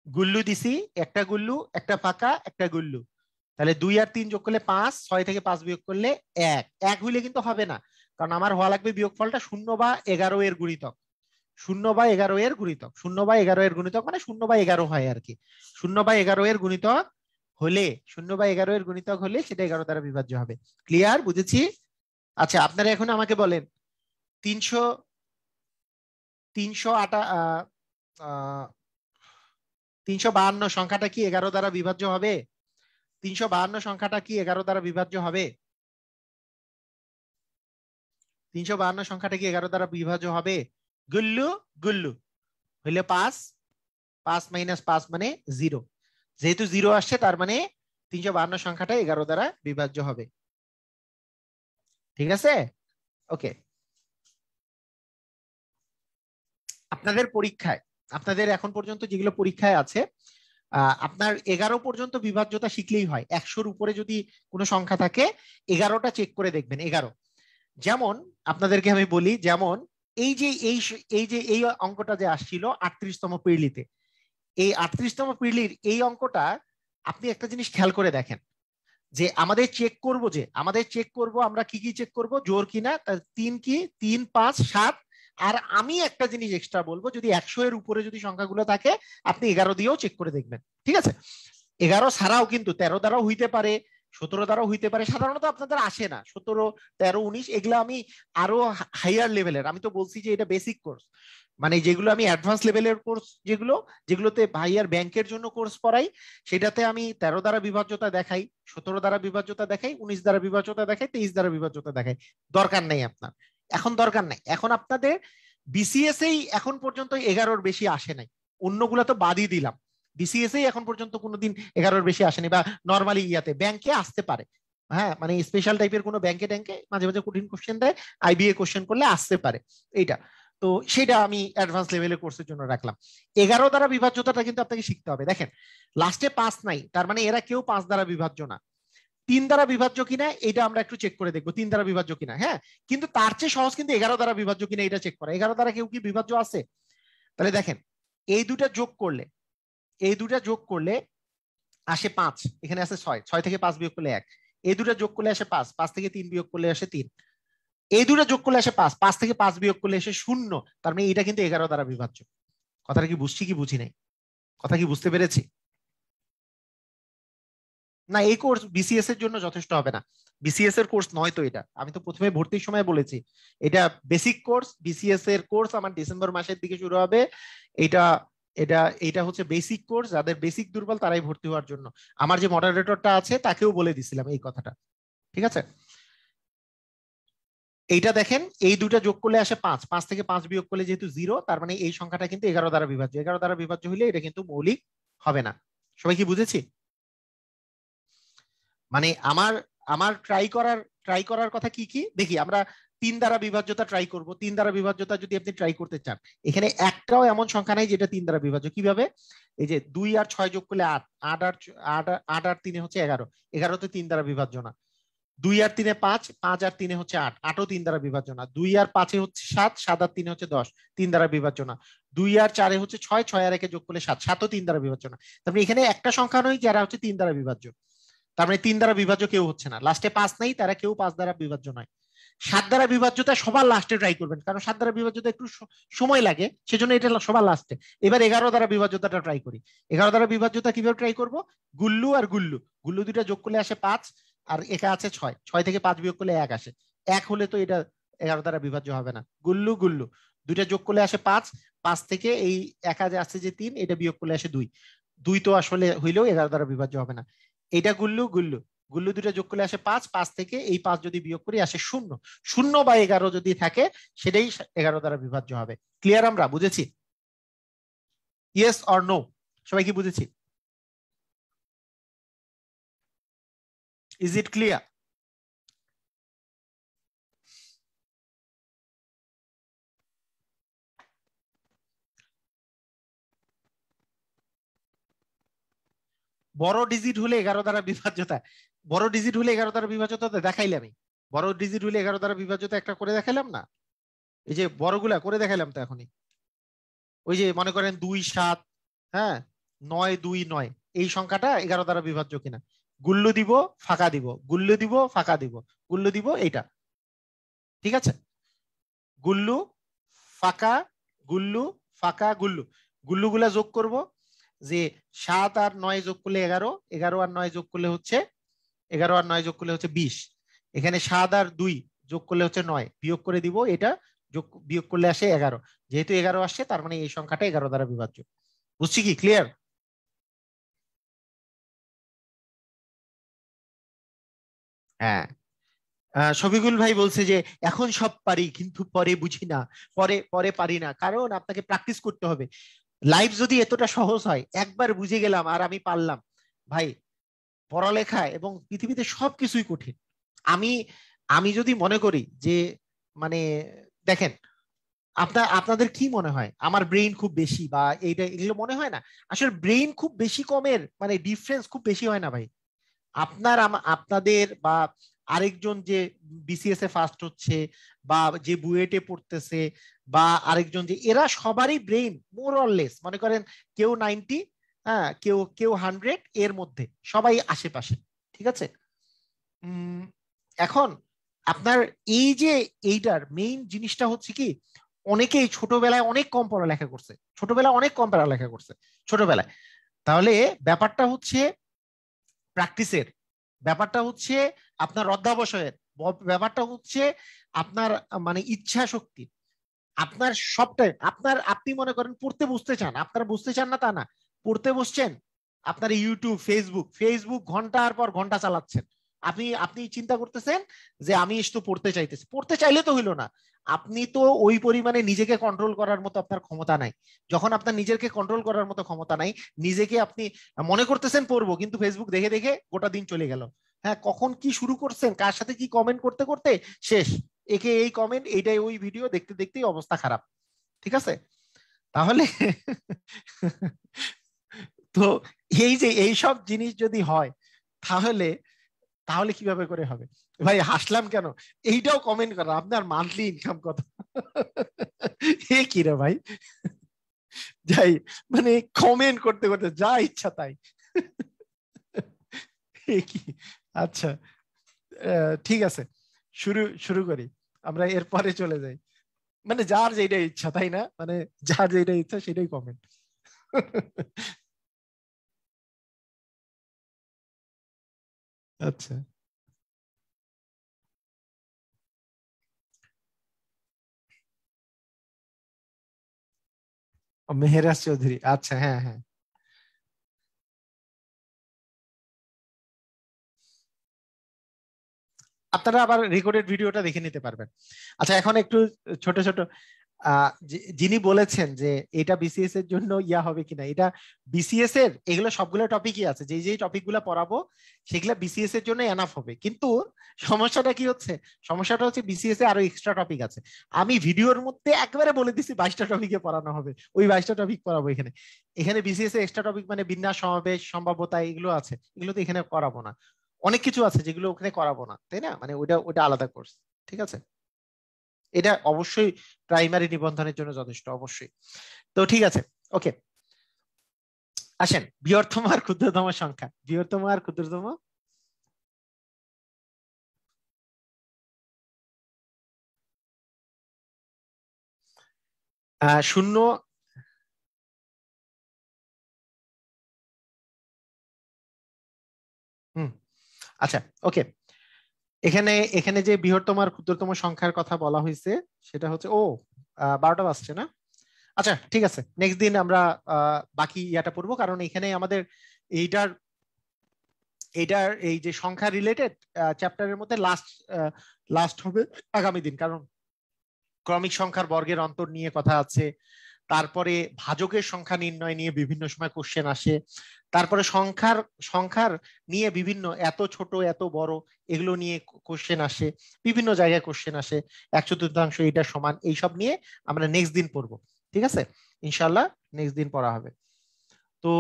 গুল্লু দিছি, একটা গুল্লু, একটা ফাঁকা, একটা গুল্লু, তাহলে 2 আর 3 যোগ করলে 5, 6 থেকে 5 বিয়োগ করলে 1। 1 হইলে কিন্তু হবে না, কারণ আমার হওয়া লাগবে বিয়োগফলটা 0 বা 11 এর গুণিতক। 0 বা 11 এর গুণিতক, 0 বা 11 এর গুণিতক মানে 0 বা 11 হয় আর কি। 0 বা 11 এর গুণিতক হলে, 0 বা 11 এর গুণিতক হলে সেটা 11 দ্বারা বিভাজ্য হবে। ক্লিয়ার? বুঝেছি। আচ্ছা, আপনারা এখন আমাকে বলেন, 300 352 সংখ্যাটা কি 11 দ্বারা বিভাজ্য হবে? 352 সংখ্যাটা কি 11 দ্বারা বিভাজ্য হবে? 352 সংখ্যাটা কি 11 দ্বারা বিভাজ্য হবে? গুল্লু গুল্লু হইলে 5, 5 মাইনাস 5 মানে 0। যেহেতু 0 আসছে, তার মানে 352 সংখ্যাটা 11 দ্বারা বিভাজ্য হবে। ঠিক আছে, ওকে। আপনাদের পরীক্ষায়, আপনাদের এখন পর্যন্ত যেগুলো পরীক্ষায় আছে, আপনার 11 পর্যন্ত বিভাজ্যতা শিখলেই হয়। 100-র উপরে যদি কোনো সংখ্যা থাকে 11টা চেক করে দেখবেন। 11 যেমন আপনাদেরকে আমি বলি, যেমন এই অঙ্কটা যে আসছিল 38তম পিরলিতে, এই 38তম পিরলির এই অঙ্কটা আপনি একটা জিনিস খেয়াল করে দেখেন যে আমাদের চেক করব আমরা কি চেক করব, জোর কিনা, 3 কি 3 5 7। আর আমি একটা জিনিস এক্সট্রা বলবো, যদি 100-এর উপরে যদি সংখ্যাগুলো থাকে আপনি 11 দিয়েও চেক করে দেখবেন, ঠিক আছে? 11 ছাড়াও কিন্তু 13 দ্বারাও হইতে পারে, 17 দ্বারাও হইতে পারে। সাধারণত আপনাদের আসে না 17, 13, 19, এগুলো আমি আরো হাইয়ার লেভেলের, আমি তো বলছি যে এটা বেসিক কোর্স, মানে যেগুলো আমি অ্যাডভান্স লেভেলের কোর্স, যেগুলোতে ভাইয়ার ব্যাংকের জন্য কোর্স পড়াই, সেটাতে আমি 13 দ্বারা বিভাজ্যতা দেখাই, 17 দ্বারা বিভাজ্যতা দেখাই, 19 দ্বারা বিভাজ্যতা দেখাই, 23 দ্বারা বিভাজ্যতা দেখাই। দরকার নেই আপনার, এখন দরকার নেই। এখন আপনাদের বিসিএস এই এখন পর্যন্ত 11-র বেশি আসে নাই, অন্যগুলো তো বাদই দিলাম। বিসিএস এই এখন পর্যন্ত কোনোদিন 11-র বেশি আসেনি, বা নর্মালি ইয়াতে ব্যাংকে আসতে পারে, হ্যাঁ, মানে স্পেশাল টাইপের কোনো ব্যাংকে মাঝে মাঝে কঠিন কোশ্চেন দেয়, আইবিএ কোশ্চেন করলে আসতে পারে এইটা। তো সেটা আমি অ্যাডভান্স লেভেলের কোর্সের জন্য রাখলাম। 11 দ্বারা বিভাজ্যতাটা কিন্তু আপনাকে শিখতে হবে। দেখেন লাস্টে 5 নাই, তার মানে এরা কেউ 5 দ্বারা বিভাজ্য না। 3 দ্বারা বিভাজ্য কিনা এটা আমরা একটু চেক করে দেখবো, 3 দ্বারা বিভাজ্য কিনা। হ্যাঁ, কিন্তু তার চেয়ে সহজ কিন্তু 11 দ্বারা বিভাজ্য কিনা এটা চেক করা। 11 দ্বারা কেউ কি বিভাজ্য আছে? তাহলে দেখেন এই দুটা যোগ করলে আসে 5, এখানে আছে 6, 6 থেকে 5 বিয়োগ করলে 1, এই দুটা যোগ করলে আসে 5, 5 থেকে 3 বিয়োগ করলে আসে 3, এই দুটো যোগ করলে আসে 5, 5 থেকে 5 বিয়োগ করলে এসে 0। তার মানে এটা কিন্তু 11 দ্বারা বিভাজ্য। কথাটা কি বুঝছি কি বুঝি নাই? কথা কি বুঝতে পেরেছি না? এই কোর্স বিসিএস এর জন্য যথেষ্ট হবে না, বিসিএস এর কোর্স নয় তো এটা। আমি তো প্রথমে ভর্তির সময় বলেছি এটা বেসিক কোর্স। বিসিএস এর কোর্স আমার ডিসেম্বর মাসের দিকে শুরু হবে। এটা এটা এটা হচ্ছে বেসিক কোর্স, যাদের বেসিক দুর্বল তারাই ভর্তি হওয়ার জন্য। আমার যে মডারেটরটা আছে তাকেও বলে দিছিলাম এই কথাটা, ঠিক আছে? এইটা দেখেন এই দুটা যোগ করলে আসে 5, 5 থেকে 5 বিয়োগ করলে যেহেতু 0, তার মানে এই সংখ্যাটা কিন্তু 11 দ্বারা বিভাজ্য। 11 দ্বারা বিভাজ্য হলে এটা কিন্তু মৌলিক হবে না। সবাই কি বুঝেছি? মানে আমার আমার ট্রাই করার কথা কি কি দেখি। আমরা 3 দ্বারা বিভাজ্যতা ট্রাই করব। 3 দ্বারা বিভাজ্যতা যদি আপনি ট্রাই করতে চান, এখানে একটাও এমন সংখ্যা নাই যেটা 3 দ্বারা বিভাজ্য। কিভাবে? এই যে 2 আর 6 যোগ করলে 8, 8 আর 3 হচ্ছে 11, 11 তে 3 দ্বারা বিভাজ্য না। 2 আর 3 5, 5 আর 3 হচ্ছে 8, 8ও 3 দ্বারা বিভাজ্য না। 2 আর 5 হচ্ছে 7, 7 আর 3 হচ্ছে 10, 3 দ্বারা বিভাজ্য না। 2 আর 4 হচ্ছে 6, 6 আর 1 যোগ করলে 7, 7ও 3 দ্বারা বিভাজ্য না। তারপরে এখানে একটা সংখ্যা নয় যারা হচ্ছে 3 দ্বারা বিভাজ্য, তার মানে 3 দ্বারা বিভাজ্য কেউ হচ্ছে না। লাস্টে 5 নেই, তারা কেউ 5 দ্বারা বিভাজ্য নয়। 7 দ্বারা বিভাজ্যতা সবার লাস্টে ট্রাই করবেন, কারণ 7 দ্বারা বিভাজ্যতা একটু সময় লাগে, সেজন্য এটা সবার লাস্টে। এবার 11 দ্বারা বিভাজ্যতাটা ট্রাই করি। 11 দ্বারা বিভাজ্যতা কিভাবে ট্রাই করব? গুল্লু আর গুল্লু, গুল্লু দুটা যোগ করলে আসে 5, আর একা আছে 6, 6 থেকে 5 বিয়োগ করলে 1 আসে। 1 হলে তো এটা 11 দ্বারা বিভাজ্য হবে না। গুল্লু গুল্লু দুইটা যোগ করলে আসে 5, 5 থেকে এই একা যে আছে যে 3, এটা বিয়োগ করলে আসে 2, 2 তো আসলে হইলেও 11 দ্বারা বিভাজ্য হবে না। এটা গুল্লু গুল্লু, গুল্লু দুটো যোগ করলে আসে 5, 5 থেকে এই 5 যদি বিয়োগ করি আসে 0, 0 বা 11 যদি থাকে সেটাই 11 দ্বারা বিভাজ্য হবে। ক্লিয়ার? আমরা বুঝেছি? Yes or no? সবাই কি বুঝেছি? Is it clear? বড় ডিজিট হলে 11 দ্বারা বিভাজ্যতা, বড় ডিজিট হলে 11 দ্বারা বিভাজ্যতা দেখাইলে আমি, বড় ডিজিট হলে 11 দ্বারা বিভাজ্যতা একটা করে দেখাইলাম না? এই যে বড়গুলা করে দেখাইলাম তো এখনই। ওই যে মনে করেন 2 7, হ্যাঁ, 9 2 9, এই সংখ্যাটা 11 দ্বারা বিভাজ্য কিনা। গুল্লু দিব, ফাঁকা দিব, গুল্লু দিব, ফাঁকা দিব, গুল্লু দিব, এইটা ঠিক আছে। গুল্লু ফাঁকা, গুল্লু ফাঁকা, গুল্লু, গুল্লুগুলা যোগ করব। যে 7 আর 9 যোগ করলে 11, 11 আর 9 যোগ করলে হচ্ছে 11 আর 9 যোগ করলে হচ্ছে 20। এখানে 7 আর 2 যোগ করলে হচ্ছে 9, বিয়োগ করে দিব, এটা বিয়োগ করলে আসে 11। যেহেতু 11 আসছে তার মানে এই সংখ্যাটা 11 দ্বারা বিভাজ্য। বুঝছি কি? ক্লিয়ার? হ্যাঁ। শফিকুল ভাই বলছে যে এখন সব পারি কিন্তু পরে বুঝি না, পরে পরে পারি না, কারণ আপনাকে প্র্যাকটিস করতে হবে। লাইফ যদি এতটা সহজ হয়, একবার বুঝে গেলাম আর আমি পারলাম, ভাই পড়ালেখা এবং পৃথিবীতে সবকিছুই কঠিন। আমি আমি যদি মনে করি যে মানে দেখেন আপনাদের কি মনে হয় আমার ব্রেইন খুব বেশি বা এইটা এগুলো মনে হয় না? আসলে ব্রেইন খুব বেশি কমের মানে ডিফারেন্স খুব বেশি হয় না ভাই। আপনাদের বা আরেকজন যে বিসিএস এ ফার্স্ট হচ্ছে বা যে বুয়েটে পড়তেছে বা আরেকজন যে, এরা সবারই ব্রেইন মোর অর লেস মনে করেন কেউ 90, হ্যাঁ কেউ 100 এর মধ্যে, সবাই আশেপাশে, ঠিক আছে? এখন আপনার এই যে এইটার মেইন জিনিসটা হচ্ছে কি, অনেকেই ছোটবেলায় অনেক কম পড়ালেখা করছে, ছোটবেলায়। তাহলে ব্যাপারটা হচ্ছে প্র্যাকটিসের, ব্যাপারটা হচ্ছে আপনার অধ্যাবসায়ের, ব্যাপারটা হচ্ছে আপনার মানে ইচ্ছা শক্তি, আপনার সবটাই আপনি মনে করেন পড়তে বসতে চান, আপনারা বুঝতে চান না তা না, পড়তে বসছেন, আপনার ইউটিউব ফেসবুক ঘন্টার পর ঘন্টা চালাচ্ছেন, আপনি চিন্তা করতেছেন যে আমি একটু পড়তে চাইতেছি, পড়তে চাইলে তো হইলো না, আপনি তো ওই পরিমাণে নিজেকে কন্ট্রোল করার মতো আপনার ক্ষমতা নাই। যখন আপনার নিজেকে কন্ট্রোল করার মতো ক্ষমতা নাই, নিজেকে আপনি মনে করতেছেন পড়বো, কিন্তু ফেসবুক দেখে দেখে গোটা দিন চলে গেল। হ্যাঁ, কখন কি শুরু করছেন, কার সাথে কি কমেন্ট করতে করতে শেষ, একে এই কমেন্ট, এইটাই ওই ভিডিও, দেখতে দেখতেই অবস্থা খারাপ, ঠিক আছে? তাহলে তো এই যে এই সব জিনিস যদি হয় তাহলে তাহলে কিভাবে করে হবে? ভাই হাসলাম কেন? এইটাও কমেন্ট করা, আপনার মান্থলি ইনকাম কত? এ কি রে ভাই, যাই মানে কমেন্ট করতে করতে যা ইচ্ছা তাই। কি, আচ্ছা ঠিক আছে, শুরু করি, আমরা এরপরে চলে যাই। মানে যার যেটা ইচ্ছা, তাই না? মানে যার যেটা ইচ্ছা সেটাই কমেন্ট। আচ্ছা, মেহেরাজ চৌধুরী, আচ্ছা, হ্যাঁ হ্যাঁ। আপনারা আবার রেকর্ডেড ভিডিওটা দেখে নিতে পারবেন। আচ্ছা, এখন একটু ছোট ছোট যিনি বলেছেন যে এটা বিসিএস এর জন্য ইয়া হবে কিনা, এটা বিসিএস এর এগুলো সবগুলো টপিকই আছে, যে টপিক গুলো পড়াবো সেগুলো বিসিএস এর জন্য এনাফ হবে, কিন্তু সমস্যাটা কি হচ্ছে, সমস্যাটা হচ্ছে বিসিএস এ আরো এক্সট্রা টপিক আছে। আমি ভিডিওর মধ্যে একেবারে বলে দিচ্ছি 22টা টপিকে পড়ানো হবে, ওই 22টা টপিক পড়াবো এখানে। এখানে বিসিএস এ এক্সট্রা টপিক মানে বিন্যাস, সমাবেশ, সম্ভাব্যতা, এগুলো আছে, এগুলো তো এখানে করাবো না। অনেক কিছু আছে যেগুলো ওখানে করাবো না, তাই না? মানে ওটা আলাদা কোর্স, ঠিক আছে? এটা অবশ্যই প্রাইমারি নিবন্ধনের জন্য যথেষ্ট, অবশ্যই। তো ঠিক আছে, ওকে, আসেন বৃহত্তম আর ক্ষুদ্রতম সংখ্যা, বৃহত্তম আর ক্ষুদ্রতম। শূন্য, হুম, আচ্ছা, ওকে। এখানে এখানে যে বৃহত্তম আর ক্ষুদ্রতম সংখ্যার কথা বলা হয়েছে সেটা হচ্ছে 12টা বাজছে না? আচ্ছা ঠিক আছে, নেক্সট দিন আমরা বাকি ইয়াটা পড়বো, কারণ এখানে আমাদের এইটার এইটার এই যে সংখ্যা রিলেটেড চ্যাপ্টারের মধ্যে লাস্ট হবে আগামী দিন, কারণ ক্রমিক সংখ্যার বর্গের অন্তর নিয়ে কথা আছে, তারপরে ভাজকের সংখ্যা নির্ণয় নিয়ে বিভিন্ন সময় কোশ্চেন আসে, তারপরে সংখ্যার নিয়ে বিভিন্ন এত ছোট এত বড় এগুলো নিয়ে কোশ্চেন আসে, বিভিন্ন জায়গায় কোশ্চেন আসে, 1/4 এটা সমান, এইসব নিয়ে আমরা নেক্সট দিন পড়বো, ঠিক আছে? ইনশাল্লাহ নেক্সট দিন পড়া হবে। তো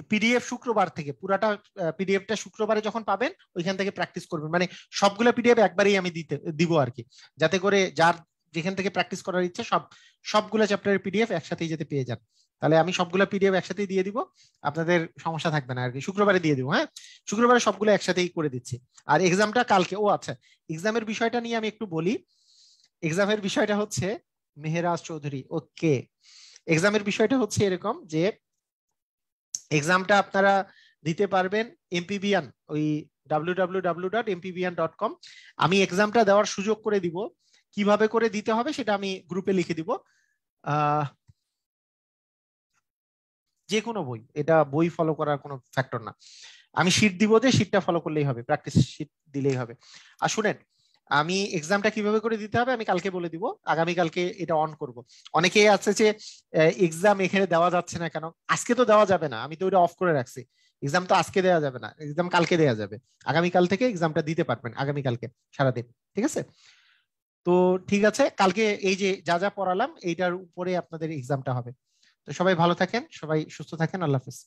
পিডিএফ শুক্রবার থেকে, পুরাটা পিডিএফটা শুক্রবারে যখন পাবেন ওইখান থেকে প্র্যাকটিস করবেন, মানে সবগুলো পিডিএফ একবারেই আমি দিব আর কি, যাতে করে যার যেখান থেকে প্র্যাকটিস করার ইচ্ছে সবগুলো চ্যাপ্টারের পিডিএফ একসাথেই যাতে পেয়ে যান। তাহলে আমি সবগুলো পিডিএফ একসাথেই দিয়ে দিব, আপনাদের সমস্যা থাকবে না আর কি, শুক্রবারে দিয়ে দিব। হ্যাঁ, শুক্রবারে সবগুলো একসাথেই করে দিচ্ছি। আর এক্সামটা কালকে। আচ্ছা, এক্সামের বিষয়টা নিয়ে আমি একটু বলি। এক্সামের বিষয়টা হচ্ছে মেহেরাজ চৌধুরী, ওকে, এক্সামের বিষয়টা হচ্ছে এরকম যে এক্সামটা আপনারা দিতে পারবেন এমপিবিয়ান, ওই www.mpbian.com। আমি এক্সামটা দেওয়ার সুযোগ করে দিব, কিভাবে করে দিতে হবে সেটা আমি গ্রুপে লিখে দিব। যে কোনো বই, এটা বই ফলো করার কোনো ফ্যাক্টর না, আমি শীট দিব, যে শীটটা ফলো করলেই হবে, প্র্যাকটিস শীট দিলেই হবে। আর শুনেন, আমি এক্সামটা কিভাবে করে দিতে হবে আমি কালকে বলে দিব, আগামী কালকে এটা অন করব। অনেকেই আছে যে এক্সাম এখানে দেওয়া যাচ্ছে না কেন, আজকে তো দেওয়া যাবে না, আমি তো ওটা অফ করে রাখছি, এক্সাম তো আজকে দেওয়া যাবে না, এক্সাম কালকে দেওয়া যাবে, আগামীকাল থেকে এক্সামটা দিতে পারবেন, আগামীকালকে সারাদিন, ঠিক আছে? তো ঠিক আছে, কালকে এই যে যা যা পড়ালাম এইটার উপরে আপনাদের এক্সামটা হবে। তো সবাই ভালো থাকেন, সবাই সুস্থ থাকেন, আল্লাহ হাফেজ।